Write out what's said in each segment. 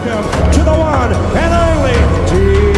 Welcome to the one and only Tszyu.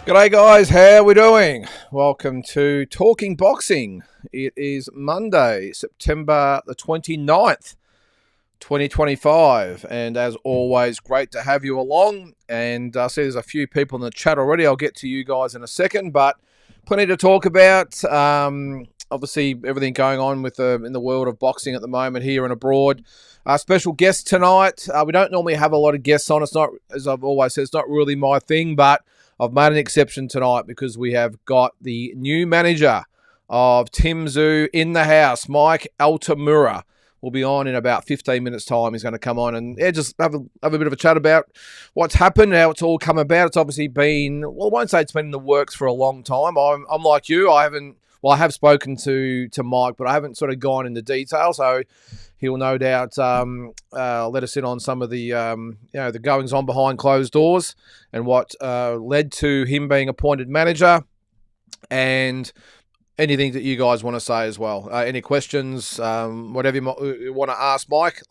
G'day guys, how we doing? Welcome to Talking Boxing. It is Monday, September the 29th, 2025. And as always, great to have you along. And I see there's a few people in the chat already. I'll get to you guys in a second, but plenty to talk about. Obviously, everything going on with in the world of boxing at the moment here and abroad. Special guest tonight. We don't normally have a lot of guests on. It's not, as I've always said, it's not really my thing, but I've made an exception tonight because we have got the new manager of Tszyu in the house, Mike Altamura. Will be on in about 15 minutes' time. He's going to come on and just have a bit of a chat about what's happened, how it's all come about. It's obviously been, well, I won't say it's been in the works for a long time. I'm like you. I have spoken to Mike, but I haven't sort of gone into detail. So he'll no doubt let us in on some of the the goings on behind closed doors and what led to him being appointed manager, and anything that you guys want to say as well. Any questions, whatever you want to ask Mike,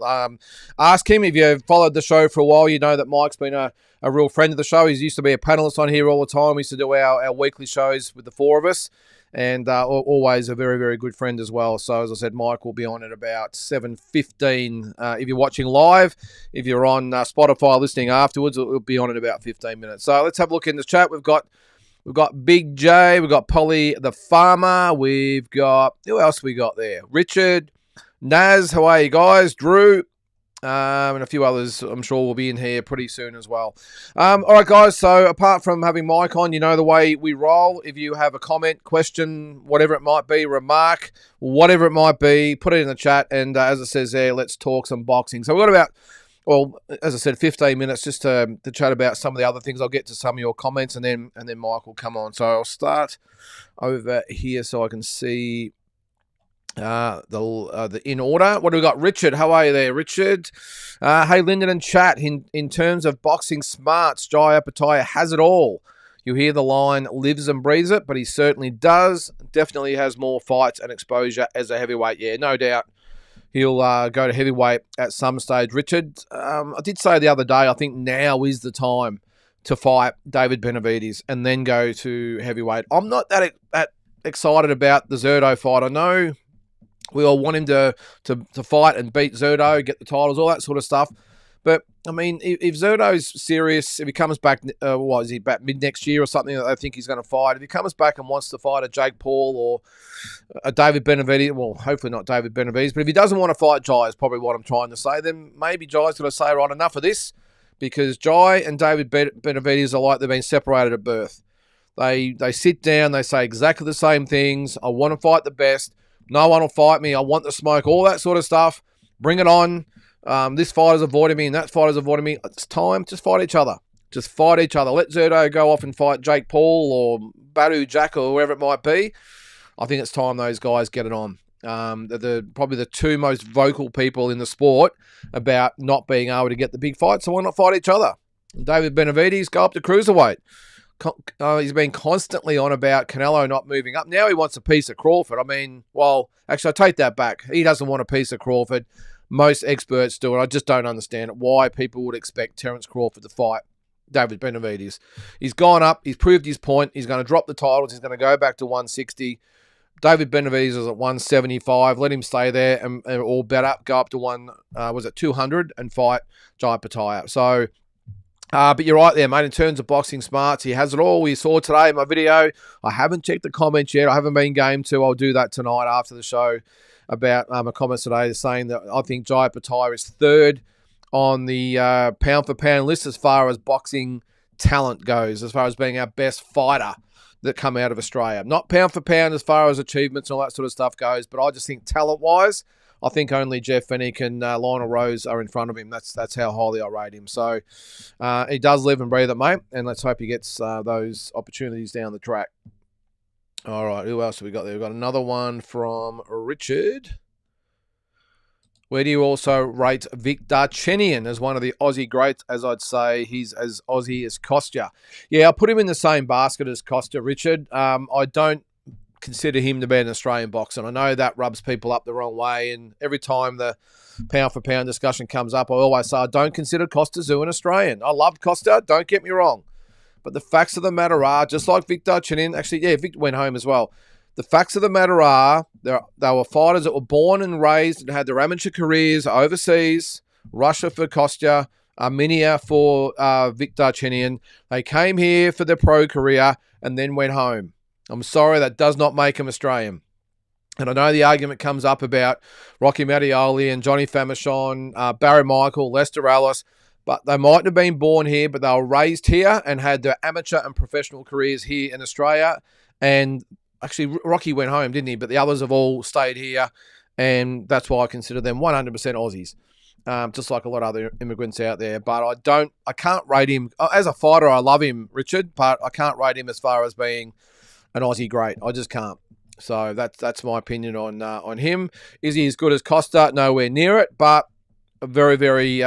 ask him. If you've followed the show for a while, you know that Mike's been a real friend of the show. He's used to be a panelist on here all the time. We used to do our weekly shows with the four of us. And always a very, very good friend as well. So, as I said, Mike will be on at about 7:15. If you're watching live, if you're on Spotify listening afterwards, it'll be on in about 15 minutes. So let's have a look in the chat. We've got Big J, we've got Polly the Farmer, we've got, who else we got there? Richard, Naz, how are you guys? Drew, and a few others I'm sure will be in here pretty soon as well. All right, guys, so apart from having Mike on, you know the way we roll. If you have a comment, question, whatever it might be, remark, whatever it might be, put it in the chat, and as it says there, let's talk some boxing. So we've got about, well, as I said, 15 minutes just to chat about some of the other things. I'll get to some of your comments, and then Mike will come on. So I'll start over here so I can see the in order. What do we got? Richard, how are you there, Richard? Hey, Lynden and chat. In terms of boxing smarts, Tszyu Apataya has it all. You hear the line, lives and breathes it, but he certainly does. Definitely has more fights and exposure as a heavyweight. Yeah, no doubt he'll go to heavyweight at some stage. Richard, I did say the other day, I think now is the time to fight David Benavidez and then go to heavyweight. I'm not that excited about the Zerdo fight. I know we all want him to fight and beat Zerdo, get the titles, all that sort of stuff. But, I mean, if Zerdo's serious, if he comes back, is he back mid-next year or something that I think he's going to fight? If he comes back and wants to fight a Jake Paul or a David Benavidez, well, hopefully not David Benavidez, but if he doesn't want to fight Jai is probably what I'm trying to say, then maybe Jai's going to say, right, enough of this, because Jai and David Benavidez are like they've been separated at birth. They sit down, they say exactly the same things. I want to fight the best. No one will fight me. I want the smoke, all that sort of stuff. Bring it on. This fighter's avoiding me and that fighter's avoiding me. It's time. Just fight each other. Just fight each other. Let Zerdo go off and fight Jake Paul or Badu Jack or whoever it might be. I think it's time those guys get it on. They're probably the two most vocal people in the sport about not being able to get the big fight, so why not fight each other? David Benavidez, go up to cruiserweight. He's been constantly on about Canelo not moving up. Now he wants a piece of Crawford. I mean, well, actually, I take that back. He doesn't want a piece of Crawford. Most experts do, and I just don't understand why people would expect Terence Crawford to fight David Benavidez. He's gone up. He's proved his point. He's going to drop the titles. He's going to go back to 160. David Benavidez is at 175. Let him stay there and all bet up. Go up to 200 and fight Tszyu Apataya. So, but you're right there, mate. In terms of boxing smarts, he has it all. We saw today in my video. I haven't checked the comments yet. I haven't been game to. I'll do that tonight after the show about my comments today saying that I think Tszyu Apataya is third on the pound-for-pound list as far as boxing talent goes, as far as being our best fighter that come out of Australia. Not pound-for-pound as far as achievements and all that sort of stuff goes, but I just think talent-wise, I think only Jeff Fennick and Lionel Rose are in front of him. That's how highly I rate him. So he does live and breathe it, mate, and let's hope he gets those opportunities down the track. All right, who else have we got there? We've got another one from Richard. Where do you also rate Vic Darchenian as one of the Aussie greats? As I'd say, he's as Aussie as Kostya. Yeah, I'll put him in the same basket as Kostya, Richard. I don't consider him to be an Australian boxer. And I know that rubs people up the wrong way. And every time the pound-for-pound discussion comes up, I always say I don't consider Kostya Tszyu an Australian. I loved Kostya, don't get me wrong. But the facts of the matter are, just like Vic Darchenian, actually, yeah, Vic went home as well. The facts of the matter are, they were fighters that were born and raised and had their amateur careers overseas. Russia for Kostya, Armenia for Vic Darchenian. They came here for their pro career and then went home. I'm sorry, that does not make them Australian. And I know the argument comes up about Rocky Mattioli and Johnny Famechon, Barry Michael, Lester Ellis, but they mightn't have been born here, but they were raised here and had their amateur and professional careers here in Australia. And actually, Rocky went home, didn't he? But the others have all stayed here, and that's why I consider them 100% Aussies, just like a lot of other immigrants out there. But I can't rate him. As a fighter, I love him, Richard, but I can't rate him as far as being an Aussie great. I just can't. So that's my opinion on him. Is he as good as Kostya? Nowhere near it, but a very, very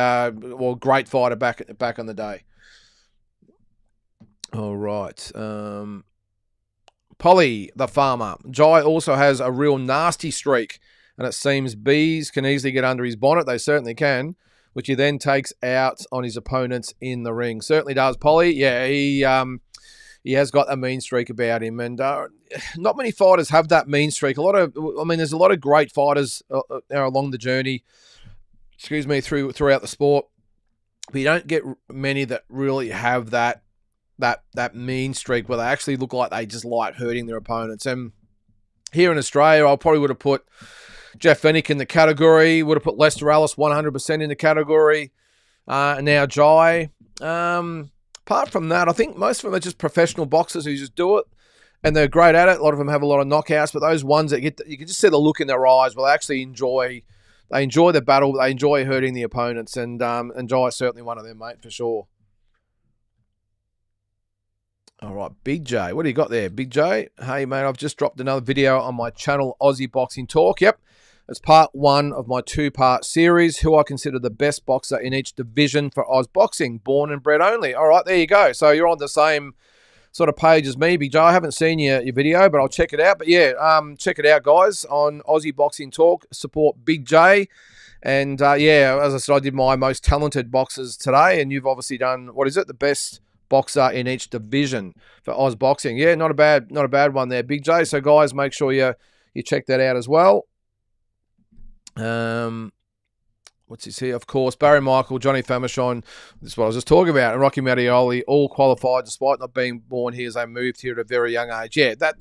great fighter back in the day. All right. Polly, the farmer. Jai also has a real nasty streak, and it seems bees can easily get under his bonnet. They certainly can, which he then takes out on his opponents in the ring. Certainly does, Polly. Yeah, he has got a mean streak about him, and not many fighters have that mean streak. There's a lot of great fighters along the journey. Throughout the sport, but you don't get many that really have that mean streak where they actually look like they just like hurting their opponents. And here in Australia, I probably would have put Jeff Fennick in the category, would have put Lester Ellis 100% in the category, and now Jai. Apart from that, I think most of them are just professional boxers who just do it, and they're great at it. A lot of them have a lot of knockouts, but those ones that you can just see the look in their eyes where they actually enjoy the battle, they enjoy hurting the opponents, and Jai is certainly one of them, mate, for sure. All right, Big J. What do you got there, Big J? Hey, mate, I've just dropped another video on my channel, Aussie Boxing Talk. Yep, it's part one of my two-part series, who I consider the best boxer in each division for Oz Boxing, born and bred only. All right, there you go. So you're on the same sort of page as me, Big J. I haven't seen your video, but I'll check it out. But yeah, check it out, guys, on Aussie Boxing Talk. Support Big J. And yeah, as I said, I did my most talented boxers today, and you've obviously done, what is it, the best boxer in each division for Oz Boxing. Yeah, not a bad one there, Big J. So guys, make sure you check that out as well. What's this here? Of course, Barry Michael, Johnny Famechon, this is what I was just talking about, and Rocky Mattioli, all qualified despite not being born here as they moved here at a very young age. Yeah, that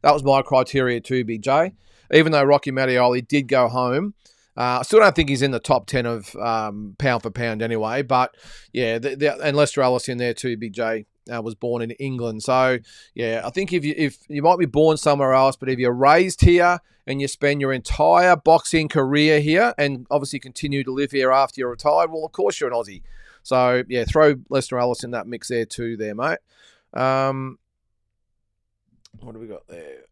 was my criteria too, Big J. Even though Rocky Mattioli did go home, I still don't think he's in the top 10 of pound for pound anyway. But yeah, and Lester Ellis in there too, Big J. Was born in England. So yeah, I think if you might be born somewhere else, but if you're raised here and you spend your entire boxing career here and obviously continue to live here after you're retired, well, of course you're an Aussie. So yeah, throw Lester Ellis in that mix there too there, mate. What do we got there?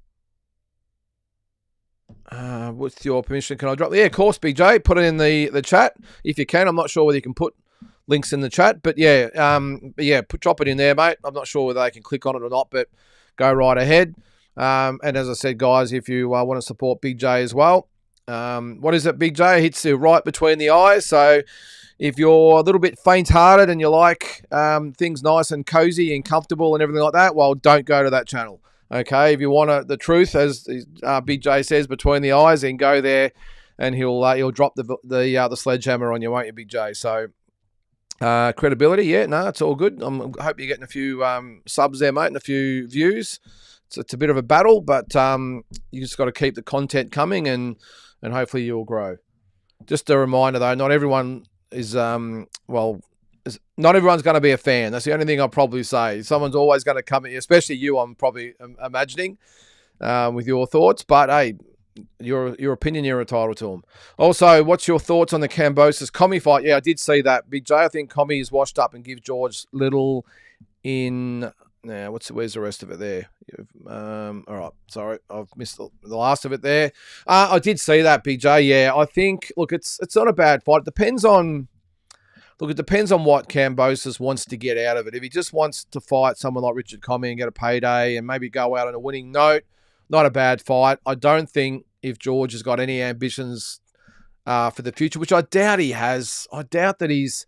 With your permission, can I drop? Yeah, of course, Big J. Put it in the chat if you can. I'm not sure whether you can put links in the chat, but yeah, drop it in there, mate. I'm not sure whether they can click on it or not, but go right ahead. And as I said, guys, if you want to support Big J as well, what is it, Big J? Hits you right between the eyes. So if you're a little bit faint-hearted and you like things nice and cozy and comfortable and everything like that, well, don't go to that channel. Okay, if you want the truth, as Big J says, between the eyes, then go there, and he'll drop the sledgehammer on you, won't you, Big J? So credibility, yeah, no, it's all good. I hope you're getting a few subs there, mate, and a few views. It's a bit of a battle, but you just got to keep the content coming, and hopefully you'll grow. Just a reminder, though, not everyone is not everyone's going to be a fan. That's the only thing I'll probably say. Someone's always going to come at you, especially you, I'm probably imagining, with your thoughts. But, hey, your opinion, you're entitled to them. Also, what's your thoughts on the Kambosos Comey fight? Yeah, I did see that. Big J, I think Comey is washed up and gives George little in. Now, where's the rest of it there? All right, sorry, I've missed the last of it there. I did see that, Big J. Yeah, I think. Look, it's not a bad fight. It depends on what Kambosos wants to get out of it. If he just wants to fight someone like Richard Comey and get a payday and maybe go out on a winning note, not a bad fight. I don't think if George has got any ambitions for the future, which I doubt he has. I doubt that he's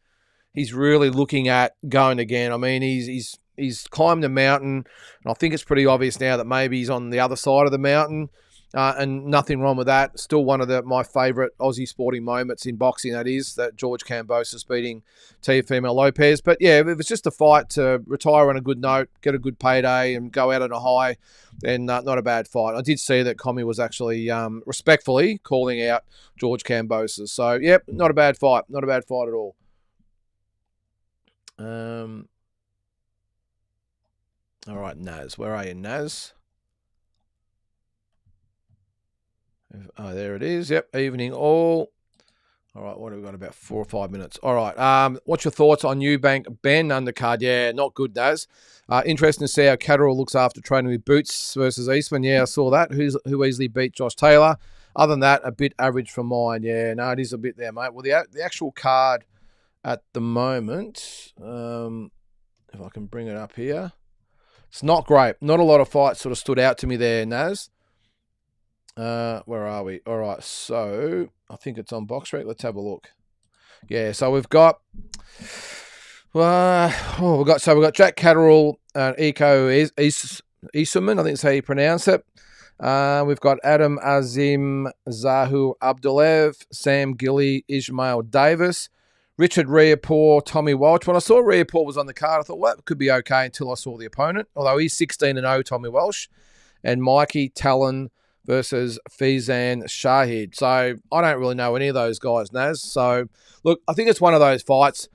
really looking at going again. I mean, he's climbed the mountain, and I think it's pretty obvious now that maybe he's on the other side of the mountain, and nothing wrong with that. Still one of my favourite Aussie sporting moments in boxing, that is, that George Kambosos beating Teofimo Lopez. But yeah, if it's just a fight to retire on a good note, get a good payday, and go out on a high, then not a bad fight. I did see that Comey was actually respectfully calling out George Kambosos. So, yep, not a bad fight. Not a bad fight at all. All right, Naz. Where are you, Naz? Oh, there it is. Yep, evening all. All right, what have we got? About 4 or 5 minutes. All right. What's your thoughts on Eubank Ben undercard? Yeah, not good, Naz. Interesting to see how Catterall looks after training with Boots versus Eastman. Yeah, I saw that. Who easily beat Josh Taylor. Other than that, a bit average for mine. Yeah, no, it is a bit there, mate. Well, the actual card at the moment, if I can bring it up here, it's not great. Not a lot of fights sort of stood out to me there, Naz. Where are we? All right, so I think it's on Boxrec. Let's have a look. Yeah, so we've got we've got Jack Catterall and Iko Isuman, I think that's how you pronounce it. We've got Adam Azim Zahu Abdulev, Sam Gilly, Ismail Davis, Richard Riapor, Tommy Walsh. When I saw Riapor was on the card, I thought, well, that could be okay until I saw the opponent. Although he's 16-0, Tommy Walsh, and Mikey Talon versus Fizan Shahid. So I don't really know any of those guys, Naz. So look, I think it's one of those fights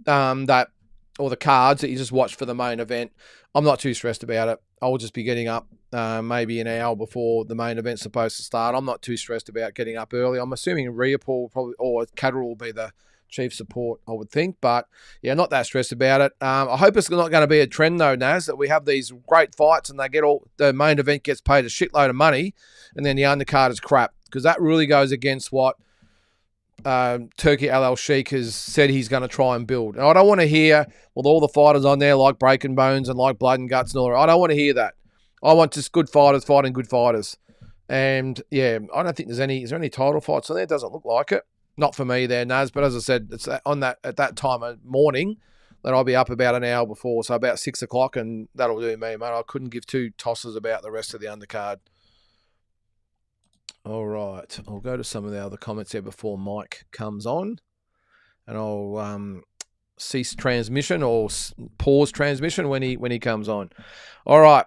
or the cards that you just watch for the main event. I'm not too stressed about it. I'll just be getting up maybe an hour before the main event's supposed to start. I'm not too stressed about getting up early. I'm assuming Riapor or Catterall will be the chief support, I would think. But, yeah, not that stressed about it. I hope it's not going to be a trend, though, Naz, that we have these great fights and the main event gets paid a shitload of money and then the undercard is crap, because that really goes against what Turki Al Sheikh has said he's going to try and build. And I don't want to hear, with all the fighters on there like Breaking Bones and like Blood and Guts and all that, I don't want to hear that. I want just good fighters fighting good fighters. And, yeah, I don't think there's any... Is there any title fights on there? It doesn't look like it. Not for me there, Naz, but as I said, it's at that time of morning that I'll be up about an hour before, so about 6 o'clock, and that'll do me, mate. I couldn't give two tosses about the rest of the undercard. All right, I'll go to some of the other comments here before Mike comes on, and I'll cease transmission or pause transmission when he comes on. All right.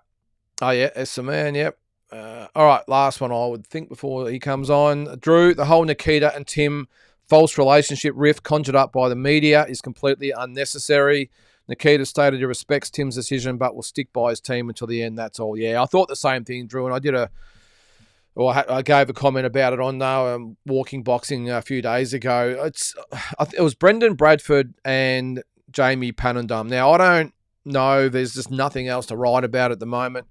Oh, yeah, S-Man, yep. All right, last one I would think before he comes on. Drew, the whole Nikita and Tim false relationship rift conjured up by the media is completely unnecessary. Nikita stated he respects Tim's decision but will stick by his team until the end. That's all. Yeah, I thought the same thing, Drew, and I gave a comment about it on Walking Boxing a few days ago. It was Brendan Bradford and Jamie Panundum. Now, I don't know. There's just nothing else to write about at the moment.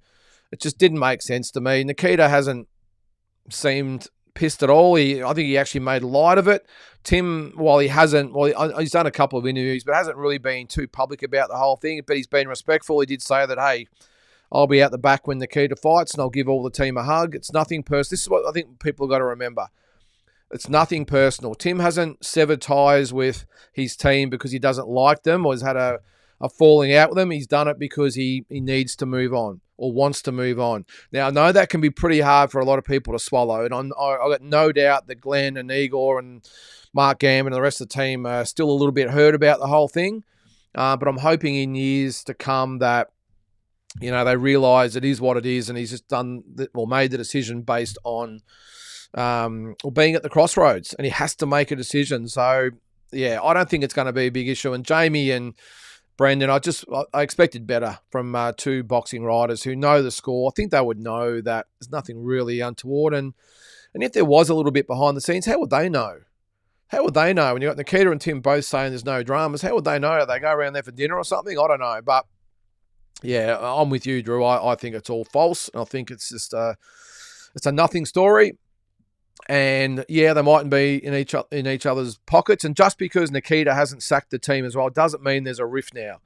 It just didn't make sense to me. Nikita hasn't seemed pissed at all. I think he actually made light of it. Tim, while he's done a couple of interviews, but hasn't really been too public about the whole thing. But he's been respectful. He did say that, hey, I'll be out the back when Nikita fights, and I'll give all the team a hug. It's nothing personal. This is what I think people have got to remember. It's nothing personal. Tim hasn't severed ties with his team because he doesn't like them or has had a falling out with them. He's done it because he needs to move on or wants to move on. Now, I know that can be pretty hard for a lot of people to swallow, and I've got no doubt that Glenn and Igor and Mark Gambin and the rest of the team are still a little bit hurt about the whole thing. But I'm hoping in years to come that, they realise it is what it is, and he's just made the decision based on being at the crossroads, and he has to make a decision. So, yeah, I don't think it's going to be a big issue. And Jamie and Brendan, I expected better from two boxing writers who know the score. I think they would know that there's nothing really untoward. And And if there was a little bit behind the scenes, how would they know? How would they know when you've got Nikita and Tim both saying there's no dramas? How would they know? They go around there for dinner or something? I don't know. But yeah, I'm with you, Drew. I think it's all false. I think it's just it's a nothing story. And yeah, they mightn't be in each other's pockets. And just because Nikita hasn't sacked the team as well doesn't mean there's a rift now.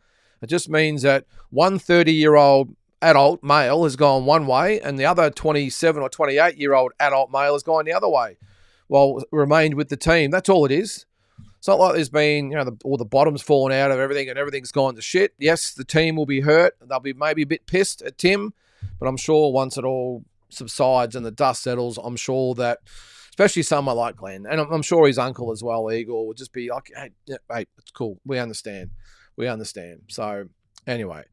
It just means that one 30-year-old adult male has gone one way and the other 27 or 28-year-old adult male has gone the other way. Well, remained with the team. That's all it is. It's not like there's been, all the bottom's fallen out of everything and everything's gone to shit. Yes, the team will be hurt. They'll be maybe a bit pissed at Tim, but I'm sure once it all subsides and the dust settles, I'm sure that, especially someone like Glenn, and I'm sure his uncle as well, Igor, would just be like, hey, it's cool. We understand. So anyway.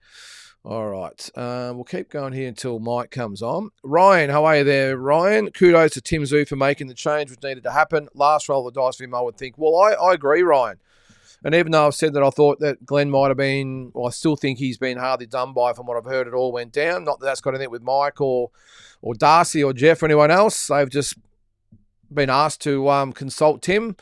All right. We'll keep going here until Mike comes on. Ryan, how are you there, Ryan? Kudos to Tim Tszyu for making the change which needed to happen. Last roll of the dice for him, I would think. Well, I agree, Ryan. And even though I've said that I thought that Glenn might have been, well, I still think he's been hardly done by from what I've heard. It all went down. Not that that's got anything with Mike or Darcy or Jeff or anyone else. They've just been asked to consult Tim.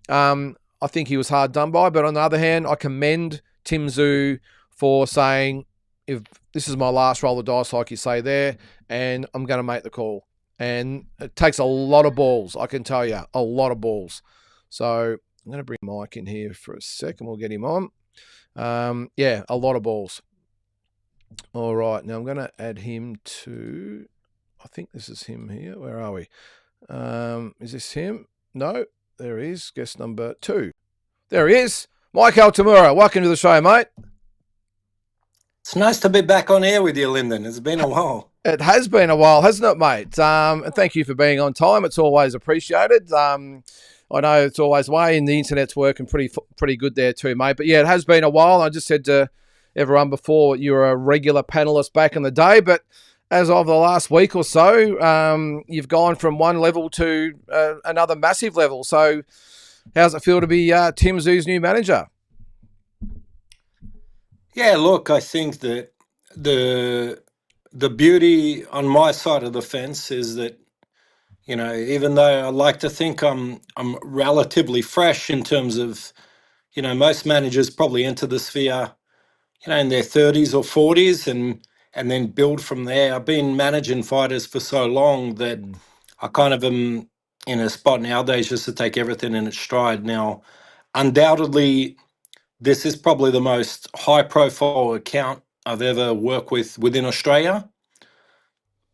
I think he was hard done by. But on the other hand, I commend Tim Tszyu for saying, if this is my last roll of dice, like you say there, and I'm going to make the call. And it takes a lot of balls, I can tell you, a lot of balls. So I'm going to bring Mike in here for a second. We'll get him on. Yeah, a lot of balls. All right. Now I'm going to add him to, I think this is him here. Where are we? Is this him? No, there he is. Guest number 2. There he is. Mike Altamura. Welcome to the show, mate. It's nice to be back on air with you, Lynden. It's been a while. It has been a while, hasn't it, mate? And thank you for being on time. It's always appreciated. I know it's always the way, and the internet's working pretty good there too, mate. But yeah, it has been a while. I just said to everyone before, you were a regular panelist back in the day, but as of the last week or so, you've gone from one level to another massive level. So how's it feel to be Tim Tszyu's new manager? Yeah, look, I think that the beauty on my side of the fence is that, even though I like to think I'm relatively fresh in terms of, most managers probably enter the sphere, in their 30s or 40s and then build from there. I've been managing fighters for so long that I kind of am in a spot nowadays just to take everything in its stride. Now, undoubtedly, this is probably the most high-profile account I've ever worked with within Australia.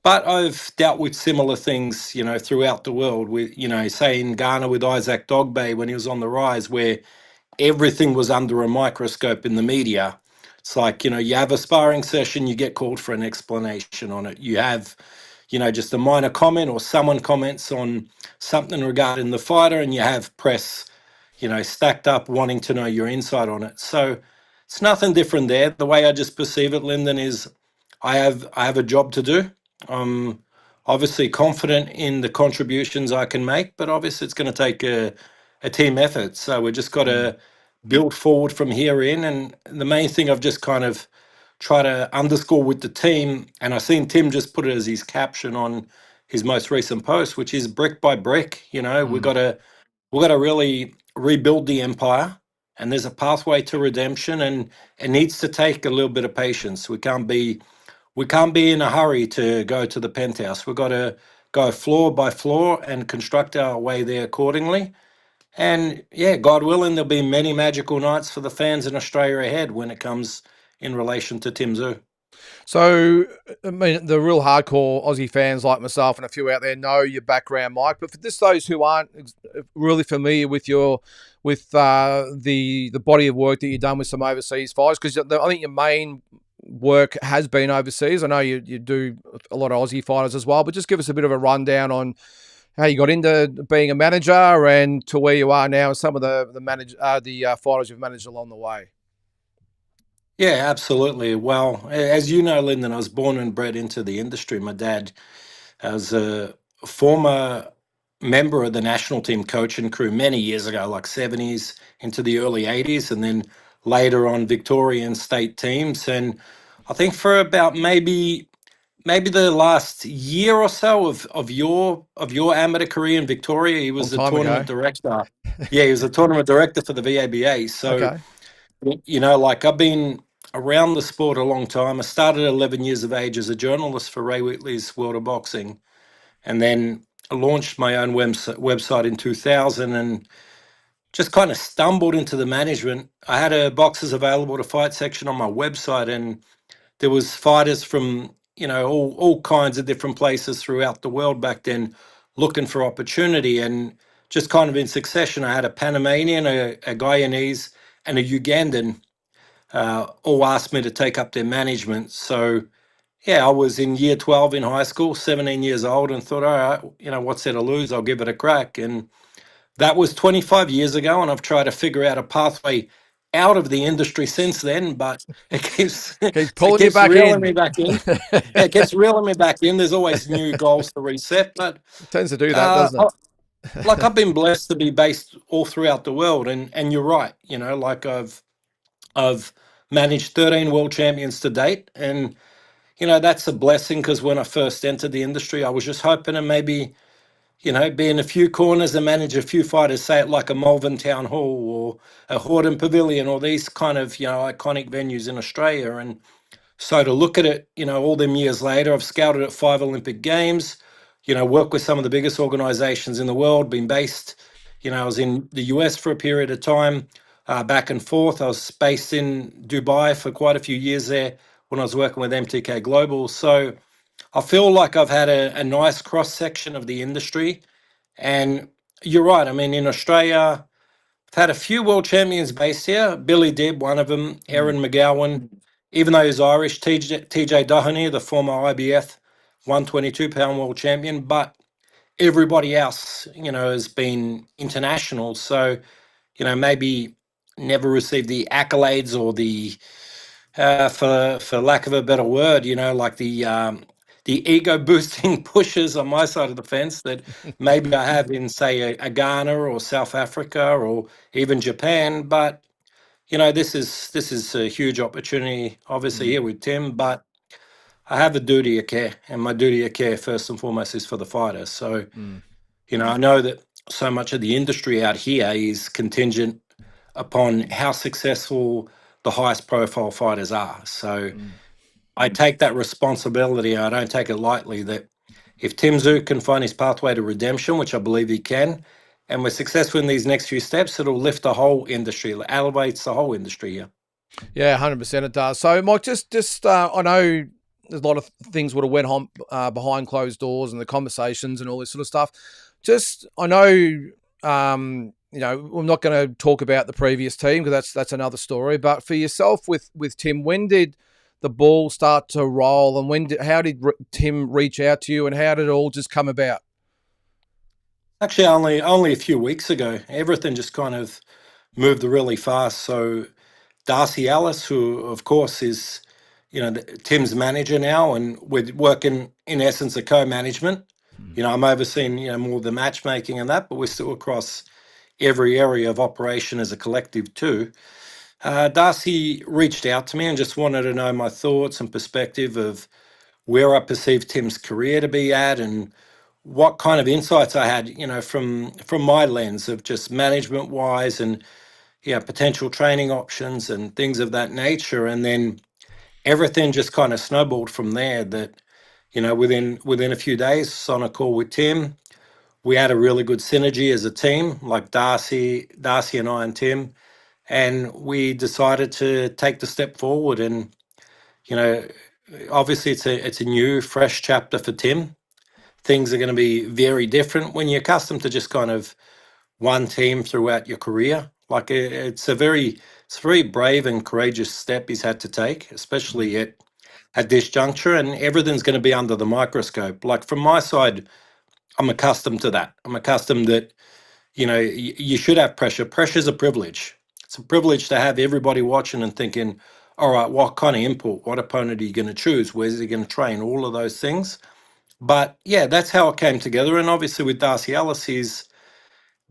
But I've dealt with similar things, throughout the world. With, say in Ghana with Isaac Dogbe when he was on the rise, where everything was under a microscope in the media. It's like, you have a sparring session, you get called for an explanation on it. You have, just a minor comment or someone comments on something regarding the fighter, and you have press stacked up wanting to know your insight on it. So it's nothing different there. The way I just perceive it, Lynden, is I have a job to do. I'm obviously confident in the contributions I can make, but obviously it's going to take a team effort. So we just got to build forward from here in. And the main thing I've just kind of try to underscore with the team, and I've seen Tim just put it as his caption on his most recent post, which is brick by brick. We've got to really rebuild the empire, and there's a pathway to redemption, and it needs to take a little bit of patience. We can't be in a hurry to go to the penthouse. We've got to go floor by floor and construct our way there accordingly. And yeah, God willing, there'll be many magical nights for the fans in Australia ahead when it comes in relation to Tim Tszyu. So, I mean, the real hardcore Aussie fans like myself and a few out there know your background, Mike. But for just those who aren't really familiar with the body of work that you've done with some overseas fights, because I think your main work has been overseas. I know you do a lot of Aussie fighters as well, but just give us a bit of a rundown on how you got into being a manager and to where you are now, and some of the fighters you've managed along the way. Yeah, absolutely. Well, as you know, Lyndon, I was born and bred into the industry. My dad was a former member of the national team coach and crew many years ago, like 70s into the early 80s, and then later on Victorian state teams. And I think for about maybe maybe the last year or so of your amateur career in Victoria. He Long was the time tournament ago. director. Yeah, he was the tournament director for the VABA. So, Okay. like I've been around the sport a long time. I started at 11 years of age as a journalist for Ray Whitley's World of Boxing, and then I launched my own website in 2000 and just kind of stumbled into the management. I had a boxers available to fight section on my website, and there was fighters from all kinds of different places throughout the world back then looking for opportunity. And just kind of in succession, I had a Panamanian, a Guyanese, and a Ugandan all asked me to take up their management. So yeah, I was in year 12 in high school, 17 years old, and thought, all right, what's there to lose? I'll give it a crack. And that was 25 years ago, and I've tried to figure out a pathway out of the industry since then, but it keeps Keeps it pulling you keeps back reeling me in. back in. Yeah, it keeps reeling me back in. There's always new goals to reset, but Tends to do that, uh, doesn't I- it? like I've been blessed to be based all throughout the world, and you're right. Like I've managed 13 world champions to date, and that's a blessing because when I first entered the industry, I was just hoping to maybe be in a few corners and manage a few fighters, say it like a Malvern Town Hall or a Hordern Pavilion or these kind of, iconic venues in Australia. And so to look at it, all them years later, I've scouted at 5 Olympic Games, worked with some of the biggest organizations in the world, been based, I was in the US for a period of time, back and forth. I was based in Dubai for quite a few years there when I was working with MTK Global. So I feel like I've had a nice cross section of the industry. And you're right. I mean, in Australia, I've had a few world champions based here. Billy Dibb, one of them, Mm, Aaron McGowan, even though he's Irish, TJ Doheny, the former IBF 122-pound world champion. But everybody else, has been international. So, maybe never received the accolades or the for lack of a better word, like the ego boosting pushes on my side of the fence that maybe I have in, say, a Ghana or South Africa or even Japan. But this is a huge opportunity, obviously mm, here with Tim. But I have a duty of care, and my duty of care first and foremost is for the fighter. So mm, I know that so much of the industry out here is contingent upon how successful the highest profile fighters are. So mm. I take that responsibility. I don't take it lightly that if Tim Tszyu can find his pathway to redemption, which I believe he can, and we're successful in these next few steps, it'll lift the whole industry, it elevates the whole industry here. Yeah, 100% it does. So, Mike, just I know there's a lot of things would have went on behind closed doors and the conversations and all this sort of stuff. Just, I know, I'm not going to talk about the previous team because that's another story. But for yourself with Tim, when did the ball start to roll, and how did Tim reach out to you, and how did it all just come about? Actually, only a few weeks ago, everything just kind of moved really fast. So Darcy Ellis, who of course is, Tim's manager now, and we're working in essence a co-management. I'm overseeing, more of the matchmaking and that, but we're still across every area of operation as a collective too. Darcy reached out to me and just wanted to know my thoughts and perspective of where I perceived Tim's career to be at and what kind of insights I had, from my lens of just management wise and potential training options and things of that nature. And then everything just kind of snowballed from there. That within a few days on a call with Tim, we had a really good synergy as a team, like Darcy and I and Tim, and we decided to take the step forward. And you know, obviously it's a new, fresh chapter for Tim. Things are going to be very different when you're accustomed to just kind of one team throughout your career. Like it's a very brave and courageous step he's had to take, especially at this juncture. And everything's going to be under the microscope. Like from my side, I'm accustomed to that. I'm accustomed that you should have pressure. Pressure's a privilege. It's a privilege to have everybody watching and thinking, all right, what kind of input, what opponent are you going to choose? Where's he going to train? All of those things. But yeah, that's how it came together. And obviously with Darcy Ellis, he's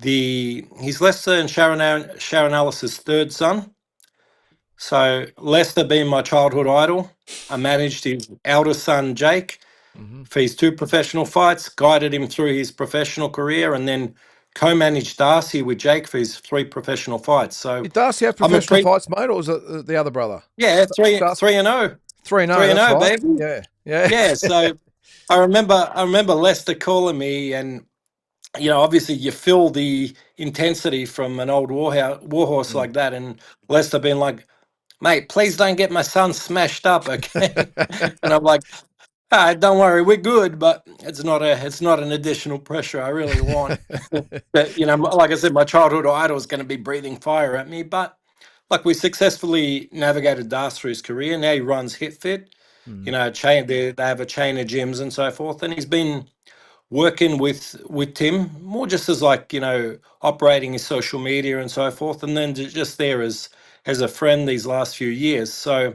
Lester and Sharon Ellis's third son. So Lester being my childhood idol, I managed his eldest son, Jake, Mm-hmm. for his 2 professional fights, guided him through his professional career, and then co-managed Darcy with Jake for his 3 professional fights. So Did Darcy have I'm a professional pre fights, mate, or was it the other brother? yeah, Darcy? 3-0. 3-0, 3 and that's 0, right. baby. Yeah, yeah. Yeah, so I remember Lester calling me, and obviously you feel the intensity from an old warhorse Mm. like that, and Lester being like, "Mate, please don't get my son smashed up, okay?" And I'm like, don't worry, we're good, but it's not an additional pressure I really want. But like I said, my childhood idol is going to be breathing fire at me. But like we successfully navigated Das through his career. Now he runs HitFit. Mm. They have a chain of gyms and so forth, and he's been working with Tim more just as like operating his social media and so forth, and then just there as a friend these last few years. So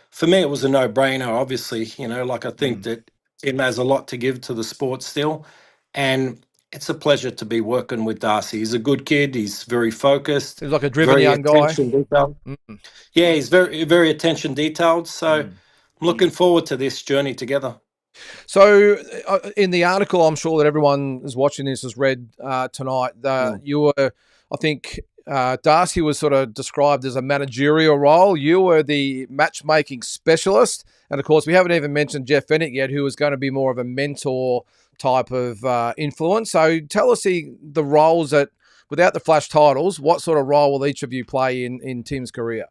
for me, it was a no-brainer. Obviously, like I think Mm. that Tim has a lot to give to the sport still, and it's a pleasure to be working with Darcy. He's a good kid. He's very focused, Seems like a driven very young guy. attention detailed. Mm. Yeah, he's very very attention detailed. So Mm. I'm looking forward to this journey together. So, in the article, I'm sure that everyone is watching this has read tonight. Mm. You were, I think, Darcy was sort of described as a managerial role. You were the matchmaking specialist, and of course, we haven't even mentioned Jeff Fennick yet, who was going to be more of a mentor type of influence. So, tell us the roles that, without the flash titles, what sort of role will each of you play in Tim's career?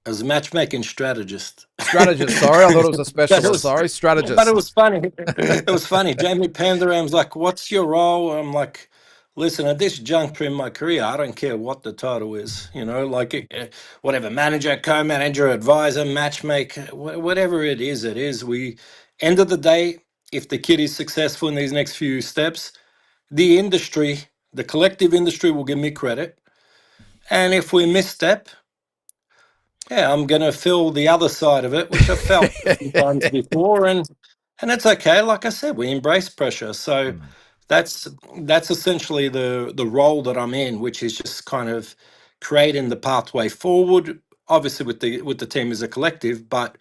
As a matchmaking strategist. Strategist. Sorry, I thought it was a But specialist. Sorry, it strategist. was funny. It was funny. Jamie Pandaram's like, "What's your role?" I'm like, "Listen, at this juncture in my career, I don't care what the title is. Like whatever, manager, co-manager, advisor, matchmaker, whatever it is, it is. We end of the day, if the kid is successful in these next few steps, the industry, the collective industry, will give me credit, and if we misstep." Yeah, I'm going to feel the other side of it, which I've felt a few times before, and it's okay. Like I said, we embrace pressure, so Mm. that's that's essentially the role that I'm in, which is just kind of creating the pathway forward. Obviously, with the team as a collective, but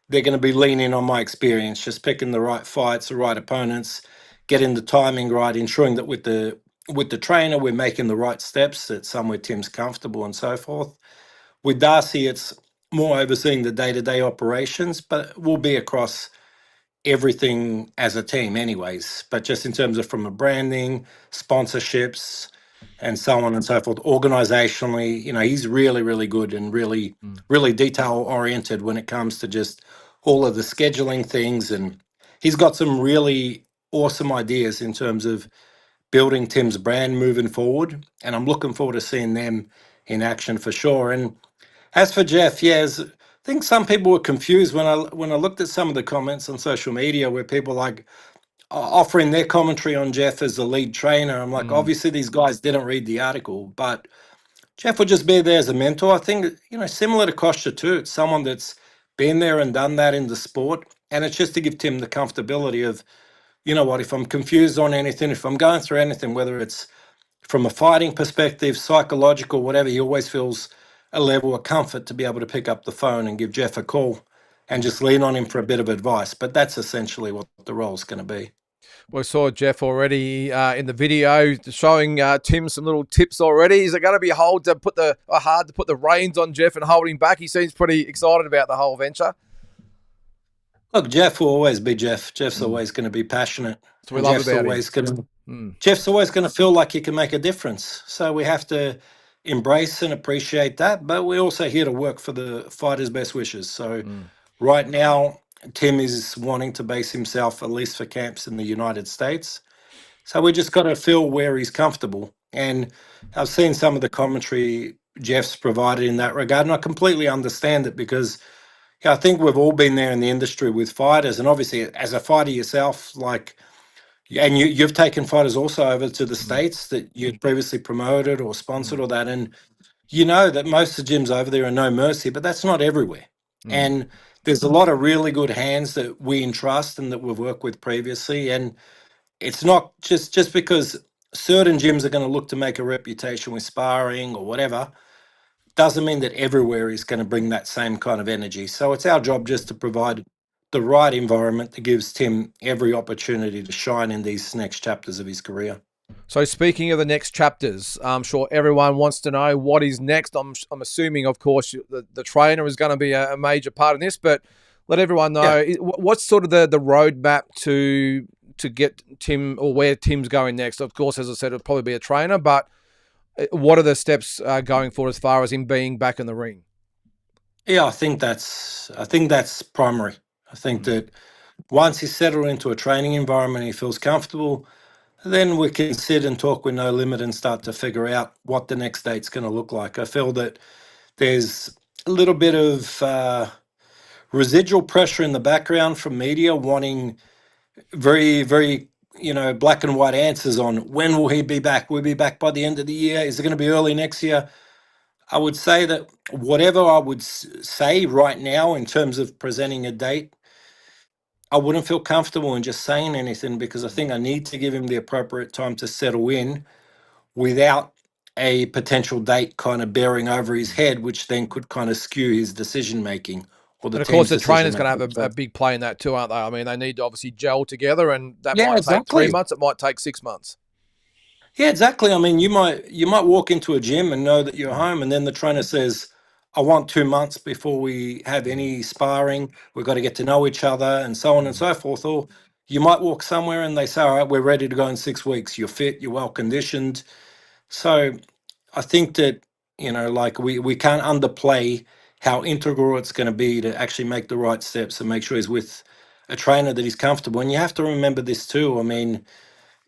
they're going to be leaning on my experience, just picking the right fights, the right opponents, getting the timing right, ensuring that with the trainer we're making the right steps, that somewhere Tim's comfortable and so forth. With Darcy, it's more overseeing the day-to-day operations, but we'll be across everything as a team anyways. But just in terms of from a branding, sponsorships, and so on and so forth, organizationally, he's really, really good and really, Mm. really detail oriented when it comes to just all of the scheduling things. And he's got some really awesome ideas in terms of building Tim's brand moving forward. And I'm looking forward to seeing them in action for sure. And as for Jeff, yes, I think some people were confused when I looked at some of the comments on social media where people like offering their commentary on Jeff as the lead trainer. I'm like, Mm. obviously these guys didn't read the article, but Jeff would just be there as a mentor. I think similar to Costa too. It's someone that's been there and done that in the sport, and it's just to give Tim the comfortability of, what, if I'm confused on anything, if I'm going through anything, whether it's from a fighting perspective, psychological, whatever, he always feels a level of comfort to be able to pick up the phone and give Jeff a call and Mm. just lean on him for a bit of advice. But that's essentially what the role's going to be. We saw Jeff already in the video showing Tim some little tips already. Is it going to be hard to put the reins on Jeff and hold him back? He seems pretty excited about the whole venture. Look, Jeff will always be Jeff. Jeff's Mm. always going to be passionate, That's what we and love about him. Mm. Jeff's always going to feel like he can make a difference. So we have to embrace and appreciate that. But we're also here to work for the fighter's best wishes. So Mm. right now, Tim is wanting to base himself, at least for camps in the United States. So we just got to feel where he's comfortable. And I've seen some of the commentary Jeff's provided in that regard, and I completely understand it because I think we've all been there in the industry with fighters, and obviously as a fighter yourself, like, and you've taken fighters also over to the Mm. States that you'd previously promoted or sponsored Mm. or that, and you know that most of the gyms over there are no mercy, but that's not everywhere. Mm. And there's a lot of really good hands that we entrust and that we've worked with previously. And it's not just because certain gyms are going to look to make a reputation with sparring or whatever. doesn't mean that everywhere is going to bring that same kind of energy. So it's our job just to provide the right environment that gives Tim every opportunity to shine in these next chapters of his career. So speaking of the next chapters, I'm sure everyone wants to know what is next. I'm assuming, of course, the trainer is going to be a major part of this, but let everyone Yeah. know what's sort of the roadmap to get Tim, or where Tim's going next. Of course, as I said, it'll probably be a trainer, but what are the steps going forward as far as him being back in the ring? Yeah, I think that's primary. I think that once he's settled into a training environment, he feels comfortable, then we can sit and talk with No Limit and start to figure out what the next date's going to look like. I feel that there's a little bit of residual pressure in the background from media wanting very, very, black and white answers on when will he be back? Will he be back by the end of the year? Is it going to be early next year? I would say that whatever I would say right now in terms of presenting a date, I wouldn't feel comfortable in just saying anything, because I think I need to give him the appropriate time to settle in without a potential date kind of bearing over his head, which then could kind of skew his decision making or the And of course, team's the decision trainer's going to making. have a big play in that too, aren't they? I mean, they need to obviously gel together, and that Yeah, might take 3 exactly. months. It might take 6 months. Yeah, exactly. I mean, you might walk into a gym and know that you're home, and then the trainer says, "I want 2 months before we have any sparring. We've got to get to know each other," and so on and so forth. Or you might walk somewhere and they say, "All right, we're ready to go in 6 weeks. You're fit. You're well conditioned." So I think that like we can't underplay how integral it's going to be to actually make the right steps and make sure he's with a trainer that he's comfortable. And you have to remember this too. I mean,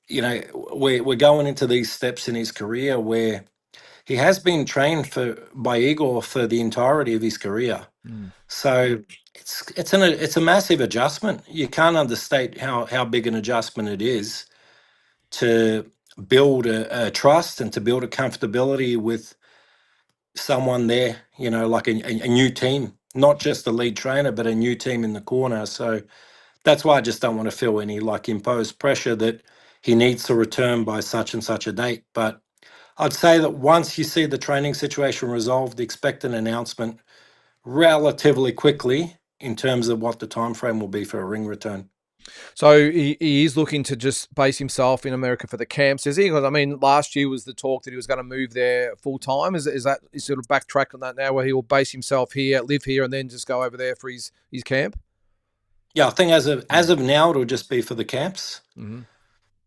we're going into these steps in his career where he has been trained by Igor for the entirety of his career. So it's a massive adjustment. You can't understate how big an adjustment it is to build a trust and to build a comfortability with someone there, like a new team, not just the lead trainer, but a new team in the corner. So that's why I just don't want to feel any like imposed pressure that he needs to return by such and such a date. But I'd say that once you see the training situation resolved, expect an announcement relatively quickly in terms of what the time frame will be for a ring return. So he is looking to just base himself in America for the camps, is he? Because I mean, last year was the talk that he was going to move there full time. Is that is sort of backtrack on that now, where he will base himself here, live here, and then just go over there for his camp? Yeah, I think as of now, it'll just be for the camps. Mm-hmm.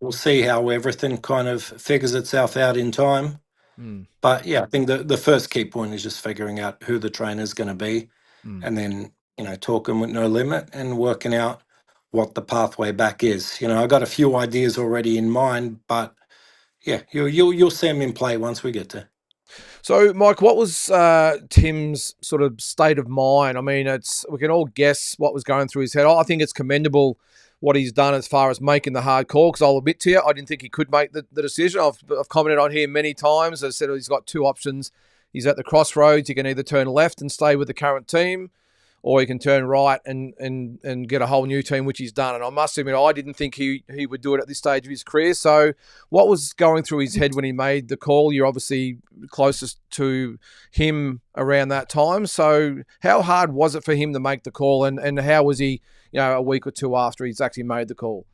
We'll see how everything kind of figures itself out in time. But yeah, I think the first key point is just figuring out who the trainer is going to be, and then talking with No Limit and working out what the pathway back is. I got a few ideas already in mind, but yeah, you'll see them in play once we get there. So, Mike, what was Tim's sort of state of mind? I mean, we can all guess what was going through his head. I think it's commendable what he's done as far as making the hard call, because I'll admit to you, I didn't think he could make the decision. I've commented on here many times. I said he's got two options. He's at the crossroads. He can either turn left and stay with the current team, or he can turn right and get a whole new team, which he's done. And I must admit, I didn't think he would do it at this stage of his career. So what was going through his head when he made the call? You're obviously closest to him around that time. So how hard was it for him to make the call, and how was he, a week or two after he's actually made the call?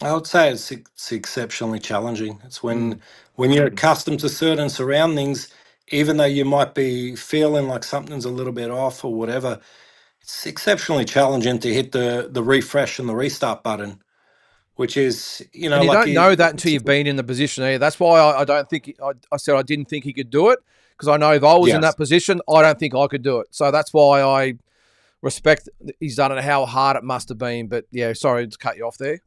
I would say it's exceptionally challenging. It's when you're accustomed to certain surroundings, even though you might be feeling like something's a little bit off or whatever, it's exceptionally challenging to hit the refresh and the restart button, which is And you like don't know that until you've been in the position either. That's why I don't think I said I didn't think he could do it, because I know if I was in yes. that position, I don't think I could do it. So that's why I respect he's done it and how hard it must have been. But yeah, sorry to cut you off there.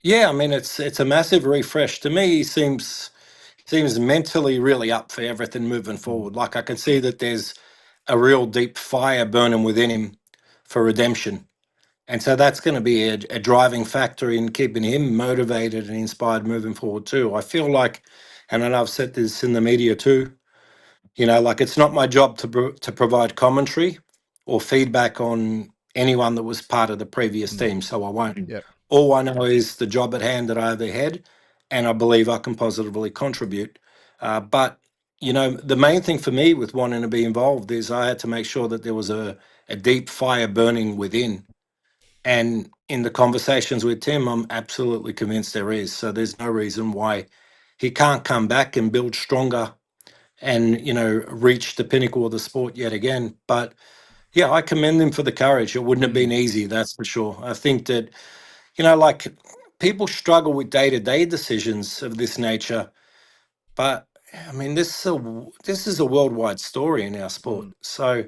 Yeah, I mean it's a massive refresh. To me, he seems mentally really up for everything moving forward. Like I can see that there's a real deep fire burning within him for redemption. And so that's going to be a driving factor in keeping him motivated and inspired moving forward too. I feel like, and I know I've said this in the media too, like it's not my job to provide commentary or feedback on anyone that was part of the previous team, so I won't. Yeah. All I know is the job at hand that I overhead, and I believe I can positively contribute. But the main thing for me with wanting to be involved is I had to make sure that there was a deep fire burning within. And in the conversations with Tim, I'm absolutely convinced there is. So there's no reason why he can't come back and build stronger and, reach the pinnacle of the sport yet again. But yeah, I commend him for the courage. It wouldn't have been easy, that's for sure. I think that, like people struggle with day-to-day decisions of this nature, but I mean, this is a worldwide story in our sport. So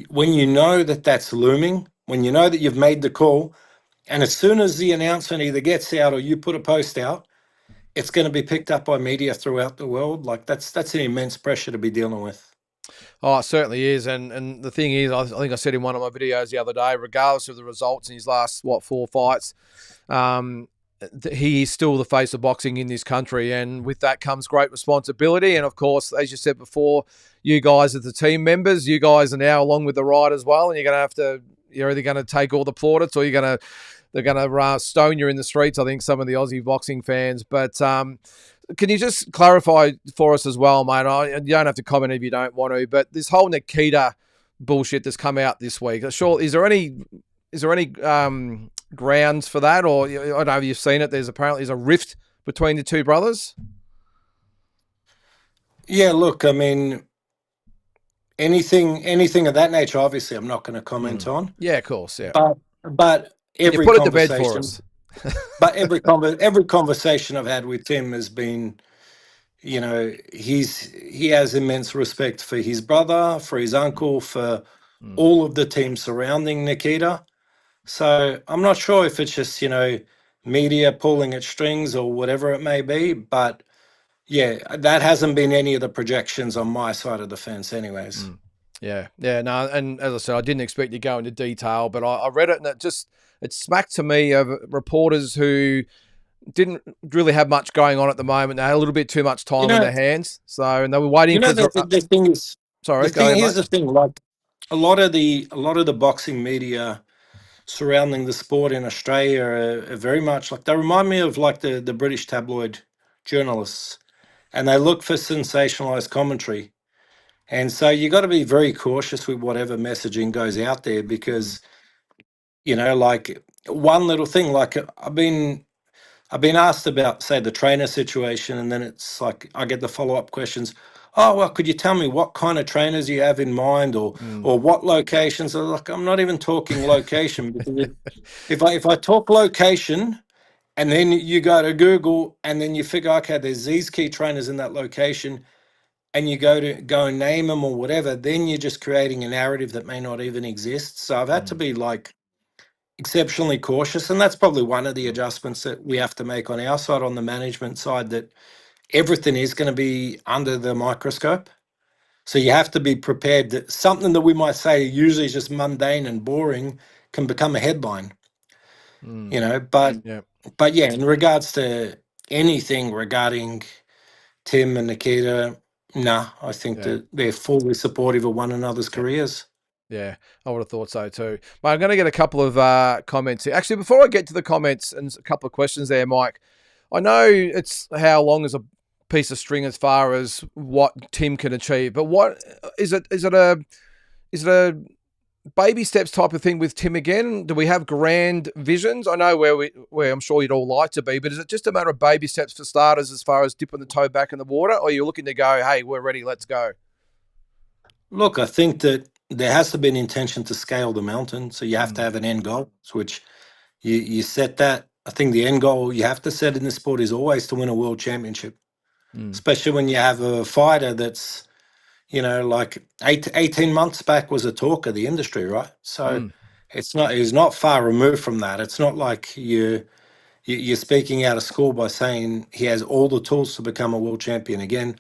when you know that that's looming, when you know that you've made the call, and as soon as the announcement either gets out or you put a post out, it's going to be picked up by media throughout the world. Like that's an immense pressure to be dealing with. Oh, it certainly is. And the thing is, I think I said in one of my videos the other day, regardless of the results in his last, 4 fights, he is still the face of boxing in this country. And with that comes great responsibility. And of course, as you said before, you guys as the team members, you guys are now along with the ride as well. And you're either going to take all the plaudits or they're going to stone you in the streets, I think, some of the Aussie boxing fans. But can you just clarify for us as well, mate? You don't have to comment if you don't want to, but this whole Nikita bullshit that's come out this week, sure, is there any grounds for that? Or I don't know if you've seen it. There's a rift between the two brothers. Yeah, look, I mean, anything of that nature, obviously, I'm not going to comment on. Yeah, of course. Yeah, but you every put it to bed for conversation, us. but every conversation I've had with Tim has been, he has immense respect for his brother, for his uncle, for all of the team surrounding Nikita. So I'm not sure if it's just, media pulling at strings or whatever it may be, but yeah, that hasn't been any of the projections on my side of the fence anyways. Yeah, no, and as I said, I didn't expect you to go into detail, but I read it and it smacked to me of reporters who didn't really have much going on at the moment. They had a little bit too much time in their hands, and they were waiting for. The thing is, sorry, go ahead, here's mate. the thing, like a lot of the boxing media surrounding the sport in Australia are very much like, they remind me of like the British tabloid journalists, and they look for sensationalized commentary. And so you got to be very cautious with whatever messaging goes out there because, like one little thing, like I've been asked about, say, the trainer situation, and then it's like I get the follow-up questions. Oh, well, could you tell me what kind of trainers you have in mind, or what locations? Like, I'm not even talking location because if I talk location, and then you go to Google, and then you figure, okay, there's these key trainers in that location, and you go and name them or whatever, then you're just creating a narrative that may not even exist. So I've had to be like exceptionally cautious, and that's probably one of the adjustments that we have to make on our side, on the management side, that everything is going to be under the microscope. So you have to be prepared that something that we might say usually is just mundane and boring can become a headline. But Yeah. but yeah, in regards to anything regarding Tim and Nikita, nah, I think that they're fully supportive of one another's careers. Yeah, I would have thought so too. But I'm going to get a couple of comments here. Actually, before I get to the comments and a couple of questions there, Mike, I know it's how long is a piece of string as far as what Tim can achieve, but what is it? Is it a baby steps type of thing with Tim again? Do we have grand visions? I know where I'm sure you'd all like to be, but is it just a matter of baby steps for starters as far as dipping the toe back in the water, or you're looking to go, hey, we're ready, let's go? Look, I think that there has to be an intention to scale the mountain. So you have to have an end goal, which you set that. I think the end goal you have to set in this sport is always to win a world championship, especially when you have a fighter that's, like 18 months back was a talk of the industry, right? So he's not far removed from that. It's not like you're speaking out of school by saying he has all the tools to become a world champion again.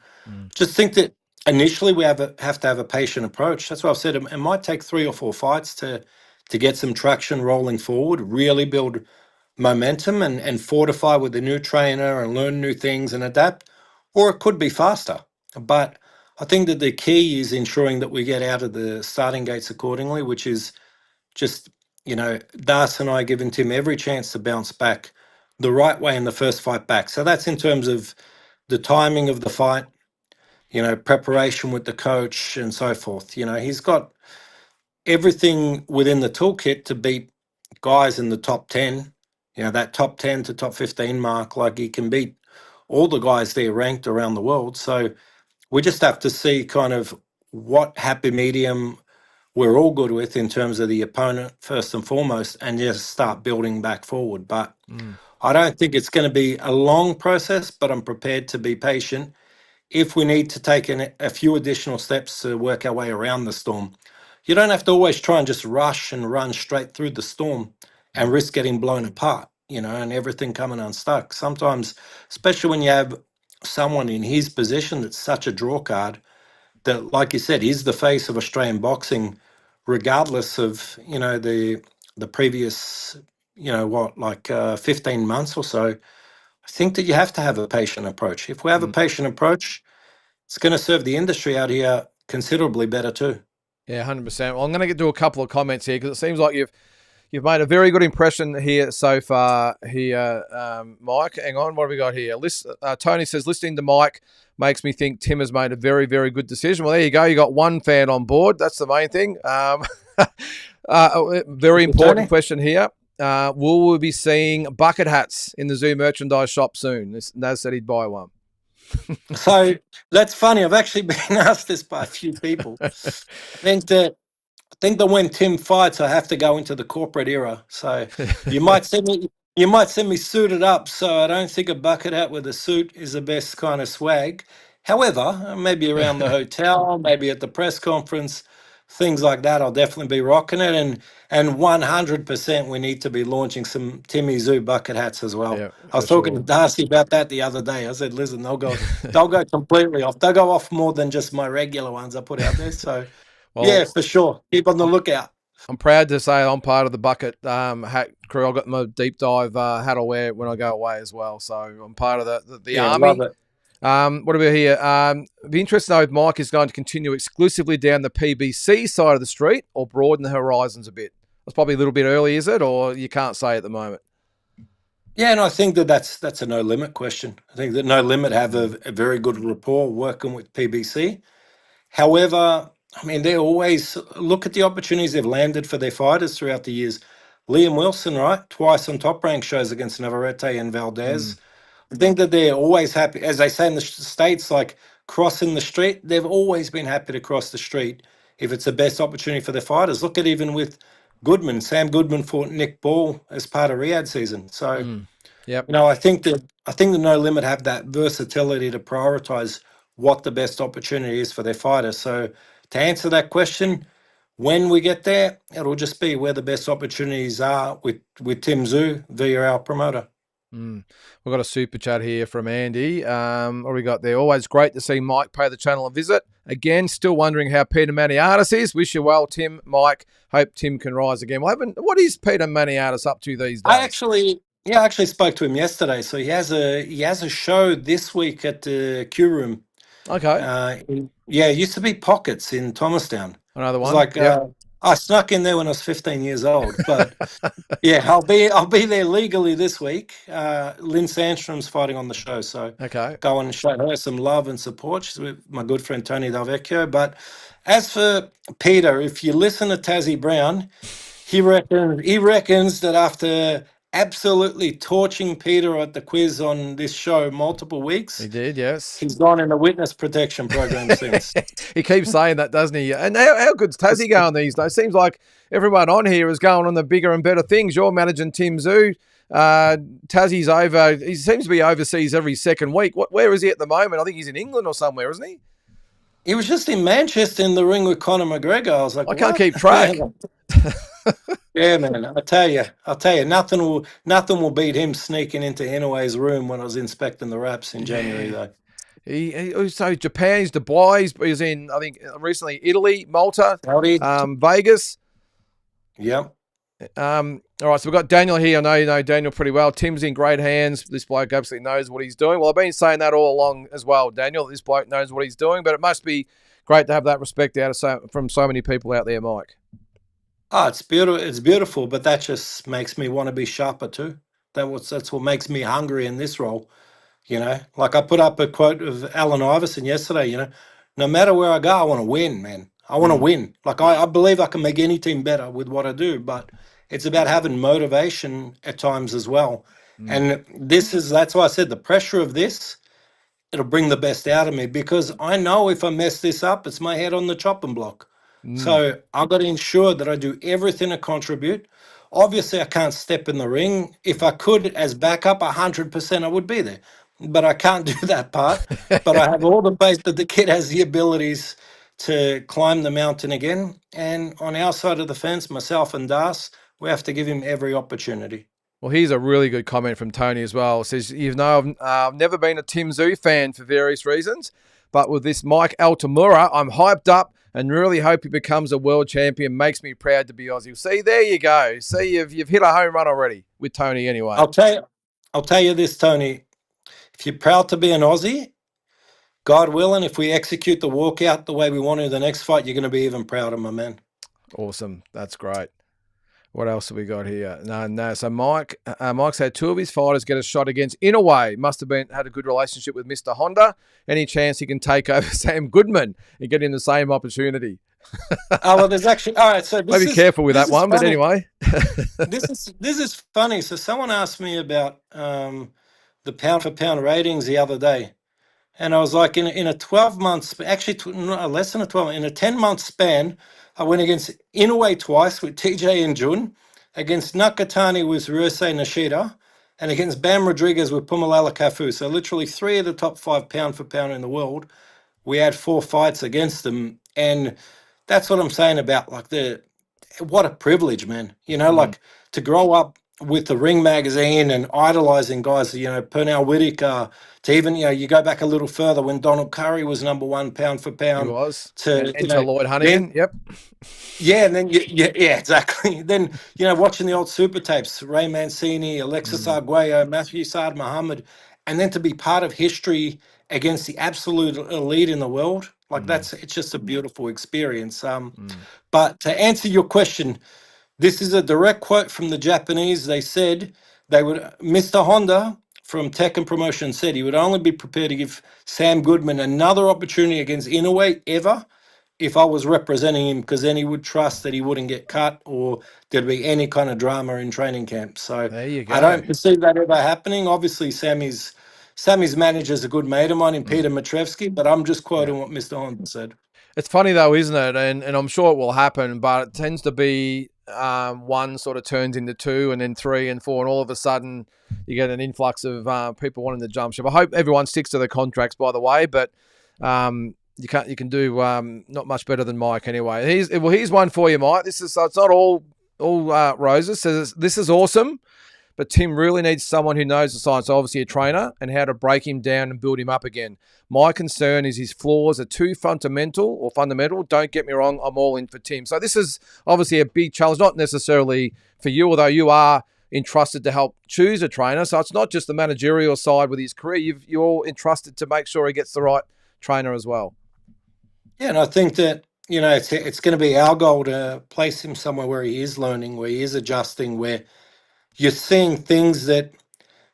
Just think that initially we have to have a patient approach. That's why I've said it might take 3 or 4 fights to get some traction rolling forward, really build momentum and fortify with the new trainer and learn new things and adapt, or it could be faster. But I think that the key is ensuring that we get out of the starting gates accordingly, which is just, Das and I giving Tim every chance to bounce back the right way in the first fight back. So that's in terms of the timing of the fight, preparation with the coach and so forth. He's got everything within the toolkit to beat guys in the top 10, that top 10 to top 15 mark. Like, he can beat all the guys there ranked around the world. So we just have to see kind of what happy medium we're all good with in terms of the opponent, first and foremost, and just start building back forward. But I don't think it's going to be a long process, but I'm prepared to be patient if we need to take a few additional steps to work our way around the storm. You don't have to always try and just rush and run straight through the storm and risk getting blown apart, and everything coming unstuck. Sometimes, especially when you have someone in his position that's such a draw card, that, like you said, is the face of Australian boxing, regardless of, the previous, 15 months or so. I think that you have to have a patient approach. If we have a patient approach, it's going to serve the industry out here considerably better too. Yeah, 100%. Well, I'm going to do a couple of comments here because it seems like you've made a very good impression here so far here, Mike. Hang on, what have we got here? Tony says, listening to Mike makes me think Tim has made a very, very good decision. Well, there you go. You got one fan on board. That's the main thing. Very important question here. Will we be seeing bucket hats in the Tszyu merchandise shop soon? Naz said he'd buy one. So that's funny. I've actually been asked this by a few people. I think that when Tim fights, I have to go into the corporate era. So you might see me suited up. So I don't think a bucket hat with a suit is the best kind of swag. However, maybe around the hotel, maybe at the press conference, things like that, I'll definitely be rocking it. And 100% we need to be launching some Timmy Tszyu bucket hats as well. Yeah, I was talking to Darcy about that the other day. I said, listen, they'll go completely off. They'll go off more than just my regular ones I put out there. So well, yeah, for sure. Keep on the lookout. I'm proud to say I'm part of the bucket hat crew. I've got my deep dive hat I'll wear when I go away as well. So I'm part of the army. Love it. What about here? It'd be interesting to know if Mike is going to continue exclusively down the PBC side of the street or broaden the horizons a bit. That's probably a little bit early, is it? Or you can't say at the moment? Yeah, and I think that's a no limit question. I think that No Limit have a very good rapport working with PBC. However, I mean, they always look at the opportunities they've landed for their fighters throughout the years. Liam Wilson, right? Twice on Top Rank shows against Navarrete and Valdez. I think that they're always happy, as they say in the States, like crossing the street. They've always been happy to cross the street if it's the best opportunity for their fighters. Look at even with Goodman. Sam Goodman fought Nick Ball as part of Riyadh season. So, yep. I think the No Limit have that versatility to prioritize what the best opportunity is for their fighters. So to answer that question, when we get there, it'll just be where the best opportunities are with Tim Tszyu via our promoter. We've got a super chat here from Andy. What we got there? Always great to see Mike pay the channel a visit. Again, still wondering how Peter Maniatis is. Wish you well, Tim, Mike. Hope Tim can rise again. What is Peter Maniatis up to these days? I actually spoke to him yesterday. So he has a show this week at the Q Room. Okay. It used to be Pockets in Thomastown. Another one. It's like I snuck in there when I was 15 years old, but yeah, I'll be there legally this week. Lynn Sandstrom's fighting on the show, so go and show her some love and support. She's with my good friend Tony Del Vecchio. But as for Peter, if you listen to Tazzy Brown, he reckons that after absolutely torching Peter at the quiz on this show multiple weeks. He did, yes. He's gone in a witness protection program since. He keeps saying that, doesn't he? And how good's Tassie going these days? Seems like everyone on here is going on the bigger and better things. You're managing Tim Tszyu. Tassie's over. He seems to be overseas every second week. Where is he at the moment? I think he's in England or somewhere, isn't he? He was just in Manchester in the ring with Conor McGregor. I was like, I can't keep track. Yeah, man. I tell you, nothing will beat him sneaking into Inoue's room when I was inspecting the wraps in January, though. So Japan, he's Dubai, he's in, I think, recently Italy, Malta, Vegas. Yep. All right, so we've got Daniel here. I know you know Daniel pretty well. Tim's in great hands. This bloke absolutely knows what he's doing. Well, I've been saying that all along as well, Daniel. This bloke knows what he's doing, but it must be great to have that respect from so many people out there, Mike. Oh, it's beautiful. It's beautiful, but that just makes me want to be sharper too. That's what makes me hungry in this role, You know, like I put up a quote of Allen Iverson yesterday, you know, no matter where I go, I want to win, man. I want to win. Like I believe I can make any team better with what I do, but it's about having motivation at times as well. Mm. And that's why I said the pressure of this, it'll bring the best out of me because I know if I mess this up, it's my head on the chopping block. Mm. So I've got to ensure that I do everything to contribute. Obviously, I can't step in the ring. If I could, as backup, 100% I would be there. But I can't do that part. But I have all the faith that the kid has the abilities to climb the mountain again. And on our side of the fence, myself and Das, we have to give him every opportunity. Well, here's a really good comment from Tony as well. It says, you know, I've never been a Tszyu fan for various reasons, but with this Mike Altamura, I'm hyped up and really hope he becomes a world champion. Makes me proud to be Aussie. See, there you go. See, you've hit a home run already with Tony anyway. I'll tell you this, Tony. If you're proud to be an Aussie, God willing, if we execute the walkout the way we want to the next fight, you're going to be even prouder, my man. Awesome. That's great. What else have we got here? No. So Mike's had two of his fighters get a shot against Inouye. Must have had a good relationship with Mr. Honda. Any chance he can take over Sam Goodman and get him the same opportunity? Oh well, there's actually all right. So Maybe careful with that one, funny. But anyway, this is funny. So someone asked me about the pound for pound ratings the other day, and I was like, in a 12 months, actually no, less than a 12, in a 10-month span, I went against Inoue twice with TJ and Jun, against Nakatani with Ryusei Nishida, and against Bam Rodriguez with Pumalala Cafu. So literally 3 of the top 5 pound for pound in the world. We had 4 fights against them, and that's what I'm saying about like what a privilege, man. You know, like to grow up with the Ring magazine and idolizing guys, you know, Pernell Whitaker, to even, you know, you go back a little further when Donald Curry was #1 pound for he pound was. to, And to Lloyd then, Hunnigan. Yep. yeah, and then, yeah, exactly. Then, you know, watching the old super tapes, Ray Mancini, Alexis Arguello, Matthew Saad Muhammad, and then to be part of history against the absolute elite in the world, like it's just a beautiful experience. But to answer your question, this is a direct quote from the Japanese. They said Mr. Honda from Tekken Promotion said he would only be prepared to give Sam Goodman another opportunity against Inoue ever if I was representing him, because then he would trust that he wouldn't get cut or there'd be any kind of drama in training camp. So There you I go. don't perceive that ever happening. Obviously, Sammy's manager's a good mate of mine in Peter Matrevsky, but I'm just Yeah. quoting what Mr. Honda said. It's funny though, isn't it? And I'm sure it will happen, but it tends to be one sort of turns into two, and then three and four, and all of a sudden you get an influx of people wanting to jump ship. I hope everyone sticks to their contracts, by the way, but you can do not much better than Mike anyway. Here's one for you, Mike. It's not all roses. Says this is awesome. But Tim really needs someone who knows the science, obviously a trainer, and how to break him down and build him up again. My concern is his flaws are too fundamental. Don't get me wrong, I'm all in for Tim. So this is obviously a big challenge, not necessarily for you, although you are entrusted to help choose a trainer. So it's not just the managerial side with his career. You're entrusted to make sure he gets the right trainer as well. Yeah, and I think that, you know, it's going to be our goal to place him somewhere where he is learning, where he is adjusting, where you're seeing things that,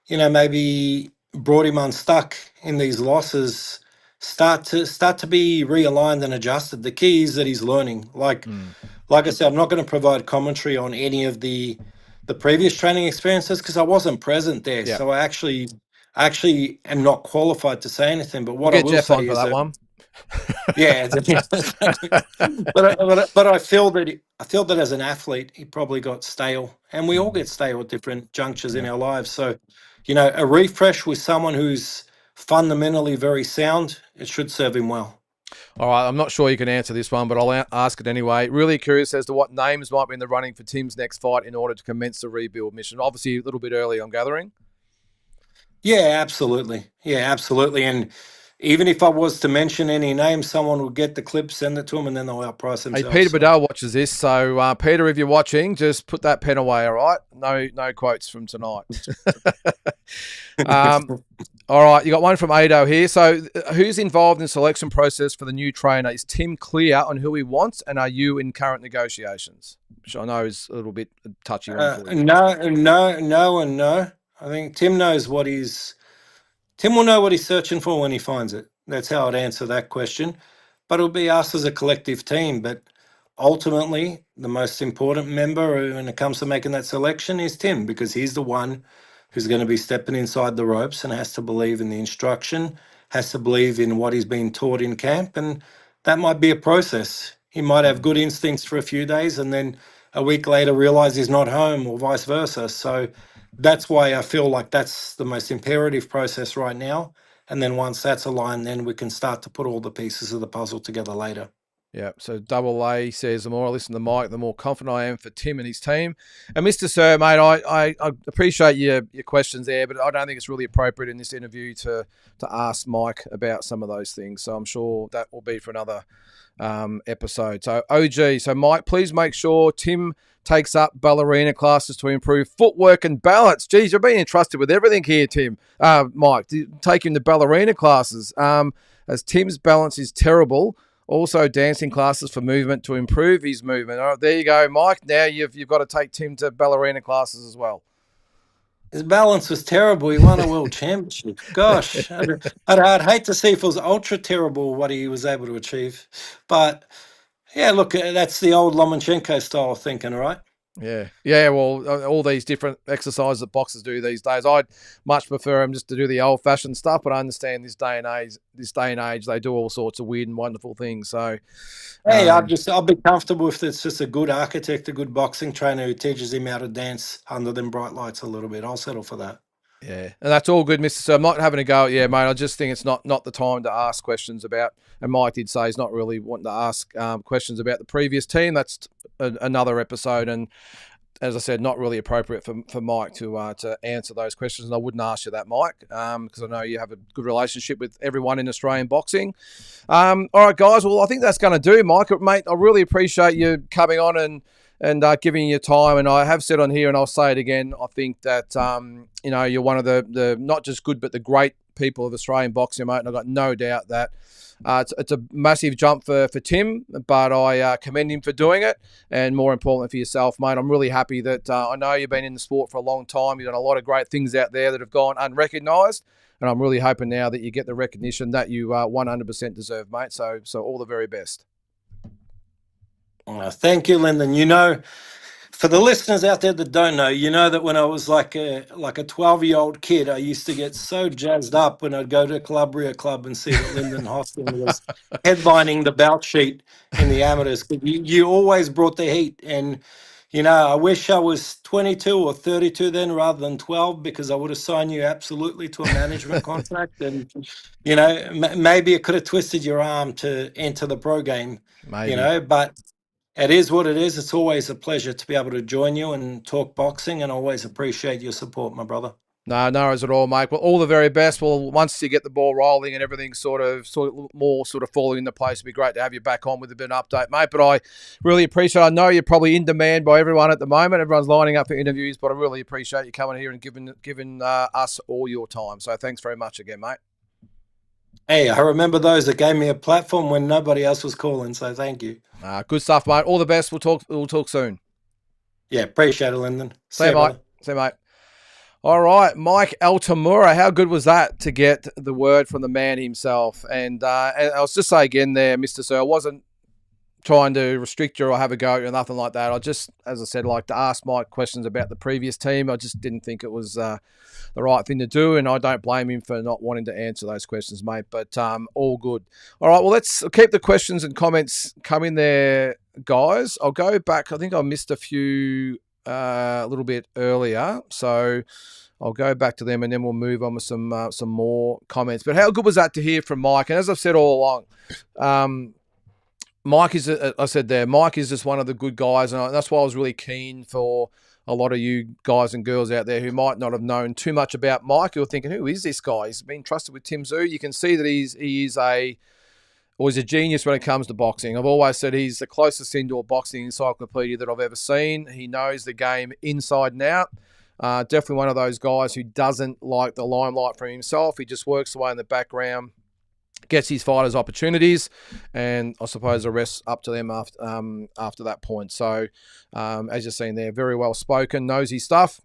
you know, maybe brought him unstuck in these losses start to be realigned and adjusted. The key is that he's learning. Like I said, I'm not going to provide commentary on any of the previous training experiences because I wasn't present there. Yeah. So I actually am not qualified to say anything. But what We'll I get will Jeff say on for is that that, one. yeah, but I feel that as an athlete, he probably got stale, and we all get stale at different junctures in our lives. So, you know, a refresh with someone who's fundamentally very sound, it should serve him well. All right, I'm not sure you can answer this one, but I'll ask it anyway. Really curious as to what names might be in the running for Tim's next fight in order to commence the rebuild mission. Obviously, a little bit early, I'm gathering. Yeah, absolutely. Yeah, absolutely. And even if I was to mention any names, someone would get the clip, send it to them, and then they'll outprice Hey, themselves. Peter Bedell watches this, so Peter, if you're watching, just put that pen away, all right? No quotes from tonight. All right, you got one from Ado here. So who's involved in the selection process for the new trainer? Is Tim clear on who he wants, and are you in current negotiations? Which I know is a little bit touchy one for you. No, and no. I think Tim knows what Tim will know what he's searching for when he finds it. That's how I'd answer that question. But it'll be us as a collective team. But ultimately, the most important member when it comes to making that selection is Tim, because he's the one who's going to be stepping inside the ropes and has to believe in the instruction, has to believe in what he's been taught in camp. And that might be a process. He might have good instincts for a few days and then a week later realize he's not home or vice versa. So that's why I feel like that's the most imperative process right now. And then once that's aligned, then we can start to put all the pieces of the puzzle together later. Yeah, so Double A says, the more I listen to Mike, the more confident I am for Tim and his team. And Mr. Sir, mate, I appreciate your questions there, but I don't think it's really appropriate in this interview to ask Mike about some of those things. So I'm sure that will be for another episode. So OG, so Mike, please make sure Tim takes up ballerina classes to improve footwork and balance. Geez, you're being entrusted with everything here, Tim. Mike, take him to ballerina classes. As Tim's balance is terrible. Also, dancing classes for movement to improve his movement. All right, there you go, Mike. Now you've got to take Tim to ballerina classes as well. His balance was terrible. He won a world championship. Gosh, I'd hate to see if it was ultra terrible what he was able to achieve. But yeah, look, that's the old Lomachenko style of thinking, right? Yeah. Well, all these different exercises that boxers do these days, I'd much prefer them just to do the old-fashioned stuff. But I understand this day and age, they do all sorts of weird and wonderful things. So, hey, I'll be comfortable if it's just a good architect, a good boxing trainer who teaches him how to dance under them bright lights a little bit. I'll settle for that. Yeah, and that's all good, Mr. So I'm not having a go at you, mate. I just think it's not the time to ask questions about, and Mike did say he's not really wanting to ask questions about the previous team. That's another episode, and as I said, not really appropriate for Mike to answer those questions. And I wouldn't ask you that, Mike, because I know you have a good relationship with everyone in Australian boxing. All right, guys. Well, I think that's going to do, Mike. Mate, I really appreciate you coming on and giving your time. And I have said on here, and I'll say it again, I think that, you're one of the not just good, but the great people of Australian boxing, mate. And I've got no doubt that it's a massive jump for Tim, but I commend him for doing it. And more importantly for yourself, mate, I'm really happy that I know you've been in the sport for a long time. You've done a lot of great things out there that have gone unrecognised. And I'm really hoping now that you get the recognition that you 100% deserve, mate. So all the very best. Thank you, Lynden. For the listeners out there that don't know, you know that when I was like a 12-year-old kid, I used to get so jazzed up when I'd go to Calabria Club and see that Lynden Hosking was headlining the bout sheet in the amateurs. You always brought the heat, and I wish I was 22 or 32 then rather than 12, because I would have signed you absolutely to a management contract, and maybe it could have twisted your arm to enter the pro game. Maybe. But it is what it is. It's always a pleasure to be able to join you and talk boxing, and always appreciate your support, my brother. No worries at all, mate. Well, all the very best. Well, once you get the ball rolling and everything sort of more falling into place, it'd be great to have you back on with a bit of an update, mate. But I really appreciate it. I know you're probably in demand by everyone at the moment. Everyone's lining up for interviews, but I really appreciate you coming here and giving us all your time. So thanks very much again, mate. Hey, I remember those that gave me a platform when nobody else was calling, so thank you. Good stuff, mate. All the best. We'll talk soon. Yeah, appreciate it, Lynden. See you, mate. See you, mate. All right, Mike Altamura. How good was that to get the word from the man himself? And I'll just say again there, Mr. Sir, I wasn't trying to restrict you or have a go at you or nothing like that. I just, as I said, like to ask Mike questions about the previous team. I just didn't think it was the right thing to do, and I don't blame him for not wanting to answer those questions, mate. But all good. All right, well, let's keep the questions and comments coming there, guys. I'll go back. I think I missed a few a little bit earlier, so I'll go back to them and then we'll move on with some more comments. But how good was that to hear from Mike? And as I've said all along, Mike is, I said there, Mike is just one of the good guys, and that's why I was really keen for a lot of you guys and girls out there who might not have known too much about Mike. You're thinking, who is this guy? He's been trusted with Tszyu. You can see that he's a genius when it comes to boxing. I've always said he's the closest indoor boxing encyclopedia that I've ever seen. He knows the game inside and out. Definitely one of those guys who doesn't like the limelight for himself. He just works away in the background, gets his fighters opportunities, and I suppose the rest up to them after that point. So, as you've seen there, very well spoken, knows his stuff.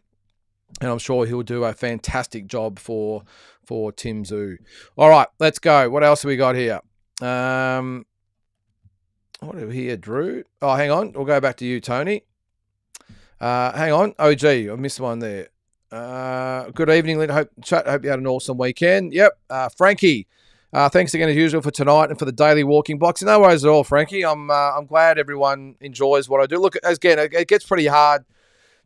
And I'm sure he'll do a fantastic job for Tszyu. All right, let's go. What else have we got here? What have we here, Drew? Oh, hang on. We'll go back to you, Tony. Hang on. OG, I missed one there. Good evening, Lynn. Hope you had an awesome weekend. Yep. Frankie, thanks again as usual for tonight and for the daily walking boxing. No worries at all, Frankie. I'm glad everyone enjoys what I do. Look, again, it gets pretty hard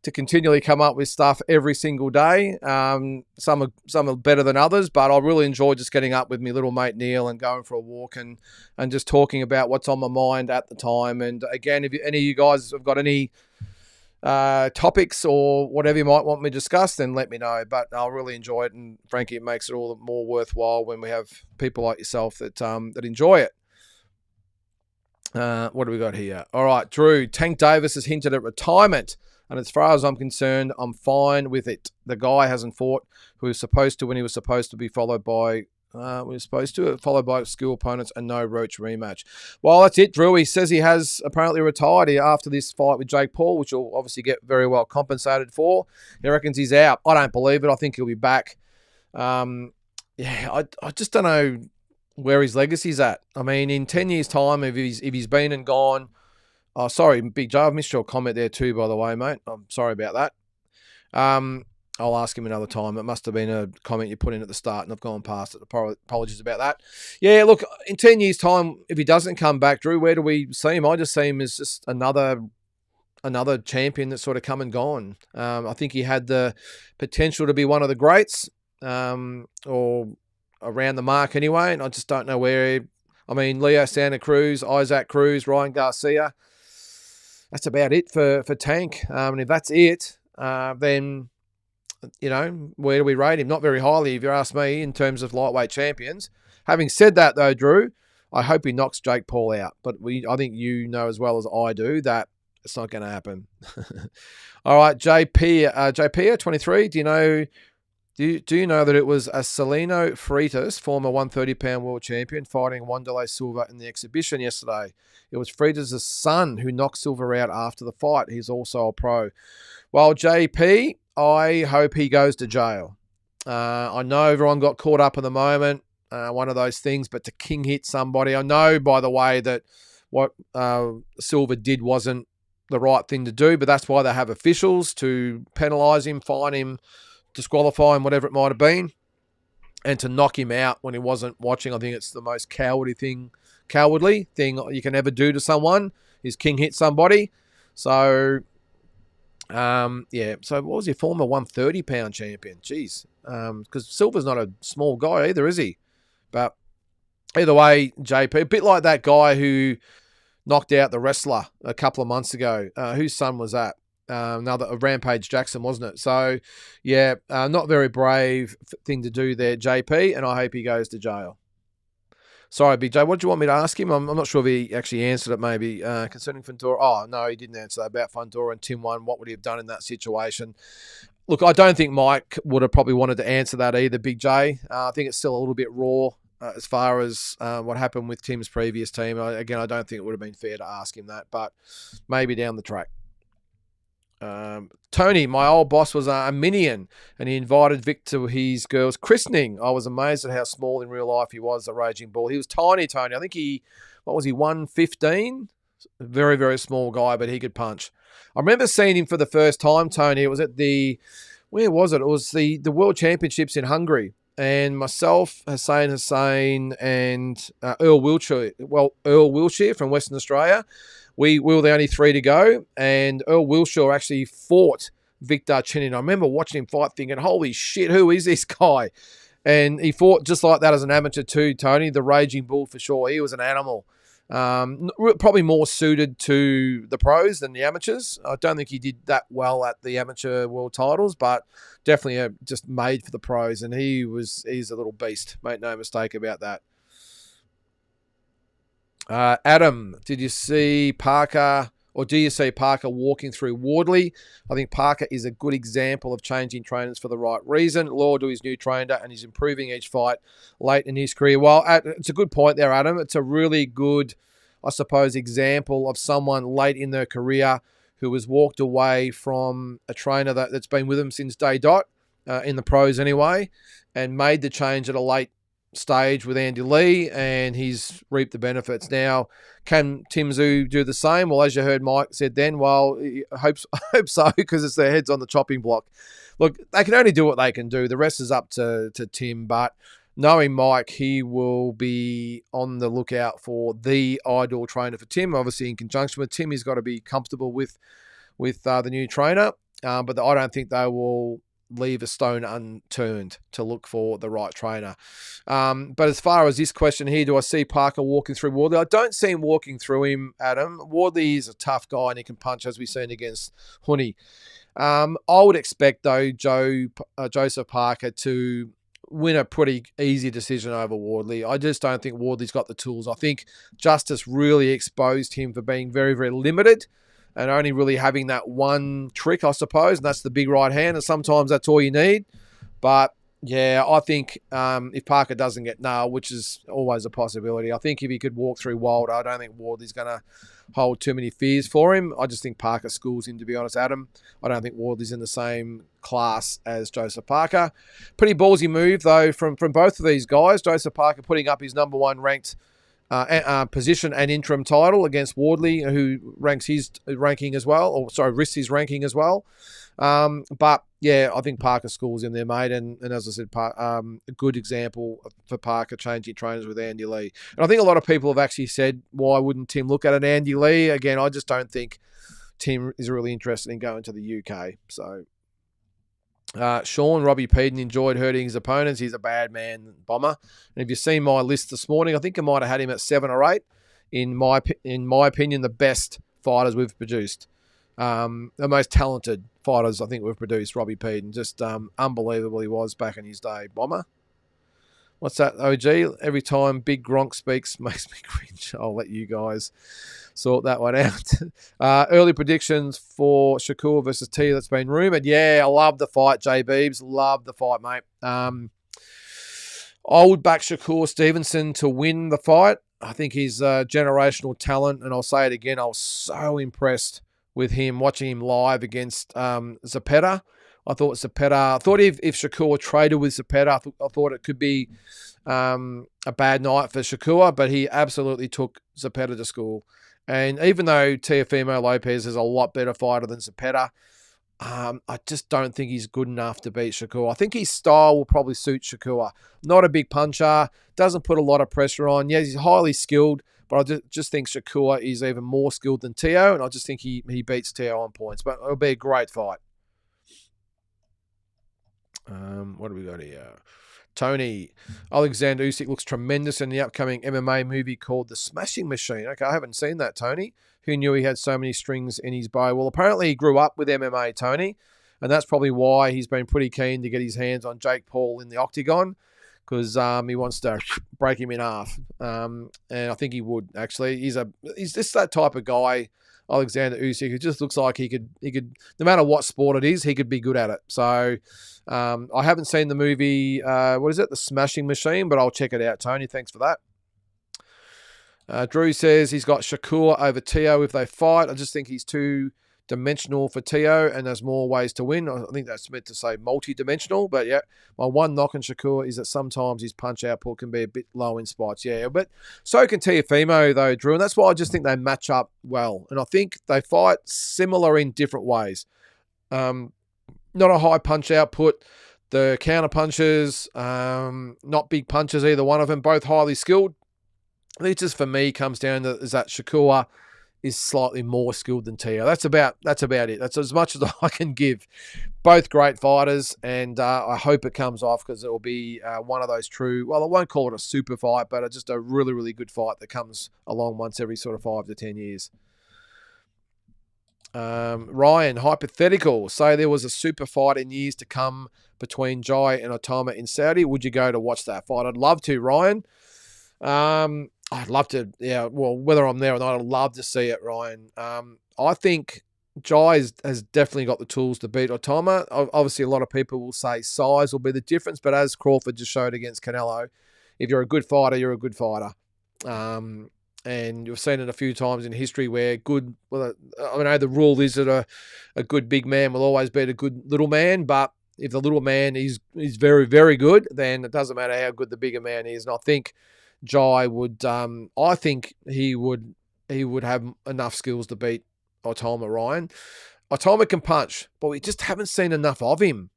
to continually come up with stuff every single day. Some are better than others, but I really enjoy just getting up with my little mate Neil and going for a walk and just talking about what's on my mind at the time. And again, if any of you guys have got any topics or whatever you might want me to discuss, then let me know. But I'll really enjoy it, and frankly, it makes it all the more worthwhile when we have people like yourself that enjoy it. What do we got here? All right, Drew. Tank Davis has hinted at retirement, and as far as I'm concerned, I'm fine with it. The guy hasn't fought who was supposed to when he was supposed to be followed by skill opponents and no Roach rematch. Well, that's it, Drew. He says he has apparently retired after this fight with Jake Paul, which he'll obviously get very well compensated for. He reckons he's out. I don't believe it. I think he'll be back. I just don't know where his legacy's at. I mean, in 10 years' time, if he's been and gone. Oh, sorry, Big Joe. I've missed your comment there too, by the way, mate. I'm sorry about that. I'll ask him another time. It must have been a comment you put in at the start, and I've gone past it. Apologies about that. Yeah, look, in 10 years' time, if he doesn't come back, Drew, where do we see him? I just see him as just another champion that's sort of come and gone. I think he had the potential to be one of the greats, or around the mark anyway, and I just don't know where. I mean, Leo Santa Cruz, Isaac Cruz, Ryan Garcia. That's about it for Tank. And if that's it, then, where do we rate him? Not very highly, if you ask me, in terms of lightweight champions. Having said that, though, Drew, I hope he knocks Jake Paul out. But I think you know as well as I do that it's not going to happen. All right, JP 23. Do you know that it was a Celino Freitas, former 130-pound world champion, fighting Wanderlei Silva in the exhibition yesterday? It was Freitas' son who knocked Silva out after the fight. He's also a pro. Well, JP, I hope he goes to jail. I know everyone got caught up in the moment, one of those things, but to king hit somebody, I know, by the way, that what Silva did wasn't the right thing to do, but that's why they have officials to penalise him, fine him, disqualify him, whatever it might have been, and to knock him out when he wasn't watching. I think it's the most cowardly thing you can ever do to someone is king hit somebody. So, So what was he, former 130-pound champion? Jeez, because Silva's not a small guy either, is he? But either way, JP, a bit like that guy who knocked out the wrestler a couple of months ago. Whose son was that? Another Rampage Jackson, wasn't it? So, yeah, not very brave thing to do there, JP, and I hope he goes to jail. Sorry, Big J, what do you want me to ask him? I'm not sure if he actually answered it, maybe, concerning Fundora. Oh, no, he didn't answer that about Fundora and Tim 1. What would he have done in that situation? Look, I don't think Mike would have probably wanted to answer that either, Big J. I think it's still a little bit raw as far as what happened with Tim's previous team. I don't think it would have been fair to ask him that, but maybe down the track. Tony, my old boss, was a Minion, and he invited Vic to his girl's christening. I was amazed at how small in real life he was, a raging bull. He was tiny, Tony. I think 115? Very, very small guy, but he could punch. I remember seeing him for the first time, Tony. It was at where was it? It was the World Championships in Hungary. And myself, Hussein, and Earl Wiltshire from Western Australia, we were the only three to go, and Earl Wiltshire actually fought Victor Chinin. I remember watching him fight thinking, holy shit, who is this guy? And he fought just like that as an amateur too, Tony, the Raging Bull for sure. He was an animal. Probably more suited to the pros than the amateurs. I don't think he did that well at the amateur world titles, but definitely just made for the pros, and he's a little beast. Make no mistake about that. Adam, did you see Parker, or do you see Parker walking through Wardley? I think Parker is a good example of changing trainers for the right reason. Loyal to his new trainer, and he's improving each fight late in his career. Well, it's a good point there, Adam. It's a really good, I suppose, example of someone late in their career who has walked away from a trainer that's been with him since day dot, in the pros anyway, and made the change at a late stage with Andy Lee, and he's reaped the benefits. Now, can Tszyu do the same? Well, as you heard Mike said then, well, I hope so, because it's their heads on the chopping block. Look, they can only do what they can do. The rest is up to Tim, but knowing Mike, he will be on the lookout for the ideal trainer for Tim. Obviously, in conjunction with Tim, he's got to be comfortable with the new trainer, but I don't think they will leave a stone unturned to look for the right trainer. But as far as this question here, do I see Parker walking through Wardley? I don't see him walking through him, Adam. Wardley is a tough guy and he can punch, as we've seen against Honey. I would expect, though, Joseph Parker to win a pretty easy decision over Wardley. I just don't think Wardley's got the tools. I think Justice really exposed him for being very, very limited and only really having that one trick, I suppose, and that's the big right hand, and sometimes that's all you need. But, yeah, I think if Parker doesn't get nailed, which is always a possibility, I think if he could walk through Wilder, I don't think Wardley's going to hold too many fears for him. I just think Parker schools him, to be honest, Adam. I don't think Wardley's in the same class as Joseph Parker. Pretty ballsy move, though, from both of these guys. Joseph Parker putting up his number one ranked position and interim title against Wardley, who risks his ranking as well. But yeah, I think Parker schools in there, mate. And as I said, a good example for Parker changing trainers with Andy Lee. And I think a lot of people have actually said, why wouldn't Tim look at an Andy Lee? Again, I just don't think Tim is really interested in going to the UK. So Sean, Robbie Peden enjoyed hurting his opponents. He's a bad man, Bomber. And if you've seen my list this morning, I think I might have had him at 7 or 8. In my opinion, the best fighters we've produced. The most talented fighters I think we've produced, Robbie Peden. Just unbelievable he was back in his day, Bomber. What's that, OG? Every time Big Gronk speaks makes me cringe. I'll let you guys sort that one out. Early predictions for Shakur versus Tszyu that's been rumoured. Yeah, I love the fight, J. Beebs. Love the fight, mate. I would back Shakur Stevenson to win the fight. I think he's a generational talent, and I'll say it again, I was so impressed with him, watching him live against Zepeda. I thought if Shakur traded with Zepeda, I thought it could be a bad night for Shakur, but he absolutely took Zepeda to school. And even though Teofimo Lopez is a lot better fighter than Zepeda, I just don't think he's good enough to beat Shakur. I think his style will probably suit Shakur. Not a big puncher, doesn't put a lot of pressure on. Yeah, he's highly skilled, but I just think Shakur is even more skilled than Tszyu, and I just think he beats Tszyu on points. But it'll be a great fight. What do we got here? Tony, Alexander Usyk looks tremendous in the upcoming MMA movie called The Smashing Machine. Okay, I haven't seen that, Tony. Who knew he had so many strings in his bow? Well, apparently he grew up with MMA, Tony, and that's probably why he's been pretty keen to get his hands on Jake Paul in the octagon, because he wants to break him in half. And I think he would, actually. He's just that type of guy, Alexander Usyk. It just looks like he could, no matter what sport it is, he could be good at it. So I haven't seen the movie, what is it, The Smashing Machine, but I'll check it out, Tony. Thanks for that. Drew says he's got Shakur over Tszyu if they fight. I just think he's too dimensional for Tszyu, and there's more ways to win. I think that's meant to say multi-dimensional, but yeah, my one knock on Shakur is that sometimes his punch output can be a bit low in spots. Yeah, but so can Teofimo, though, Drew, and that's why I just think they match up well. And I think they fight similar in different ways. Not a high punch output. The counter punches, not big punches, either one of them, both highly skilled. I think just for me comes down to is that Shakur is slightly more skilled than Tszyu. That's about it. That's as much as I can give. Both great fighters, and I hope it comes off, because it will be one of those true, well, I won't call it a super fight, but just a really, really good fight that comes along once every sort of 5 to 10 years. Ryan, hypothetical. Say there was a super fight in years to come between Jai and Otama in Saudi. Would you go to watch that fight? I'd love to, Ryan. I'd love to, yeah, well, whether I'm there or not, I'd love to see it, Ryan. I think Jai has definitely got the tools to beat Otama. Obviously, a lot of people will say size will be the difference, but as Crawford just showed against Canelo, if you're a good fighter, you're a good fighter. And you've seen it a few times in history where I know the rule is that a good big man will always beat a good little man, but if the little man is very, very good, then it doesn't matter how good the bigger man is. And I think Jai would, I think he would have enough skills to beat Altamura, Ryan. Altamura can punch, but we just haven't seen enough of him.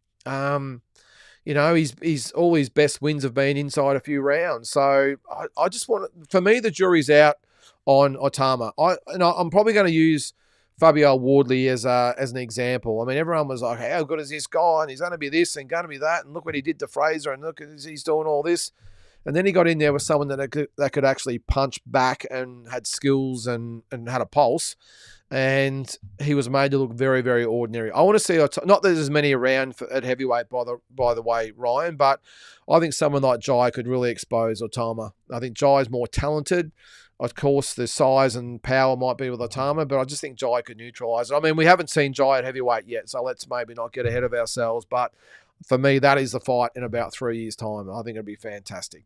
He's all his best wins have been inside a few rounds. So I just for me, the jury's out on Altamura. I'm probably going to use Fabio Wardley as an example. I mean, everyone was like, how good is this guy? And he's going to be this and going to be that. And look what he did to Fraser. And look, he's doing all this. And then he got in there with someone that could actually punch back and had skills and had a pulse. And he was made to look very, very ordinary. I want to see, not that there's as many around at heavyweight, by the way, Ryan, but I think someone like Jai could really expose Altamura. I think Jai's more talented. Of course, the size and power might be with Altamura, but I just think Jai could neutralise it. I mean, we haven't seen Jai at heavyweight yet, so let's maybe not get ahead of ourselves. But for me, that is the fight in about 3 years' time. I think it'd be fantastic.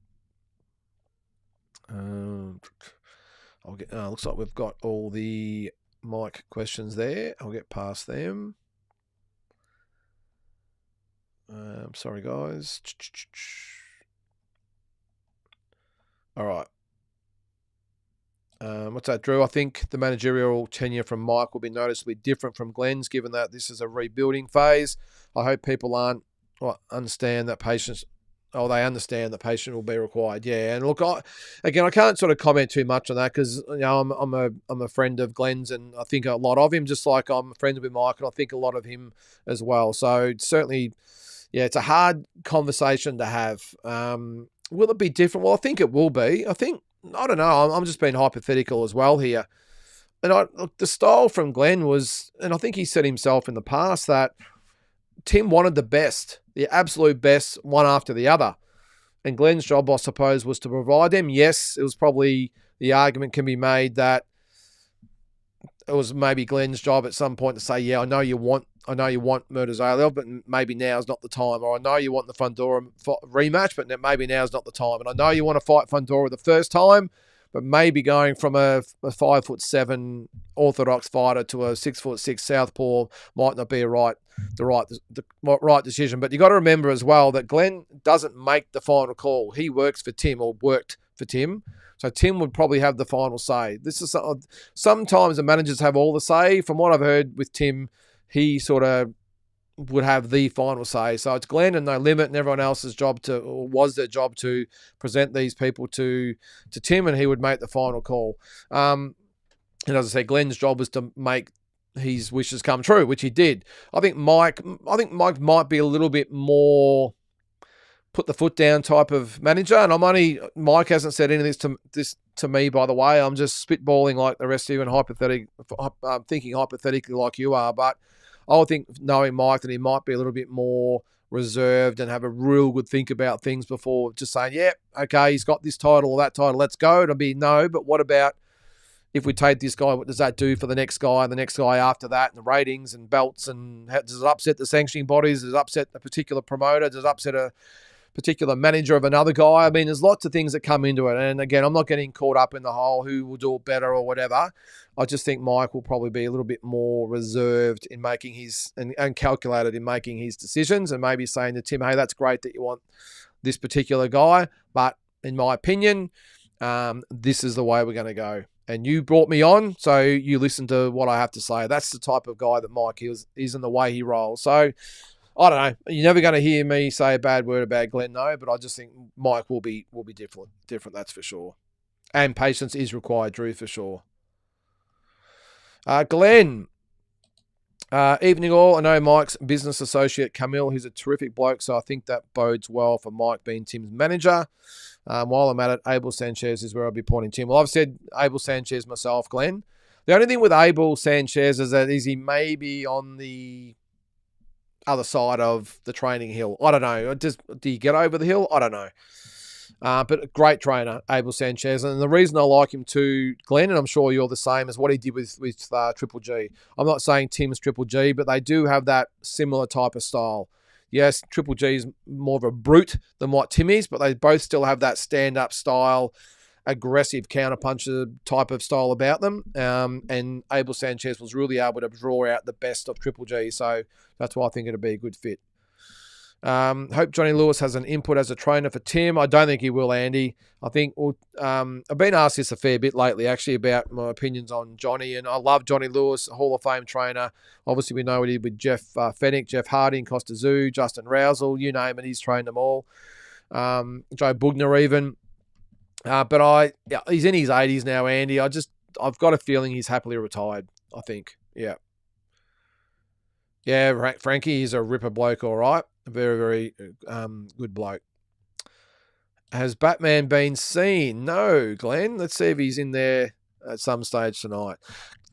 Looks like we've got all the Mike questions there. I'll get past them. Sorry, guys. All right. What's that, Drew? I think the managerial tenure from Mike will be noticeably different from Glenn's, given that this is a rebuilding phase. I hope people understand that patience. Oh, they understand that patience will be required. Yeah, and look, I can't sort of comment too much on that because I'm a friend of Glenn's and I think a lot of him, just like I'm a friend with Mike, and I think a lot of him as well. So certainly, yeah, it's a hard conversation to have. Will it be different? Well, I think it will be. I don't know. I'm just being hypothetical as well here. And the style from Glenn was, and I think he said himself in the past that Tim wanted the best, the absolute best, one after the other. And Glenn's job, I suppose, was to provide them. Yes, it was probably, the argument can be made that it was maybe Glenn's job at some point to say, yeah, I know you want Murtazaliev, but maybe now's not the time. Or I know you want the Fundora rematch, but maybe now's not the time. And I know you want to fight Fundora the first time, but maybe going from a 5'7" orthodox fighter to a 6'6" southpaw might not be the right decision. But you got to remember as well that Glenn doesn't make the final call. He works for Tim, or worked for Tim. So Tim would probably have the final say. This is sometimes the managers have all the say. From what I've heard with Tim, he sort of would have the final say. So it's Glenn and No Limit and everyone else's job was their job to present these people to Tim, and he would make the final call. And as I said, Glenn's job was to make his wishes come true, which he did. I think Mike might be a little bit more put the foot down type of manager. And Mike hasn't said any of this to me, by the way. I'm just spitballing like the rest of you and thinking hypothetically like you are. But I would think, knowing Mike, that he might be a little bit more reserved and have a real good think about things before just saying, yeah, okay, he's got this title or that title, let's go. It'll be, no, but what about if we take this guy, what does that do for the next guy and the next guy after that, and the ratings and belts, and does it upset the sanctioning bodies? Does it upset a particular promoter? Does it upset a particular manager of another guy? I mean, there's lots of things that come into it. And again, I'm not getting caught up in the whole who will do it better or whatever. I just think Mike will probably be a little bit more reserved in making his and calculated in making his decisions, and maybe saying to Tim, hey, that's great that you want this particular guy, but in my opinion, this is the way we're going to go. And you brought me on, so you listen to what I have to say. That's the type of guy that Mike is in the way he rolls. So I don't know. You're never going to hear me say a bad word about Glenn, no, but I just think Mike will be different. That's for sure. And patience is required, Drew, for sure. Glenn, evening all. I know Mike's business associate, Camille. He's a terrific bloke, so I think that bodes well for Mike being Tim's manager. While I'm at it, Abel Sanchez is where I'll be pointing Tim. Well, I've said Abel Sanchez myself, Glenn. The only thing with Abel Sanchez is that he may be on the other side of the training hill. I don't know. Do you get over the hill? I don't know. But a great trainer, Abel Sanchez. And the reason I like him too, Glenn, and I'm sure you're the same, is what he did with Triple G. I'm not saying Tim's Triple G, but they do have that similar type of style. Yes, Triple G is more of a brute than what Tim is, but they both still have that stand-up style. aggressive counterpuncher type of style about them. And Abel Sanchez was really able to draw out the best of Triple G. So that's why I think it'll be a good fit. Hope Johnny Lewis has an input as a trainer for Tim. I don't think he will, Andy. I think I've been asked this a fair bit lately, actually, about my opinions on Johnny, and I love Johnny Lewis, a Hall of Fame trainer. Obviously, we know what he did with Jeff Fennick, Jeff Harding, Costa Tszyu, Justin Rousel, you name it, he's trained them all. Joe Bugner even. But he's in his 80s now, Andy. I've got a feeling he's happily retired, I think. Yeah. Yeah, Frankie, he's a ripper bloke, all right. A very, very good bloke. Has Batman been seen? No, Glenn. Let's see if he's in there at some stage tonight.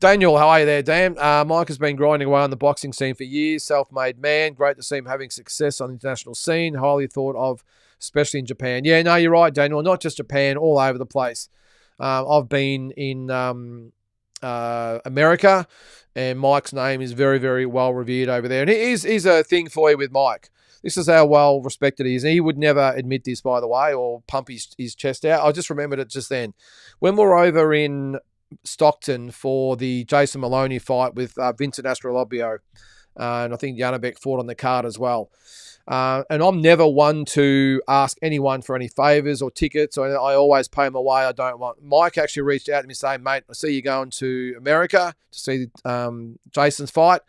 Daniel, how are you there, Dan? Mike has been grinding away on the boxing scene for years. Self-made man. Great to see him having success on the international scene. Highly thought of, especially in Japan. Yeah, no, you're right, Daniel. Not just Japan, all over the place. I've been in America, and Mike's name is very, very well revered over there. And here's a thing for you with Mike. This is how well respected he is. And he would never admit this, by the way, or pump his chest out. I just remembered it just then. When we were over in Stockton for the Jason Maloney fight with Vincent Astrolabio, and I think Janabek fought on the card as well. And I'm never one to ask anyone for any favours or tickets. I always pay them away. I don't want. Mike actually reached out to me saying, mate, I see you going to America to see Jason's fight.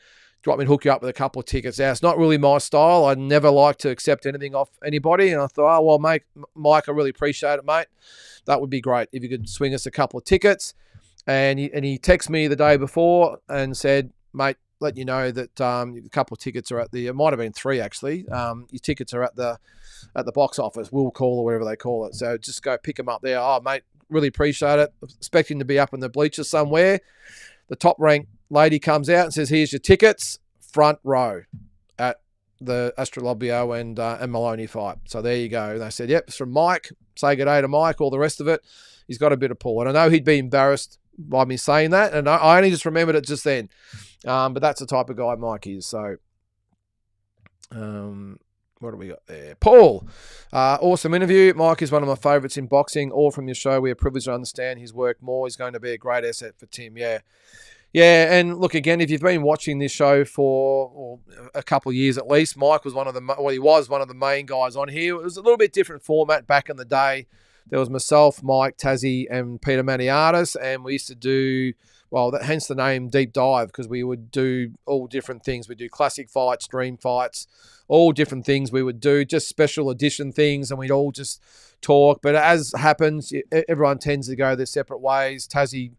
Do you want me to hook you up with a couple of tickets? Now, it's not really my style. I never like to accept anything off anybody. And I thought, oh, well, mate, Mike, I really appreciate it, mate. That would be great if you could swing us a couple of tickets. And he texted me the day before and said, mate, let you know that a couple of tickets are it might have been 3 actually. Your tickets are at the box office, Will Call or whatever they call it. So just go pick them up there. Oh, mate, really appreciate it. Expecting to be up in the bleachers somewhere. The top ranked lady comes out and says, here's your tickets, front row at the Astrolabio and Maloney fight. So there you go. And they said, yep, it's from Mike. Say good day to Mike, all the rest of it. He's got a bit of pull. And I know he'd be embarrassed by me saying that, and I only just remembered it just then. But that's the type of guy Mike is. So, what do we got there? Paul, awesome interview. Mike is one of my favourites in boxing. All from your show. We are privileged to understand his work more. He's going to be a great asset for Tim. Yeah. Yeah, and look, again, if you've been watching this show for a couple of years at least, Mike was he was one of the main guys on here. It was a little bit different format back in the day. There was myself, Mike, Tszyu, and Peter Maniatis, and we used to do, hence the name Deep Dive, because we would do all different things. We'd do classic fights, dream fights, all different things we would do, just special edition things, and we'd all just talk. But as happens, everyone tends to go their separate ways. Tszyu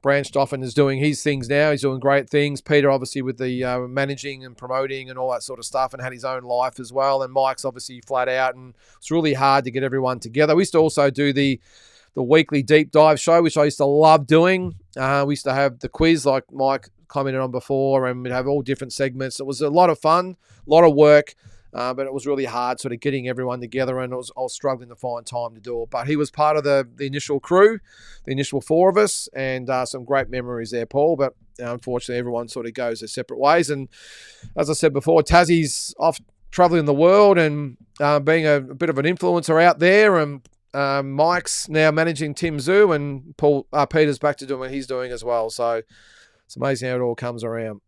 branched off and is doing his things now. He's doing great things. Peter, obviously, with the managing and promoting and all that sort of stuff, and had his own life as well. And Mike's obviously flat out, and it's really hard to get everyone together. We used to also do the weekly deep dive show, which I used to love doing. We used to have the quiz, like Mike commented on before, and we'd have all different segments. It was a lot of fun, a lot of work. But it was really hard sort of getting everyone together, and I was struggling to find time to do it. But he was part of the initial crew, the initial 4 of us, and some great memories there, Paul. But unfortunately, everyone sort of goes their separate ways. And as I said before, Tazzy's off traveling the world and being a bit of an influencer out there. And Mike's now managing Tim Tszyu, and Peter's back to doing what he's doing as well. So it's amazing how it all comes around.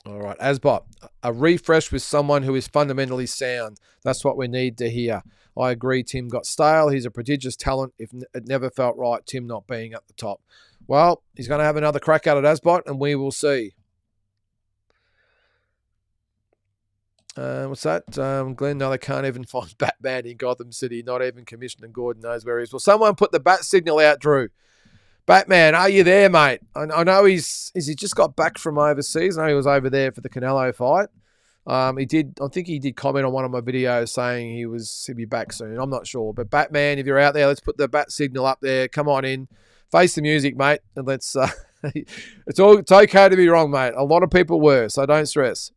All right, Asbot, a refresh with someone who is fundamentally sound. That's what we need to hear. I agree, Tim got stale. He's a prodigious talent. If it never felt right, Tim not being at the top. Well, he's going to have another crack at it, Asbot, and we will see. What's that? Glenn, no, they can't even find Batman in Gotham City. Not even Commissioner Gordon knows where he is. Well, someone put the bat signal out, Drew. Batman, are you there, mate? I know he just got back from overseas. I know he was over there for the Canelo fight. I think he did comment on one of my videos saying he'd be back soon. I'm not sure. But Batman, if you're out there, let's put the bat signal up there. Come on in. Face the music, mate. And let's it's okay to be wrong, mate. A lot of people were, so don't stress.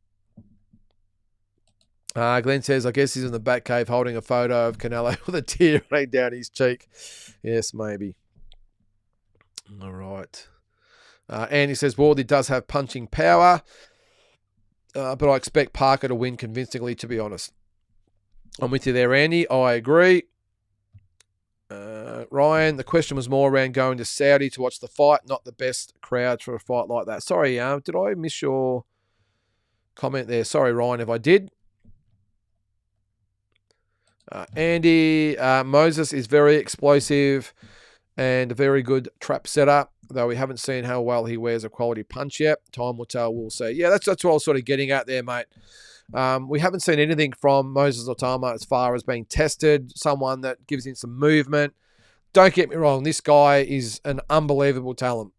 Glenn says, I guess he's in the Batcave holding a photo of Canelo with a tear running down his cheek. Yes, maybe. All right. Andy says, Wardley does have punching power, but I expect Parker to win convincingly, to be honest. I'm with you there, Andy. I agree. Ryan, the question was more around going to Saudi to watch the fight, not the best crowd for a fight like that. Sorry, did I miss your comment there? Sorry, Ryan, if I did. Andy, Moses is very explosive and a very good trap setter, though we haven't seen how well he wears a quality punch yet. Time will tell, we'll see. Yeah, that's what I was sort of getting at there, mate. We haven't seen anything from Moses Altamura as far as being tested, someone that gives him some movement. Don't get me wrong, this guy is an unbelievable talent.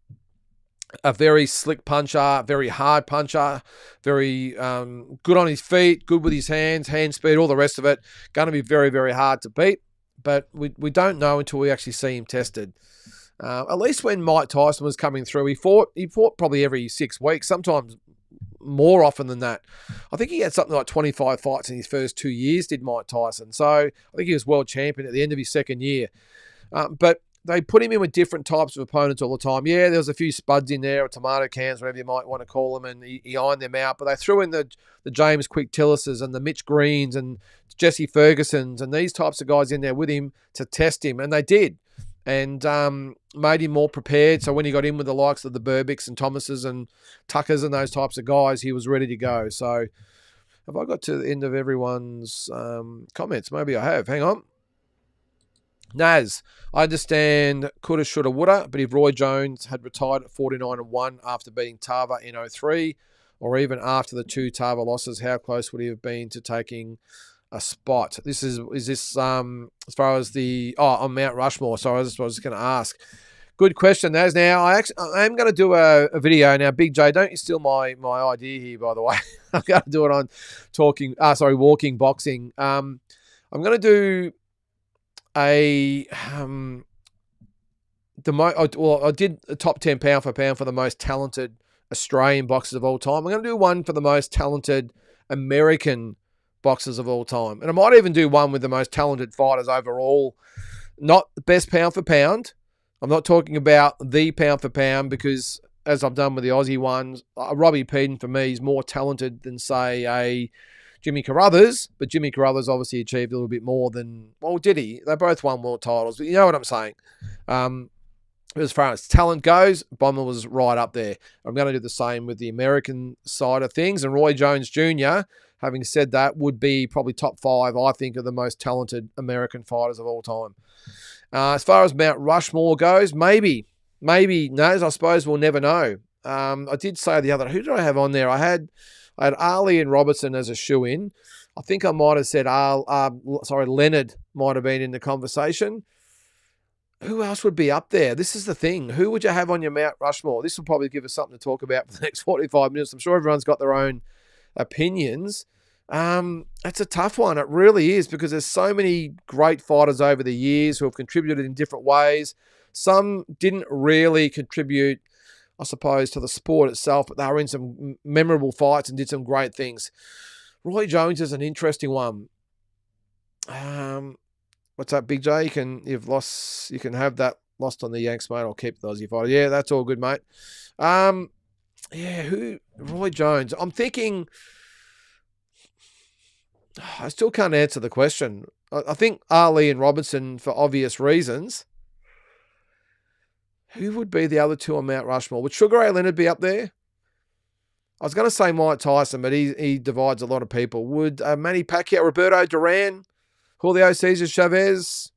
A very slick puncher, very hard puncher, very good on his feet, good with his hands, hand speed, all the rest of it. Going to be very, very hard to beat, but we don't know until we actually see him tested. At least when Mike Tyson was coming through, he fought probably every 6 weeks, sometimes more often than that. I think he had something like 25 fights in his first 2 years, did Mike Tyson. So I think he was world champion at the end of his second year. But they put him in with different types of opponents all the time. Yeah, there was a few spuds in there, or tomato cans, whatever you might want to call them, and he ironed them out. But they threw in the James Quick Tillises and the Mitch Greens and Jesse Fergusons and these types of guys in there with him to test him, and they did. And made him more prepared. So when he got in with the likes of the Burbicks and Thomases and Tuckers and those types of guys, he was ready to go. So have I got to the end of everyone's comments? Maybe I have. Hang on. Naz, I understand coulda, shoulda, woulda, but if Roy Jones had retired at 49-1 after beating Tava in 03, or even after the 2 Tava losses, how close would he have been to taking a spot? Is this as far as the on Mount Rushmore? So I was just going to ask. Good question, Naz. Now I am going to do a video now. Big J, don't you steal my idea here, by the way. I'm going to do it on walking boxing. I'm going to do I did a top 10 pound for pound for the most talented Australian boxers of all time. I'm going to do one for the most talented American boxers of all time. And I might even do one with the most talented fighters overall. Not the best pound for pound. I'm not talking about the pound for pound because, as I've done with the Aussie ones, Robbie Peden for me is more talented than, say, a Jimmy Carruthers, but Jimmy Carruthers obviously achieved a little bit more than, well, did he? They both won world titles, but you know what I'm saying. As far as talent goes, Bomber was right up there. I'm going to do the same with the American side of things, and Roy Jones Jr., having said that, would be probably top 5, I think, of the most talented American fighters of all time. As far as Mount Rushmore goes, maybe, no, I suppose we'll never know. I did say the other, who did I have on there? I had Ali and Robertson as a shoe-in. I think I might have said Leonard might have been in the conversation. Who else would be up there? This is the thing. Who would you have on your Mount Rushmore? This will probably give us something to talk about for the next 45 minutes. I'm sure everyone's got their own opinions. It's a tough one. It really is, because there's so many great fighters over the years who have contributed in different ways. Some didn't really contribute, I suppose, to the sport itself, but they were in some memorable fights and did some great things. Roy Jones is an interesting one. What's up, Big J? You can have that lost on the Yanks, mate. I'll keep the Aussie fighter. Yeah, that's all good, mate. Roy Jones. I'm thinking, I still can't answer the question. I think Ali and Robertson for obvious reasons. Who would be the other 2 on Mount Rushmore? Would Sugar Ray Leonard be up there? I was going to say Mike Tyson, but he divides a lot of people. Would Manny Pacquiao, Roberto Duran, Julio Cesar Chavez?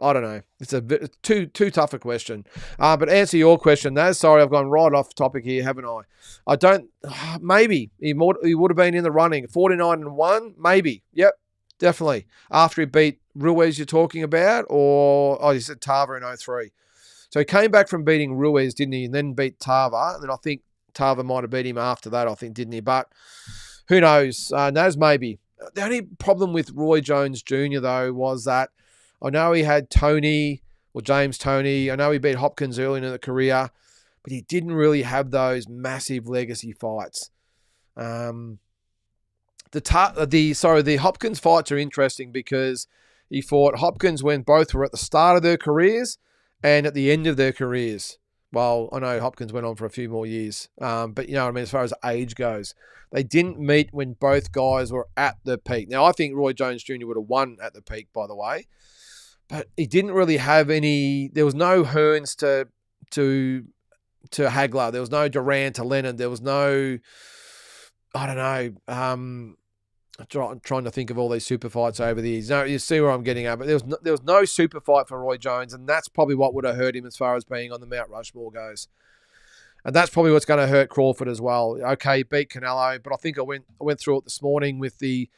I don't know. It's a bit too tough a question. But answer your question, Naz. Sorry, I've gone right off topic here, haven't I? I don't. Maybe he would have been in the running. 49-1, maybe. Yep, definitely. After he beat Ruiz, you're talking about, or you said Tava in 03. So he came back from beating Ruiz, didn't he? And then beat Tava. And then I think Tava might have beat him after that, didn't he? But who knows? Naz, maybe. The only problem with Roy Jones Jr., though, was that I know he had James Toney. I know he beat Hopkins early in the career, but he didn't really have those massive legacy fights. The Hopkins fights are interesting because he fought Hopkins when both were at the start of their careers and at the end of their careers. Well, I know Hopkins went on for a few more years, but you know what I mean, as far as age goes. They didn't meet when both guys were at the peak. Now, I think Roy Jones Jr. would have won at the peak, by the way. but he didn't really have any. There was no Hearns to Hagler. There was no Duran to Lennon. There was no, I don't know. I'm trying to think of all these super fights over the years. No, you see where I'm getting at. But there was no super fight for Roy Jones, and that's probably what would have hurt him as far as being on the Mount Rushmore goes. And that's probably what's going to hurt Crawford as well. Okay, beat Canelo, but I think I went through it this morning with the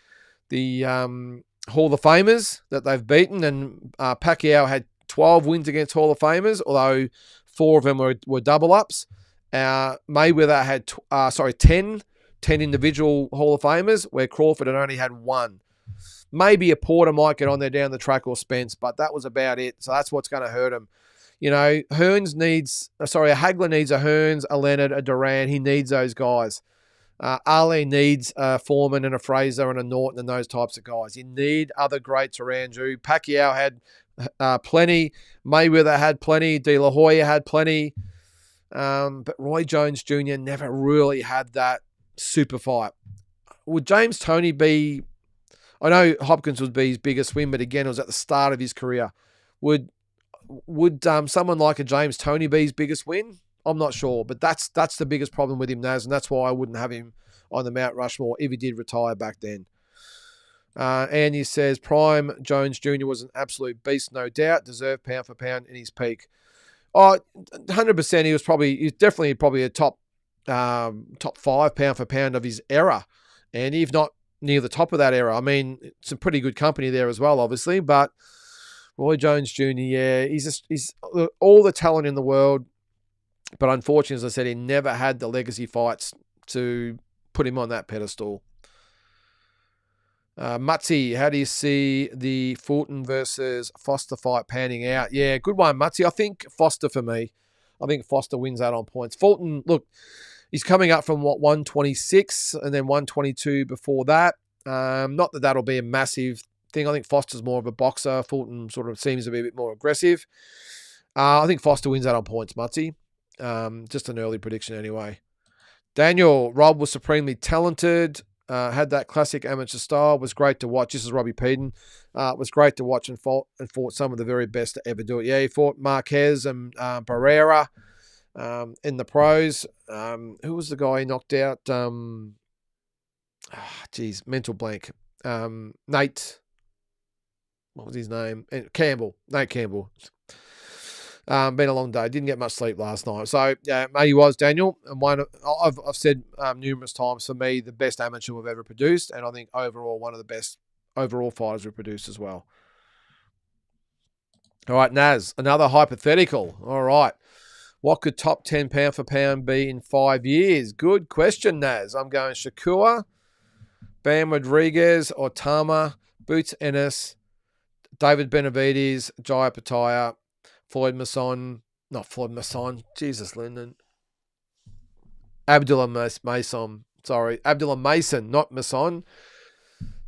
Hall of Famers that they've beaten, and Pacquiao had 12 wins against Hall of Famers, although 4 of them were double ups. Mayweather had 10 individual Hall of Famers, where Crawford had only had 1. Maybe a Porter might get on there down the track, or Spence, but that was about it. So that's what's going to hurt him. You know, a Hagler needs a Hearns, a Leonard, a Duran. He needs those guys. Ali needs a Foreman and a Fraser and a Norton and those types of guys. You need other greats around you. Pacquiao had plenty. Mayweather had plenty. De La Hoya had plenty. But Roy Jones Jr. never really had that super fight. Would James Toney be... I know Hopkins would be his biggest win, but again, it was at the start of his career. Would someone like a James Toney be his biggest win? I'm not sure, but that's the biggest problem with him, Naz, and that's why I wouldn't have him on the Mount Rushmore if he did retire back then. Andy says, Prime Jones Jr. was an absolute beast, no doubt. Deserved pound for pound in his peak. Oh, 100%. He's definitely probably a top 5 pound for pound of his era, and if not near the top of that era. I mean, some pretty good company there as well, obviously, but Roy Jones Jr., yeah, he's all the talent in the world, but unfortunately, as I said, he never had the legacy fights to put him on that pedestal. Mutsy, how do you see the Fulton versus Foster fight panning out? Yeah, good one, Mutsy. I think Foster for me. I think Foster wins out on points. Fulton, look, he's coming up from 126 and then 122 before that. Not that that'll be a massive thing. I think Foster's more of a boxer. Fulton sort of seems to be a bit more aggressive. I think Foster wins out on points, Mutsy. Just an early prediction anyway. Daniel, Rob was supremely talented. Had that classic amateur style. Was great to watch. This is Robbie Peden. Was great to watch and fought some of the very best to ever do it. Yeah, he fought Marquez and Barrera in the pros. Who was the guy he knocked out? Mental blank. Nate. What was his name? Campbell. Nate Campbell. Been a long day. Didn't get much sleep last night. So, yeah, he was, Daniel. And I've said numerous times, for me, the best amateur we've ever produced. And I think overall, one of the best overall fighters we've produced as well. All right, Naz, another hypothetical. All right. What could top 10 pound for pound be in 5 years? Good question, Naz. I'm going Shakur, Bam Rodriguez, Otama, Boots Ennis, David Benavides, Jaya Pataya, Abdullah Mason, not Mason.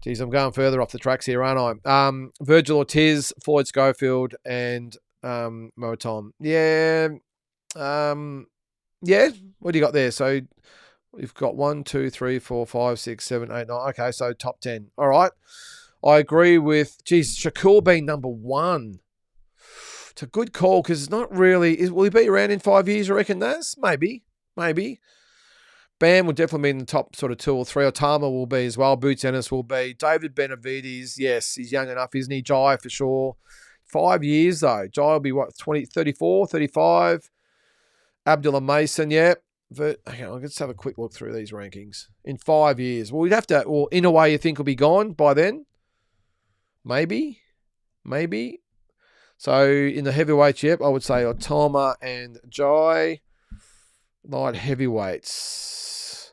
Geez, I'm going further off the tracks here, aren't I? Virgil Ortiz, Floyd Schofield, and Motom. Yeah. What do you got there? So we've got 1, 2, 3, 4, 5, 6, 7, 8, 9. Okay, so top 10. All right. I agree with, Shakur being number 1. It's a good call because it's not really... Will he be around in 5 years, you reckon, Naz? Maybe. Bam will definitely be in the top sort of 2 or 3. Otama will be as well. Boots Ennis will be. David Benavides, yes, he's young enough, isn't he? Jai for sure. 5 years, though. Jai will be, 34, 35. Abdullah Mason, yeah. Let's have a quick look through these rankings. In 5 years. Well, we'd have to... Well, in a way, you think he'll be gone by then? Maybe. So in the heavyweights, I would say Otama and Jai. Light heavyweights.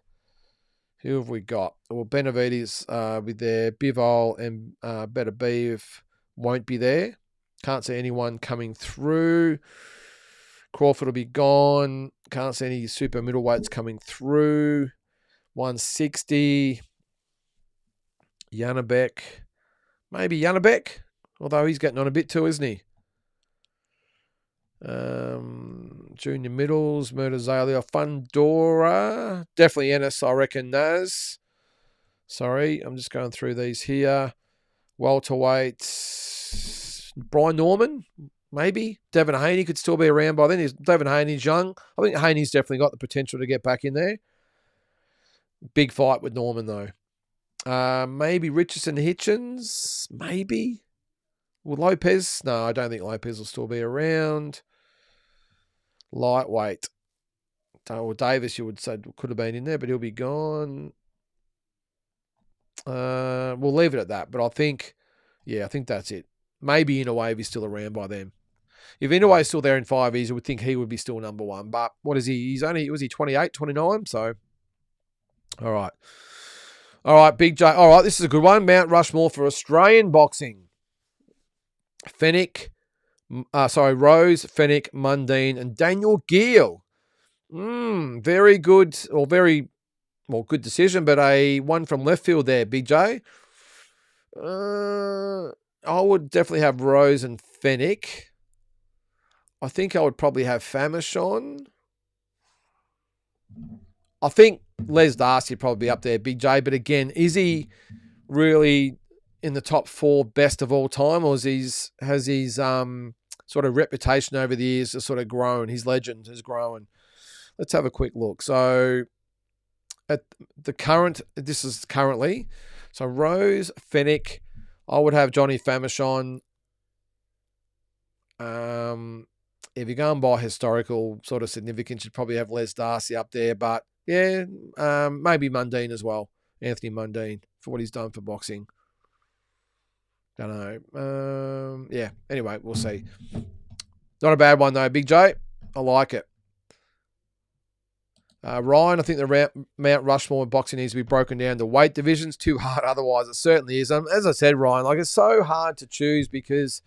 Who have we got? Well, Benavides be there. Bivol and Beterbiev won't be there. Can't see anyone coming through. Crawford will be gone. Can't see any super middleweights coming through. 160. Janabek. Maybe Janabek. Although he's getting on a bit too, isn't he? Junior Middles, Murtazalia, Fundora. Definitely Ennis, I reckon, Naz. Sorry, I'm just going through these here. Welterweights. Brian Norman, maybe. Devin Haney could still be around by then. Devin Haney's young. I think Haney's definitely got the potential to get back in there. Big fight with Norman, though. Maybe Richardson Hitchens, maybe. Well, Lopez, no, I don't think Lopez will still be around. Lightweight. Well, Davis, you would say, could have been in there, but he'll be gone. We'll leave it at that, but I think that's it. Maybe Inouye is still around by then. If Inouye is still there in 5 years, I would think he would be still number one. But what is he? Was he 28, 29? So, all right, Big J. All right, this is a good one. Mount Rushmore for Australian boxing. Rose, Fennick, Mundine, and Daniel Geale. Very good, or very, well, good decision, but a one from left field there, Big J. I would definitely have Rose and Fennick. I think I would probably have Famishon. I think Les Darcy would probably be up there, Big J. But again, is he really in the top 4 best of all time, or has his sort of reputation over the years just sort of grown? His legend has grown. Let's have a quick look. So at the current, this is currently. So Rose, Fennick, I would have Johnny Famishon. If you're going by historical sort of significance, you'd probably have Les Darcy up there. But yeah, maybe Mundine as well. Anthony Mundine for what he's done for boxing. Don't know. Yeah, anyway, we'll see. Not a bad one though, Big J. I like it. Ryan, I think the Mount Rushmore in boxing needs to be broken down to weight divisions. Too hard otherwise. It certainly is. As I said, Ryan, like it's so hard to choose because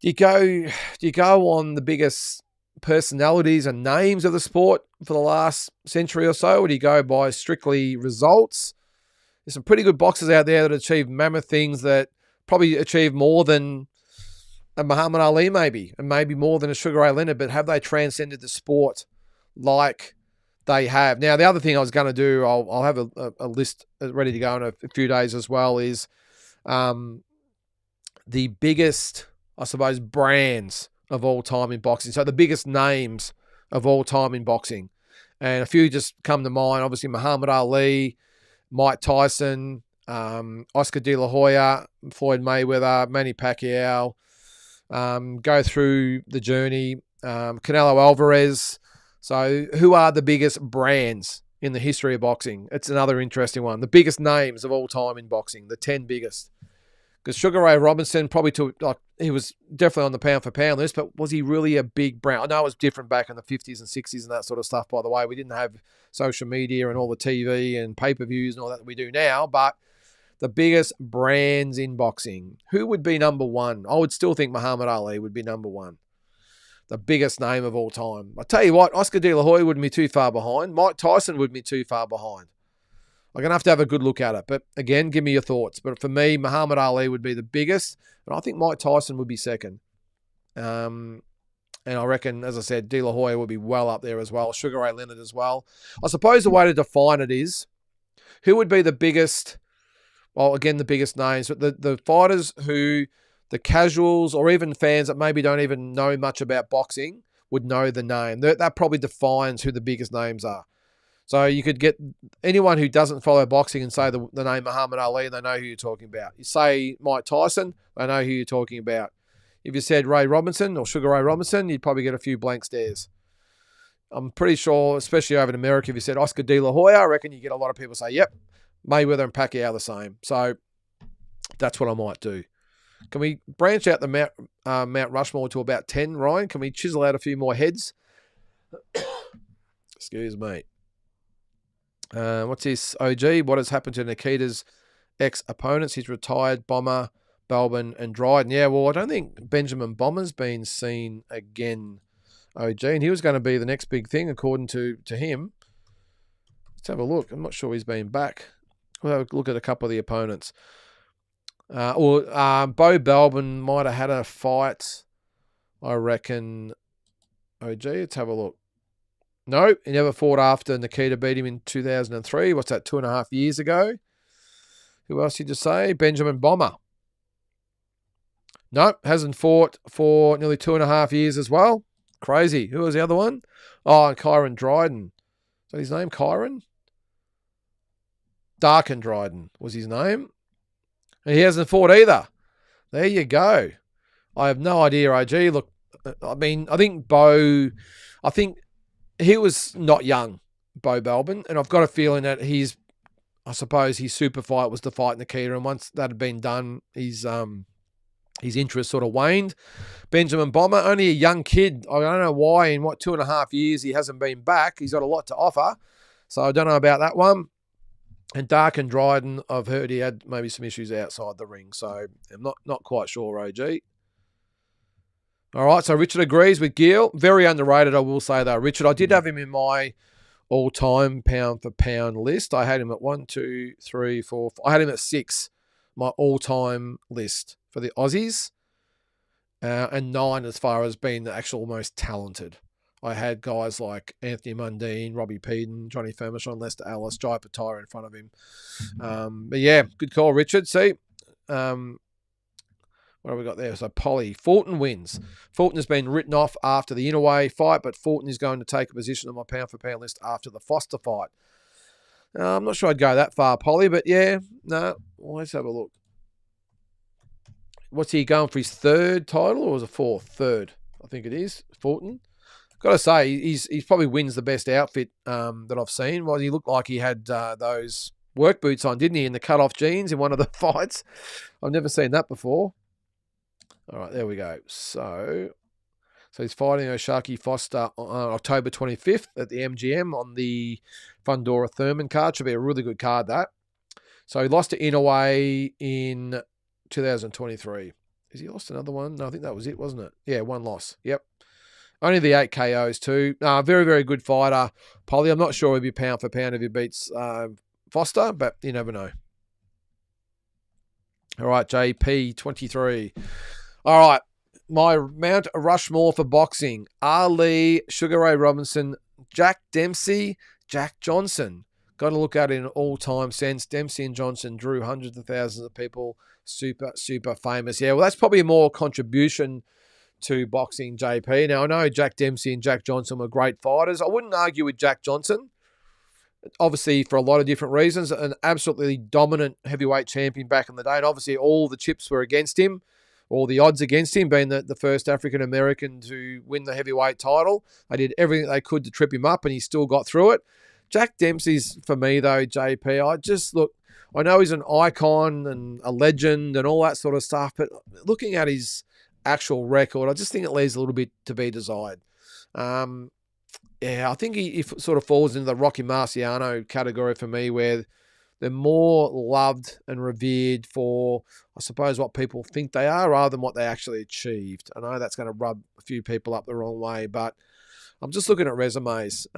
do you go on the biggest personalities and names of the sport for the last century or so, or do you go by strictly results? There's some pretty good boxers out there that achieve mammoth things that probably achieve more than a Muhammad Ali maybe, and maybe more than a Sugar Ray Leonard, but have they transcended the sport like they have? Now, the other thing I was going to do, I'll have a list ready to go in a few days as well, is the biggest, I suppose, brands of all time in boxing. So the biggest names of all time in boxing. And a few just come to mind. Obviously, Muhammad Ali, Mike Tyson, Oscar De La Hoya, Floyd Mayweather, Manny Pacquiao. Go through the journey. Canelo Alvarez. So who are the biggest brands in the history of boxing? It's another interesting one. The biggest names of all time in boxing, the 10 biggest. Because Sugar Ray Robinson he was definitely on the pound for pound list, but was he really a big brand? I know it was different back in the 50s and 60s and that sort of stuff, by the way. We didn't have social media and all the TV and pay-per-views and all that we do now, but the biggest brands in boxing. Who would be number one? I would still think Muhammad Ali would be number one. The biggest name of all time. I tell you what, Oscar De La Hoya wouldn't be too far behind. Mike Tyson wouldn't be too far behind. I'm going to have a good look at it. But again, give me your thoughts. But for me, Muhammad Ali would be the biggest. And I think Mike Tyson would be second. And I reckon, as I said, De La Hoya would be well up there as well. Sugar Ray Leonard as well. I suppose the way to define it is, who would be the biggest, well, again, the biggest names, but the fighters who the casuals or even fans that maybe don't even know much about boxing would know the name. That probably defines who the biggest names are. So you could get anyone who doesn't follow boxing and say the name Muhammad Ali, and they know who you're talking about. You say Mike Tyson, they know who you're talking about. If you said Ray Robinson or Sugar Ray Robinson, you'd probably get a few blank stares. I'm pretty sure, especially over in America, if you said Oscar De La Hoya, I reckon you get a lot of people say, yep, Mayweather and Pacquiao are the same. So that's what I might do. Can we branch out the Mount Rushmore to about 10, Ryan? Can we chisel out a few more heads? Excuse me. What's this? OG, what has happened to Nikita's ex-opponents? He's retired Bomber, Belbin, and Dryden. Yeah, well, I don't think Benjamin Bomber's been seen again, OG, and he was going to be the next big thing, according to him. Let's have a look. I'm not sure he's been back. We'll have a look at a couple of the opponents. Bo Belbin might have had a fight, I reckon. OG, let's have a look. No, he never fought after Nikita beat him in 2003. What's that, 2.5 years ago? Who else did you say? Benjamin Bomber. Nope, hasn't fought for nearly 2.5 years as well. Crazy. Who was the other one? Oh, and Kyron Dryden. Is that his name, Kyron? Darken Dryden was his name. And he hasn't fought either. There you go. I have no idea, OG. Look, I mean, I think he was not young, Bo Belbin, and I've got a feeling that I suppose his super fight was to fight Nikita, and once that had been done, his interest sort of waned. Benjamin Bomber, only a young kid. I don't know why in 2.5 years he hasn't been back. He's got a lot to offer, so I don't know about that one. And Dark and Dryden, I've heard he had maybe some issues outside the ring, so I'm not quite sure, OG. All right, so Richard agrees with Gill. Very underrated, I will say, though. Richard, I did have him in my all-time pound-for-pound list. I had him at 1, 2, 3, 4. I had him at 6, my all-time list for the Aussies, and 9 as far as being the actual most talented. I had guys like Anthony Mundine, Robbie Peden, Johnny Fermashon, Lester Ellis, Jai Patara in front of him. But yeah, good call, Richard. See, what have we got there? So Polly. Fulton wins. Fulton has been written off after the Inouye fight, but Fulton is going to take a position on my pound-for-pound list after the Foster fight. I'm not sure I'd go that far, Polly, but yeah. No, let's have a look. What's he going for, his third title or was it fourth? Third, I think it is, Fulton. Got to say, he's probably wins the best outfit that I've seen. Well, he looked like he had those work boots on, didn't he, in the cut-off jeans in one of the fights. I've never seen that before. All right, there we go. So he's fighting Oshaki Foster on October 25th at the MGM on the Fundora Thurman card. Should be a really good card, that. So he lost to Inouye in 2023. Has he lost another one? No, I think that was it, wasn't it? Yeah, one loss. Yep. Only the 8 KOs too. Very, very good fighter. Polly, I'm not sure he'd be pound for pound if he beats Foster, but you never know. All right, JP, 23. All right, my Mount Rushmore for boxing. Ali, Sugar Ray Robinson, Jack Dempsey, Jack Johnson. Got to look at it in an all-time sense. Dempsey and Johnson drew hundreds of thousands of people. Super, super famous. Yeah, well, that's probably a more contribution to boxing, JP. Now, I know Jack Dempsey and Jack Johnson were great fighters. I wouldn't argue with Jack Johnson, obviously for a lot of different reasons. An absolutely dominant heavyweight champion back in the day, and obviously all the chips were against him, all the odds against him, being the first African-American to win the heavyweight title. They did everything they could to trip him up, and he still got through it. Jack Dempsey's, for me, though, JP, I know he's an icon and a legend and all that sort of stuff, but looking at his actual record, I just think it leaves a little bit to be desired. I think he sort of falls into the Rocky Marciano category for me, where they're more loved and revered for, I suppose, what people think they are rather than what they actually achieved. I know that's going to rub a few people up the wrong way, but I'm just looking at resumes.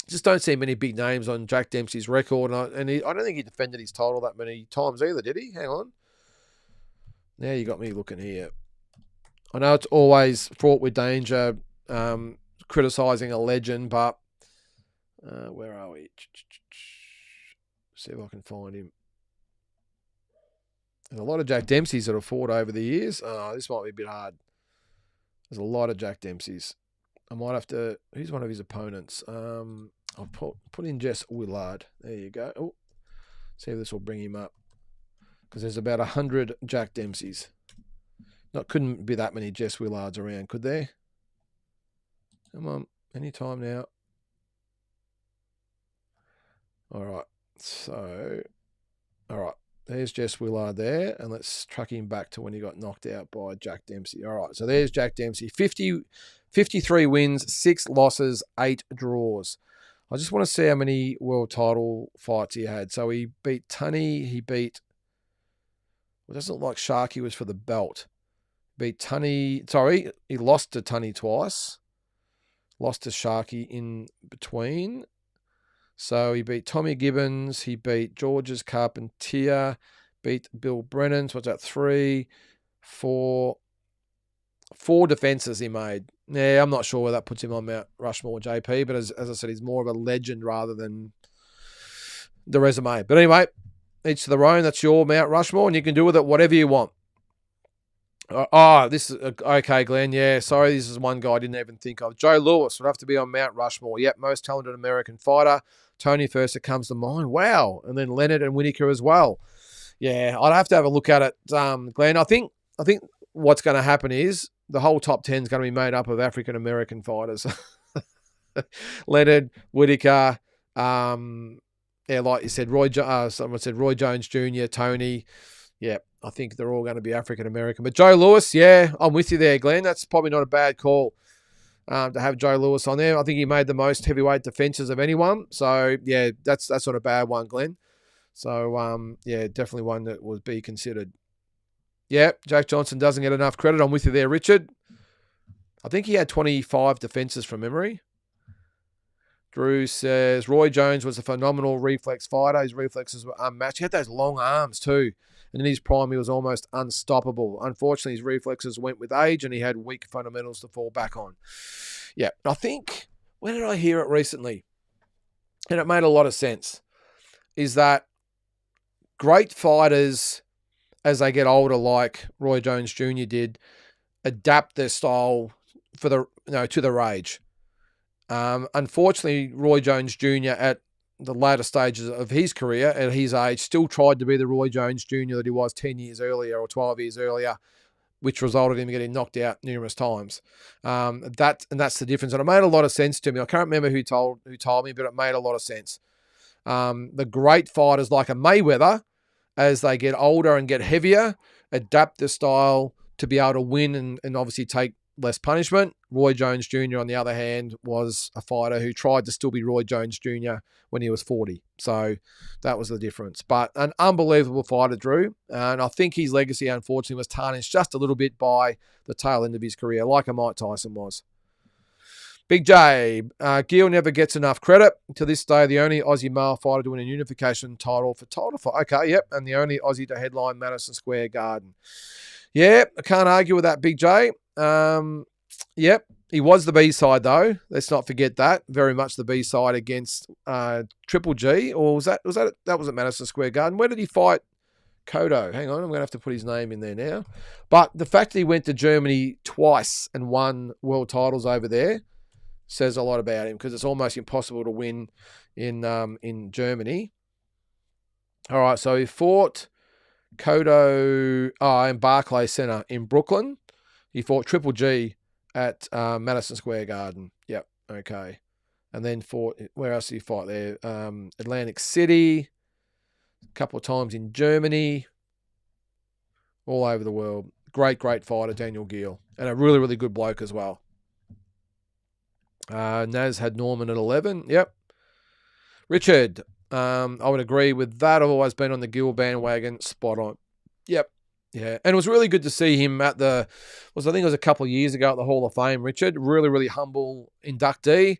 Just don't see many big names on Jack Dempsey's record, and I don't think he defended his title that many times either, did he? Hang on. Now you got me looking here. I know it's always fraught with danger, criticising a legend, but where are we? See if I can find him. There's a lot of Jack Dempseys that have fought over the years. This might be a bit hard. There's a lot of Jack Dempseys. I might have to... Who's one of his opponents? I'll put in Jess Willard. There you go. Oh, see if this will bring him up. Because there's about 100 Jack Dempseys. Couldn't be that many Jess Willards around, could there? Come on, anytime now. All right, so, all right, there's Jess Willard there, and let's track him back to when he got knocked out by Jack Dempsey. All right, so there's Jack Dempsey, 53 wins, 6 losses, 8 draws. I just want to see how many world title fights he had. So he beat Tunney, he beat... It doesn't look like Sharkey was for the belt. Beat Tunney... Sorry, he lost to Tunney twice. Lost to Sharkey in between. So he beat Tommy Gibbons. He beat Georges Carpentier. Beat Bill Brennan. So what's that? 3, 4... 4 defenses he made. Yeah, I'm not sure where that puts him on Mount Rushmore, JP. But as I said, he's more of a legend rather than the resume. But anyway... Each to their own. That's your Mount Rushmore, and you can do with it whatever you want. This is okay, Glenn. Yeah, sorry, this is one guy I didn't even think of. Joe Louis would have to be on Mount Rushmore. Yep, most talented American fighter. Tony first that comes to mind. Wow, and then Leonard and Whitaker as well. Yeah, I'd have to have a look at it, Glenn. I think what's going to happen is the whole top 10 is going to be made up of African American fighters. Leonard, Whitaker, like you said, someone said Roy Jones Jr., Tony. Yeah, I think they're all going to be African American. But Joe Louis, yeah, I'm with you there, Glenn. That's probably not a bad call to have Joe Louis on there. I think he made the most heavyweight defenses of anyone. So, yeah, that's not a bad one, Glenn. So, yeah, definitely one that would be considered. Yeah, Jack Johnson doesn't get enough credit. I'm with you there, Richard. I think he had 25 defenses from memory. Drew says, Roy Jones was a phenomenal reflex fighter. His reflexes were unmatched. He had those long arms too. And in his prime, he was almost unstoppable. Unfortunately, his reflexes went with age and he had weak fundamentals to fall back on. Yeah, I think, when did I hear it recently? And it made a lot of sense, is that great fighters, as they get older, like Roy Jones Jr. did, adapt their style for to their age. Unfortunately, Roy Jones Jr. at the later stages of his career, at his age, still tried to be the Roy Jones Jr. that he was 10 years earlier or 12 years earlier, which resulted in him getting knocked out numerous times. That's the difference. And it made a lot of sense to me. I can't remember who told me, but it made a lot of sense. The great fighters like a Mayweather, as they get older and get heavier, adapt their style to be able to win and obviously take less punishment. Roy Jones Jr., on the other hand, was a fighter who tried to still be Roy Jones Jr. when he was 40. So that was the difference. But an unbelievable fighter, Drew. And I think his legacy, unfortunately, was tarnished just a little bit by the tail end of his career, like a Mike Tyson was. Big J, Gill never gets enough credit. To this day, the only Aussie male fighter to win a unification title for title fight. Okay, yep. And the only Aussie to headline Madison Square Garden. Yeah, I can't argue with that, Big J. Yep, he was the B-side, though. Let's not forget that. Very much the B-side against Triple G. Or was that was at Madison Square Garden. Where did he fight Cotto? Hang on, I'm going to have to put his name in there now. But the fact that he went to Germany twice and won world titles over there says a lot about him, because it's almost impossible to win in Germany. All right, so he fought Cotto in Barclays Center in Brooklyn. He fought Triple G at Madison Square Garden. Yep, okay. And then fought, where else did he fight there? Atlantic City, a couple of times in Germany, all over the world. Great fighter, Daniel Gill. And a really, really good bloke as well. Naz had Norman at 11. Yep. Richard, I would agree with that. I've always been on the Gill bandwagon. Spot on. Yep. Yeah. And it was really good to see him at I think it was a couple of years ago at the Hall of Fame, Richard. Really, really humble inductee.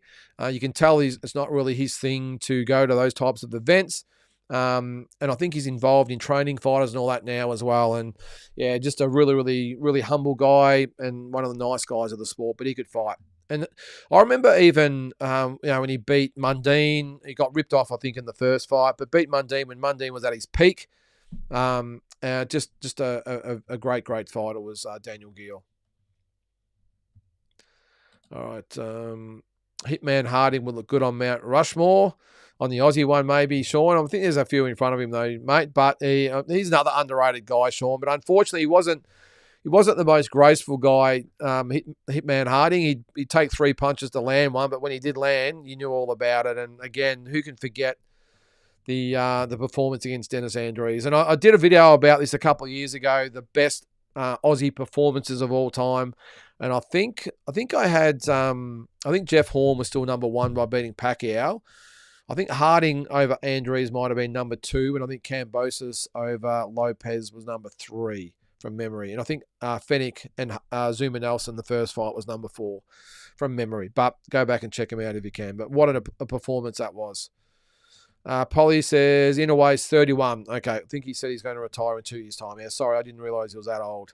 You can tell it's not really his thing to go to those types of events. And I think he's involved in training fighters and all that now as well. And yeah, just a really, really, really humble guy and one of the nice guys of the sport, but he could fight. And I remember even, when he beat Mundine, he got ripped off, I think, in the first fight, but beat Mundine when Mundine was at his peak. Just a great fighter was Daniel Gill. All right. Hitman Harding would look good on Mount Rushmore. On the Aussie one, maybe, Sean. I think there's a few in front of him, though, mate. But he's another underrated guy, Sean. But unfortunately, he wasn't the most graceful guy, Hitman Harding. He'd take 3 punches to land one, but when he did land, you knew all about it. And again, who can forget the performance against Dennis Andrews? And I did a video about this a couple of years ago, the best Aussie performances of all time. And I think I had I think Jeff Horn was still number 1 by beating Pacquiao. I think Harding over Andrews might have been number 2, and I think Kambosos over Lopez was number 3 from memory. And I think Fennick and Zuma Nelson, the first fight, was number 4 from memory. But go back and check him out if you can. But what a performance that was. Polly says, Inouye's 31. Okay, I think he said he's going to retire in 2 years' time. Yeah, sorry, I didn't realise he was that old.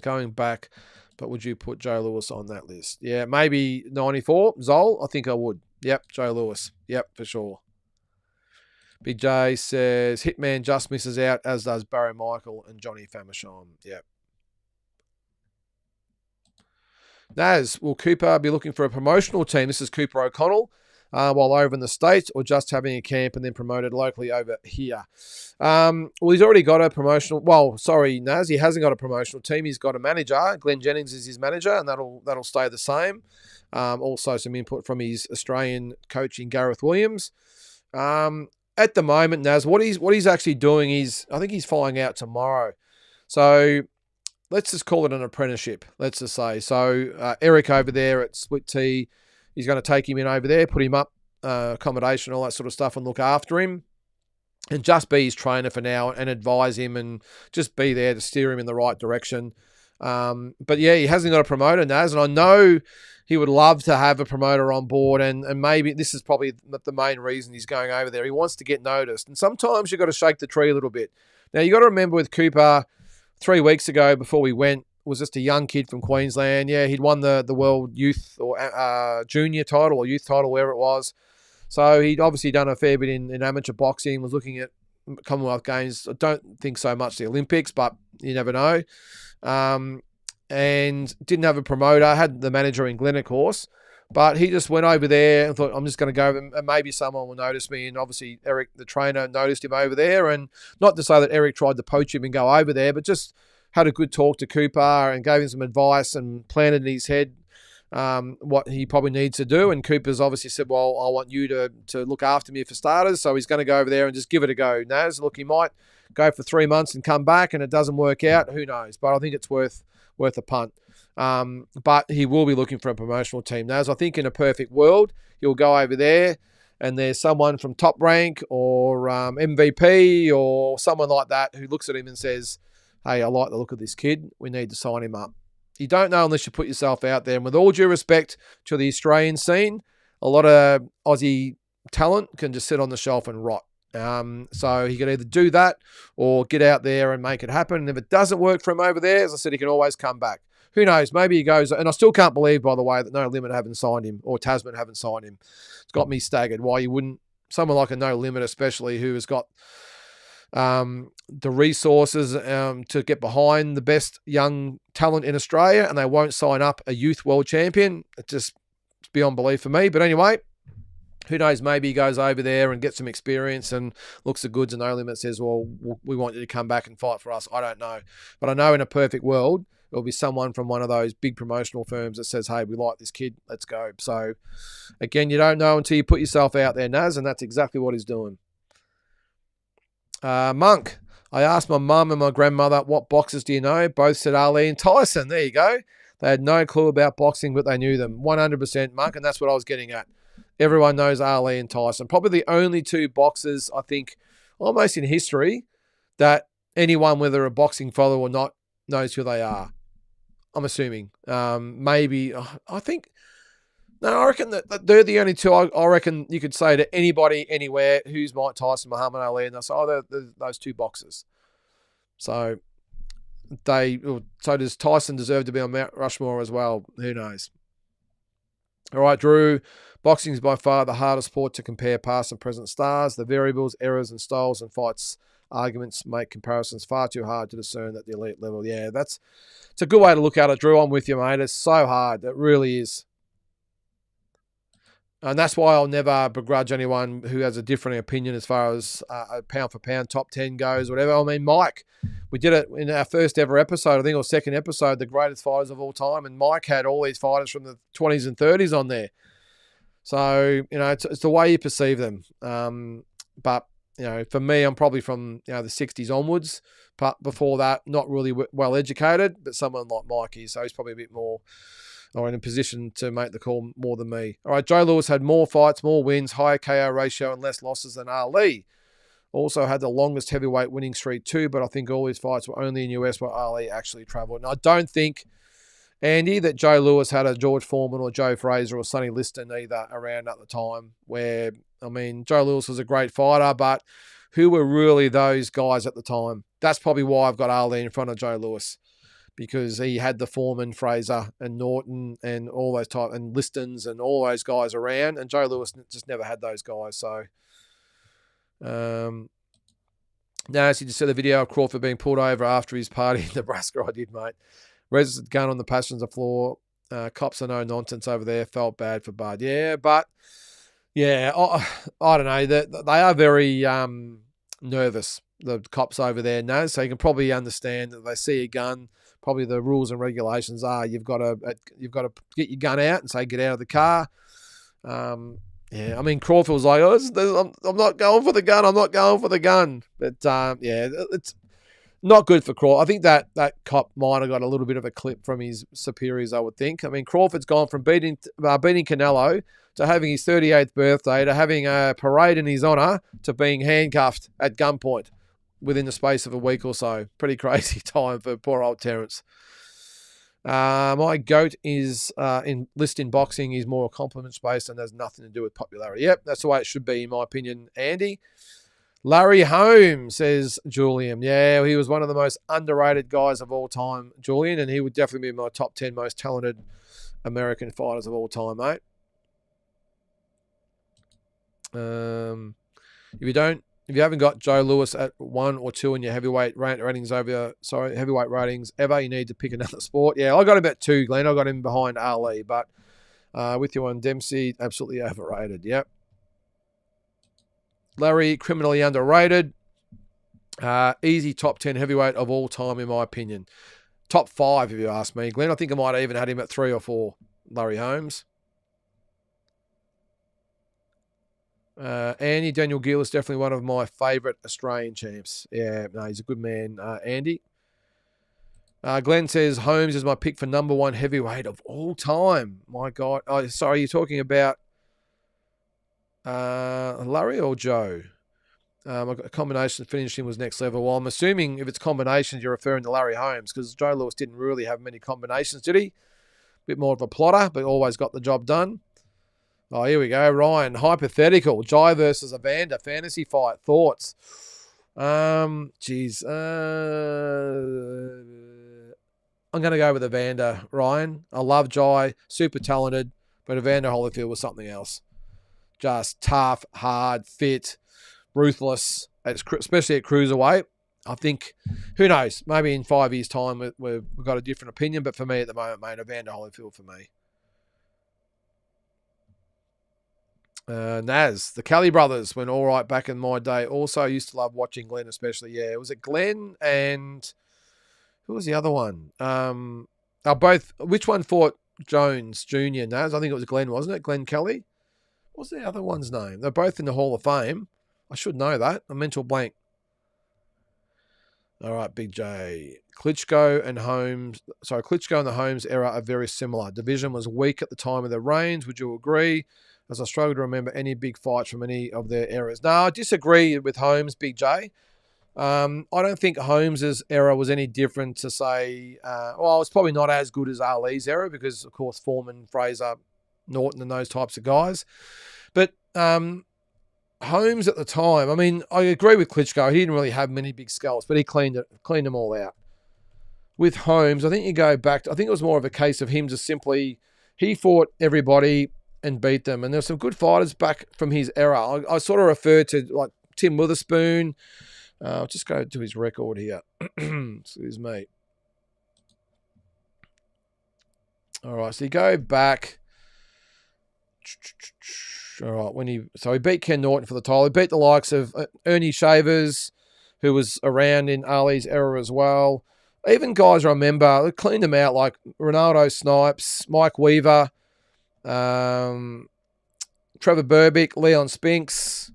Going back, but would you put Joe Louis on that list? Yeah, maybe 94. Zol, I think I would. Yep, Joe Louis. Yep, for sure. Big J says, Hitman just misses out, as does Barry Michael and Johnny Famishon. Yep. Naz, will Cooper be looking for a promotional team? This is Cooper O'Connell. While over in the States, or just having a camp and then promoted locally over here? Well, he's already got a promotional... Well, sorry, Naz, he hasn't got a promotional team. He's got a manager. Glenn Jennings is his manager, and that'll stay the same. Also, some input from his Australian coach in Gareth Williams. At the moment, Naz, what he's actually doing is... I think he's flying out tomorrow. So... let's just call it an apprenticeship, let's just say. So Eric over there at Split T, he's going to take him in over there, put him up, accommodation, all that sort of stuff, and look after him. And just be his trainer for now and advise him and just be there to steer him in the right direction. But yeah, he hasn't got a promoter, Naz, and I know he would love to have a promoter on board, and maybe this is probably the main reason he's going over there. He wants to get noticed. And sometimes you've got to shake the tree a little bit. Now, you got to remember with Cooper... 3 weeks ago, before we went, was just a young kid from Queensland. Yeah, he'd won the world youth or junior title or youth title, wherever it was. So he'd obviously done a fair bit in amateur boxing, was looking at Commonwealth Games. I don't think so much the Olympics, but you never know. And didn't have a promoter, had the manager in Glen, of course. But he just went over there and thought, I'm just going to go and maybe someone will notice me. And obviously Eric, the trainer, noticed him over there. And not to say that Eric tried to poach him and go over there, but just had a good talk to Cooper and gave him some advice and planted in his head what he probably needs to do. And Cooper's obviously said, well, I want you to look after me for starters. So he's going to go over there and just give it a go. Naz, look, he might go for 3 months and come back and it doesn't work out. Who knows? But I think it's worth a punt. But he will be looking for a promotional team. Now, as I think in a perfect world, he'll go over there and there's someone from Top Rank or MVP or someone like that who looks at him and says, hey, I like the look of this kid. We need to sign him up. You don't know unless you put yourself out there. And with all due respect to the Australian scene, a lot of Aussie talent can just sit on the shelf and rot. So he can either do that or get out there and make it happen. And if it doesn't work for him over there, as I said, he can always come back. Who knows? Maybe he goes, and I still can't believe, by the way, that No Limit haven't signed him or Tasman haven't signed him. It's got me staggered. Why you wouldn't, someone like a No Limit especially, who has got the resources to get behind the best young talent in Australia, and they won't sign up a youth world champion. It's just beyond belief for me. But anyway, who knows? Maybe he goes over there and gets some experience and looks at goods, and No Limit says, well, we want you to come back and fight for us. I don't know. But I know in a perfect world, it'll be someone from one of those big promotional firms that says, hey, we like this kid, let's go. So, again, you don't know until you put yourself out there, Naz, and that's exactly what he's doing. Monk, I asked my mum and my grandmother, what boxers do you know? Both said Ali and Tyson. There you go. They had no clue about boxing, but they knew them. 100%, Monk, and that's what I was getting at. Everyone knows Ali and Tyson. Probably the only two boxers, I think, almost in history, that anyone, whether a boxing follower or not, knows who they are. I'm assuming. Maybe, I think, no, I reckon that they're the only two. I reckon you could say to anybody, anywhere, who's Mike Tyson, Muhammad Ali, and they'll say, oh, they're those two boxers. So does Tyson deserve to be on Mount Rushmore as well? Who knows? All right, Drew. Boxing is by far the hardest sport to compare past and present stars. The variables, errors, and styles and fights arguments make comparisons far too hard to discern at the elite level. Yeah, it's a good way to look at it, Drew. I'm with you, mate. It's so hard. It really is. And that's why I'll never begrudge anyone who has a different opinion as far as a pound for pound top 10 goes, whatever. I mean, Mike, we did it in our first ever episode, I think, or second episode, the greatest fighters of all time. And Mike had all these fighters from the 20s and 30s on there. So, it's the way you perceive them. But, for me, I'm probably from, the 60s onwards. But before that, not really well educated, but someone like Mikey. So he's probably a bit more, or in a position to make the call more than me. All right, Joe Lewis had more fights, more wins, higher KO ratio, and less losses than Ali. Also had the longest heavyweight winning streak too, but I think all his fights were only in US where Ali actually travelled. And I don't think, Andy, that Joe Lewis had a George Foreman or Joe Fraser or Sonny Liston either around at the time where, Joe Lewis was a great fighter, but who were really those guys at the time? That's probably why I've got Ali in front of Joe Lewis, because he had the Foreman, Fraser, and Norton, and all those and Listons, and all those guys around, and Joe Lewis just never had those guys. So, Nasty just said the video of Crawford being pulled over after his party in Nebraska. I did, mate. Registered gun on the passenger floor. Cops are no nonsense over there. Felt bad for Bud. Yeah, but yeah, I don't know. They are very nervous, the cops over there, Naz. So you can probably understand that they see a gun. Probably the rules and regulations are you've got to get your gun out and say get out of the car. Yeah, I mean Crawford was like, I'm not going for the gun. I'm not going for the gun. But yeah, it's not good for Crawford. I think that cop might have got a little bit of a clip from his superiors, I would think. I mean, Crawford's gone from beating Canelo to having his 38th birthday to having a parade in his honour to being handcuffed at gunpoint within the space of a week or so. Pretty crazy time for poor old Terence. My GOAT is in boxing is more compliments based and has nothing to do with popularity. Yep, that's the way it should be, in my opinion, Andy. Larry Holmes, says Julian. Yeah, he was one of the most underrated guys of all time, Julian, and he would definitely be my top 10 most talented American fighters of all time, mate. If you haven't got Joe Louis at 1 or 2 in your heavyweight ratings heavyweight ratings ever, you need to pick another sport. Yeah, I got him at 2, Glenn. I got him behind Ali, but with you on Dempsey, absolutely overrated. Yep. Larry, criminally underrated. Easy top 10 heavyweight of all time, in my opinion. Top 5, if you ask me, Glenn. I think I might have even had him at 3 or 4, Larry Holmes. Andy, Daniel Gill is definitely one of my favourite Australian champs. Yeah, no, he's a good man, Andy. Glenn says Holmes is my pick for number 1 heavyweight of all time. My God. Oh, sorry, you're talking about Larry or Joe? A combination finishing was next level. Well, I'm assuming if it's combinations, you're referring to Larry Holmes because Joe Louis didn't really have many combinations, did he? Bit more of a plotter, but always got the job done. Oh, here we go. Ryan, hypothetical. Jai versus Evander. Fantasy fight. Thoughts? I'm going to go with Evander, Ryan. I love Jai. Super talented. But Evander Holyfield was something else. Just tough, hard, fit, ruthless, especially at cruiserweight. I think, who knows, maybe in 5 years' time we've got a different opinion. But for me at the moment, mate, Evander Holyfield for me. Naz, the Kelly brothers went all right back in my day. Also, I used to love watching Glenn, especially. Yeah, was it Glenn and who was the other one? Which one fought Jones Jr., Naz? I think it was Glenn, wasn't it? Glenn Kelly? What was the other one's name? They're both in the Hall of Fame. I should know that. A mental blank. All right, Big J. Klitschko and the Holmes era are very similar. Division was weak at the time of their reigns. Would you agree? As I struggle to remember any big fights from any of their eras. No, I disagree with Holmes, Big J. I don't think Holmes' era was any different to say, it's probably not as good as Ali's era because, of course, Foreman, Fraser, Norton and those types of guys. But Holmes at the time, I mean, I agree with Klitschko. He didn't really have many big skulls, but he cleaned them all out. With Holmes, I think you go back, I think it was more of a case of him just simply, he fought everybody and beat them. And there's some good fighters back from his era. I sort of refer to like Tim Witherspoon. I'll just go to his record here. Excuse me. All right, so you go back. All right, he beat Ken Norton for the title. He beat the likes of Ernie Shavers, who was around in Ali's era as well. Even guys I remember, they cleaned them out like Ronaldo Snipes, Mike Weaver, Trevor Burbick, Leon Spinks.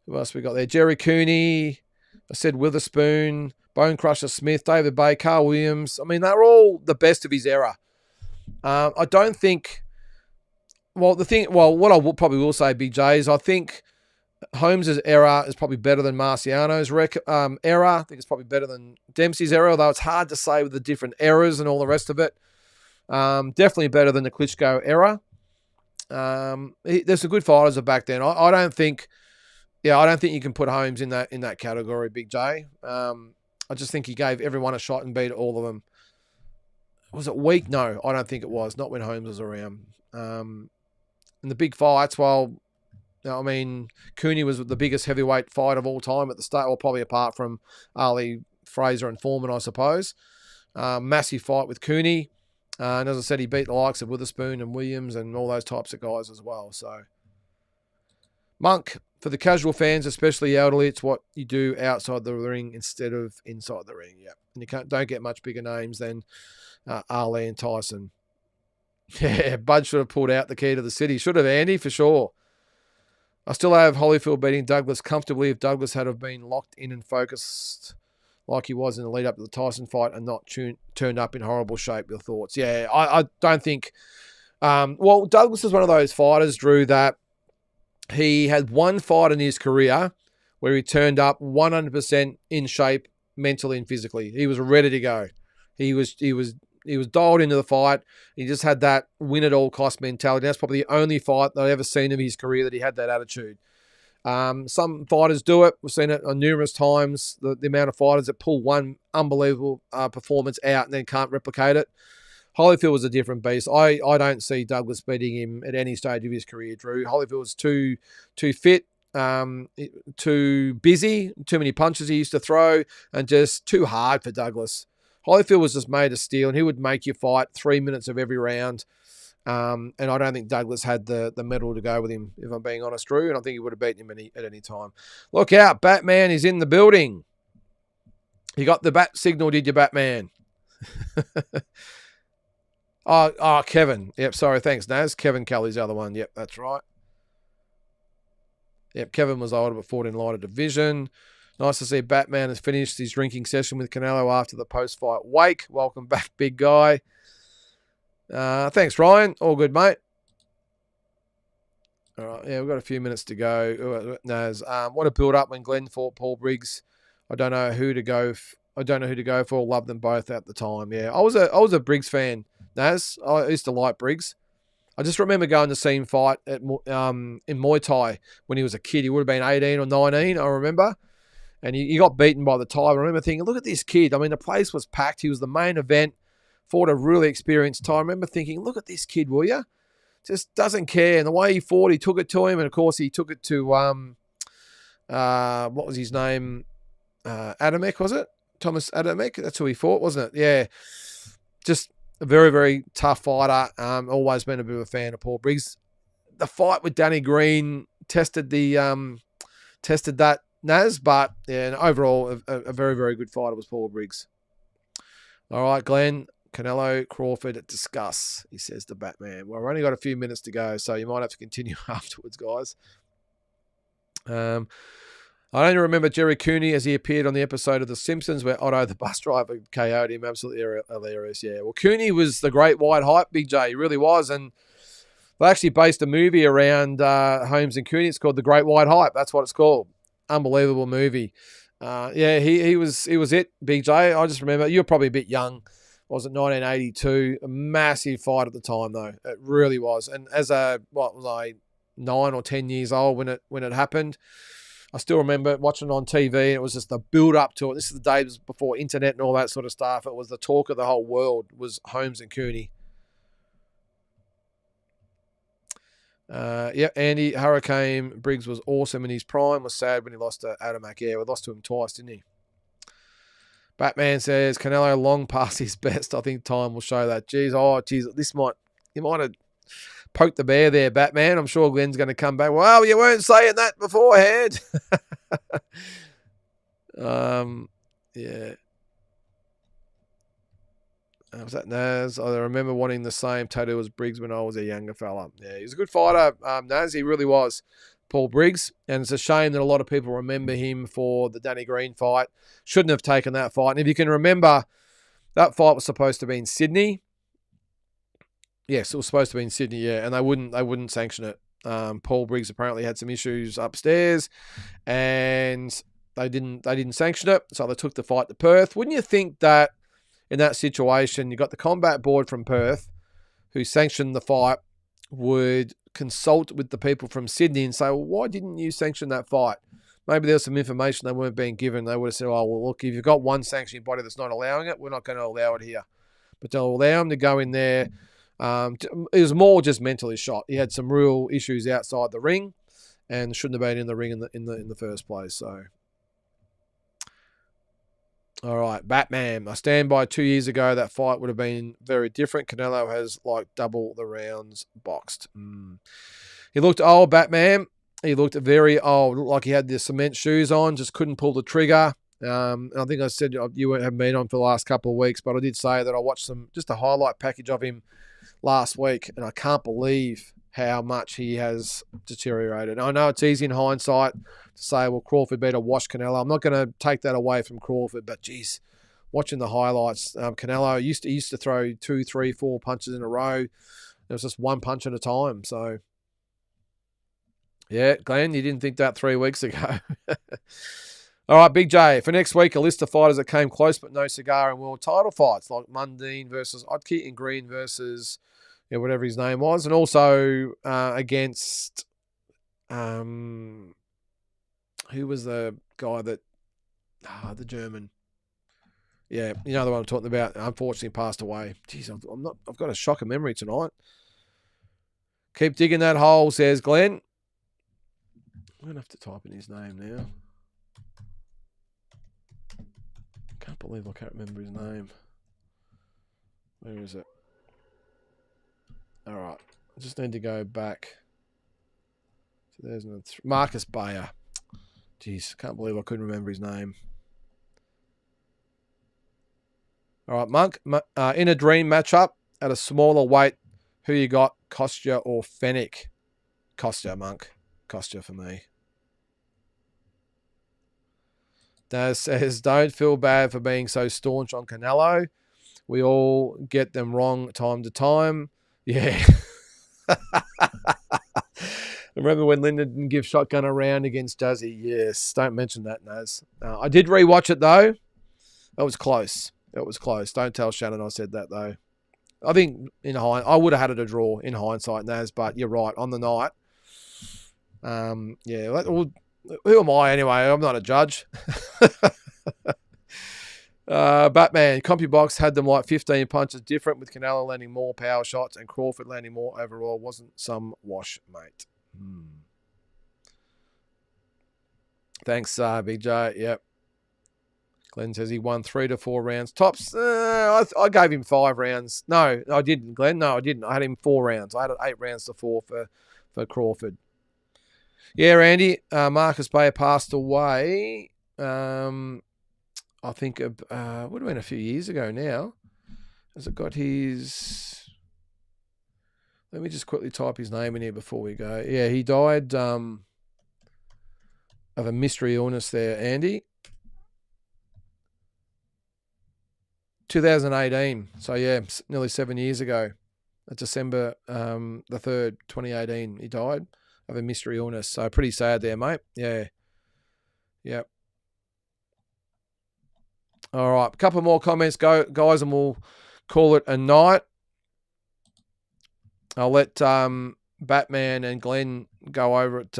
Who else we got there? Jerry Cooney. I said Witherspoon, Bone Crusher Smith, David Bay, Carl Williams. I mean, they're all the best of his era. I don't think... what I probably will say, Big J, is I think Holmes' era is probably better than Marciano's era. I think it's probably better than Dempsey's era, although it's hard to say with the different eras and all the rest of it. Definitely better than the Klitschko era. There's some good fighters back then. I don't think you can put Holmes in that category, Big J. I just think he gave everyone a shot and beat all of them. Was it weak? No, I don't think it was. Not when Holmes was around. In the big fights, I mean, Cooney was the biggest heavyweight fight of all time at the start, or probably apart from Ali, Fraser and Foreman, I suppose. Massive fight with Cooney. And as I said, he beat the likes of Witherspoon and Williams and all those types of guys as well. So, Monk, for the casual fans, especially elderly, it's what you do outside the ring instead of inside the ring. Yeah, and you don't get much bigger names than Ali and Tyson. Yeah, Bud should have pulled out the key to the city. Should have, Andy, for sure. I still have Holyfield beating Douglas comfortably if Douglas had have been locked in and focused like he was in the lead up to the Tyson fight and not turned up in horrible shape. Your thoughts? Yeah, I don't think... well, Douglas is one of those fighters, Drew, that he had one fight in his career where he turned up 100% in shape mentally and physically. He was ready to go. He was dialed into the fight. He just had that win-at-all-cost mentality. That's probably the only fight that I've ever seen of his career that he had that attitude. Some fighters do it. We've seen it on numerous times. The amount of fighters that pull one unbelievable performance out and then can't replicate it. Holyfield was a different beast. I don't see Douglas beating him at any stage of his career, Drew. Holyfield was too fit, too busy, too many punches he used to throw, and just too hard for Douglas. Holyfield was just made of steel, and he would make you fight 3 minutes of every round. And I don't think Douglas had the mettle to go with him, if I'm being honest, Drew. And I think he would have beaten him at any time. Look out, Batman is in the building. You got the bat signal, did you, Batman? oh, Kevin. Yep, sorry, thanks, Naz. Kevin Kelly's the other one. Yep, that's right. Yep, Kevin was older but fought in lighter division. Nice to see Batman has finished his drinking session with Canelo after the post-fight wake. Welcome back, big guy. Thanks, Ryan. All good, mate. All right, yeah, we've got a few minutes to go. Naz, what a build-up when Glenn fought Paul Briggs. I don't know who to go for. Love them both at the time. Yeah, I was a Briggs fan, Naz. I used to like Briggs. I just remember going to see him fight in Muay Thai when he was a kid. He would have been 18 or 19, I remember. And he got beaten by the Thai. I remember thinking, look at this kid. I mean, the place was packed. He was the main event. Fought a really experienced Thai. I remember thinking, look at this kid, will you? Just doesn't care. And the way he fought, he took it to him. And, of course, he took it to, what was his name? Adamek, was it? Thomas Adamek? That's who he fought, wasn't it? Yeah. Just a very, very tough fighter. Always been a bit of a fan of Paul Briggs. The fight with Danny Green tested that, Naz, but yeah, overall, a very, very good fighter was Paul Briggs. All right, Glenn. Canelo, Crawford, discuss, he says to Batman. Well, we've only got a few minutes to go, so you might have to continue afterwards, guys. I only remember Jerry Cooney as he appeared on the episode of The Simpsons where Otto, the bus driver, KO'd him. Absolutely hilarious, yeah. Well, Cooney was the great white hype, Big J. He really was, and they actually based a movie around Holmes and Cooney. It's called The Great White Hype. That's what it's called. Unbelievable movie. Yeah, he was it, Big J. I just remember, you were probably a bit young. Was it 1982? A massive fight at the time, though. It really was. And as 9 or 10 years old when it happened, I still remember watching it on TV. It was just the build up to it. This is the days before internet and all that sort of stuff. It was the talk of the whole world was Holmes and Cooney. Andy Hurricane Briggs was awesome in his prime. Was sad when he lost to Adamek. Yeah, we lost to him twice, didn't he? Batman says Canelo long past his best. I think time will show that. Geez, you might have poked the bear there, Batman. I'm sure Glenn's going to come back. Well, you weren't saying that beforehand. Yeah. Was that Naz? I remember wanting the same tattoo as Briggs when I was a younger fella. Yeah, he was a good fighter, Naz. He really was, Paul Briggs. And it's a shame that a lot of people remember him for the Danny Green fight. Shouldn't have taken that fight. And if you can remember, that fight was supposed to be in Sydney. Yes, it was supposed to be in Sydney, yeah. And they wouldn't sanction it. Paul Briggs apparently had some issues upstairs, and they didn't sanction it. So they took the fight to Perth. Wouldn't you think that in that situation, you got the combat board from Perth who sanctioned the fight would consult with the people from Sydney and say, well, why didn't you sanction that fight? Maybe there's some information they weren't being given. They would have said, oh, well, look, if you've got one sanctioning body that's not allowing it, we're not going to allow it here. But they'll allow him to go in there. It was more just mentally shot. He had some real issues outside the ring, and shouldn't have been in the ring in the first place. So, all right, Batman. I stand by 2 years ago. That fight would have been very different. Canelo has like double the rounds boxed. He looked old, Batman. He looked very old. Looked like he had the cement shoes on. Just couldn't pull the trigger. And I think I said you haven't been on for the last couple of weeks, but I did say that I watched just a highlight package of him last week, and I can't believe how much he has deteriorated. I know it's easy in hindsight to say, well, Crawford beat a wash Canelo. I'm not going to take that away from Crawford, but geez, watching the highlights, Canelo used to throw 2, 3, 4 punches in a row. It was just one punch at a time. So, yeah, Glenn, you didn't think that 3 weeks ago. All right, Big J, for next week, a list of fighters that came close but no cigar in world title fights, like Mundine versus Otke and Green versus whatever his name was, and also against who was the guy that the German? Yeah, you know the one I'm talking about. Unfortunately, passed away. Jeez, I've got a shock of memory tonight. Keep digging that hole, says Glenn. I'm gonna have to type in his name now. Can't believe I can't remember his name. Where is it? All right. I just need to go back. 2003. Marcus Bayer. Jeez, can't believe I couldn't remember his name. All right, Monk. In a dream matchup at a smaller weight, who you got, Kostya or Fennec? Kostya, Monk. Kostya for me. Daz says, don't feel bad for being so staunch on Canelo. We all get them wrong time to time. Yeah. Remember when Lynden didn't give shotgun a round against Tszyu? Yes. Don't mention that, Naz. I did rewatch it, though. It was close. It was close. Don't tell Shannon I said that, though. I think I would have had it a draw in hindsight, Naz, but you're right. On the night. Yeah. Well, who am I anyway? I'm not a judge. Batman, CompuBox had them like 15 punches different, with Canelo landing more power shots and Crawford landing more overall. Wasn't some wash, mate. Thanks, Big J. Yep. Glenn says he won 3 to 4 rounds. Tops, I gave him 5 rounds. No, I didn't, Glenn. No, I didn't. I had him 4 rounds. I had 8 rounds to 4 for Crawford. Yeah, Randy, Marcus Bayer passed away. I think would have been a few years ago now. Has it got his... Let me just quickly type his name in here before we go. Yeah, he died of a mystery illness there, Andy. 2018. So, yeah, nearly 7 years ago. December the 3rd, 2018, he died of a mystery illness. So, pretty sad there, mate. Yeah. Yep. All right, a couple more comments, guys, and we'll call it a night. I'll let Batman and Glenn go over it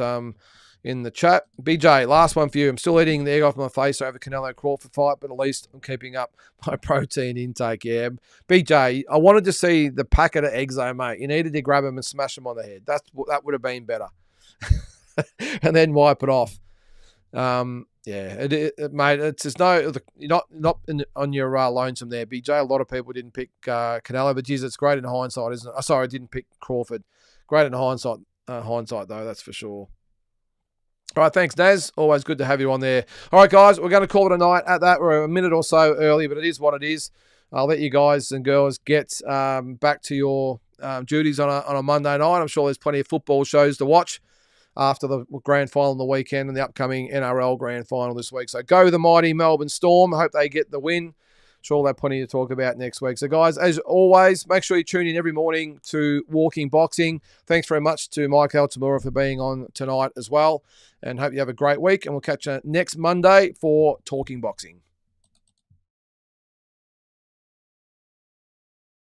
in the chat. BJ, last one for you. I'm still eating the egg off my face over Canelo Crawford fight, but at least I'm keeping up my protein intake. Yeah, BJ, I wanted to see the packet of eggs, though, mate. You needed to grab them and smash them on the head. That would have been better, and then wipe it off. Yeah, mate. It's just you're not on your lonesome there, BJ. A lot of people didn't pick Canelo, but geez, it's great in hindsight, isn't it? Sorry, I didn't pick Crawford. Great in hindsight, though, that's for sure. All right, thanks, Naz. Always good to have you on there. All right, guys, we're going to call it a night at that. We're a minute or so early, but it is what it is. I'll let you guys and girls get back to your duties on a Monday night. I'm sure there's plenty of football shows to watch after the grand final on the weekend and the upcoming NRL grand final this week. So go the mighty Melbourne Storm. I hope they get the win. Sure, we'll have plenty to talk about next week. So, guys, as always, make sure you tune in every morning to Walking Boxing. Thanks very much to Mike Altamura for being on tonight as well. And hope you have a great week. And we'll catch you next Monday for Talking Boxing.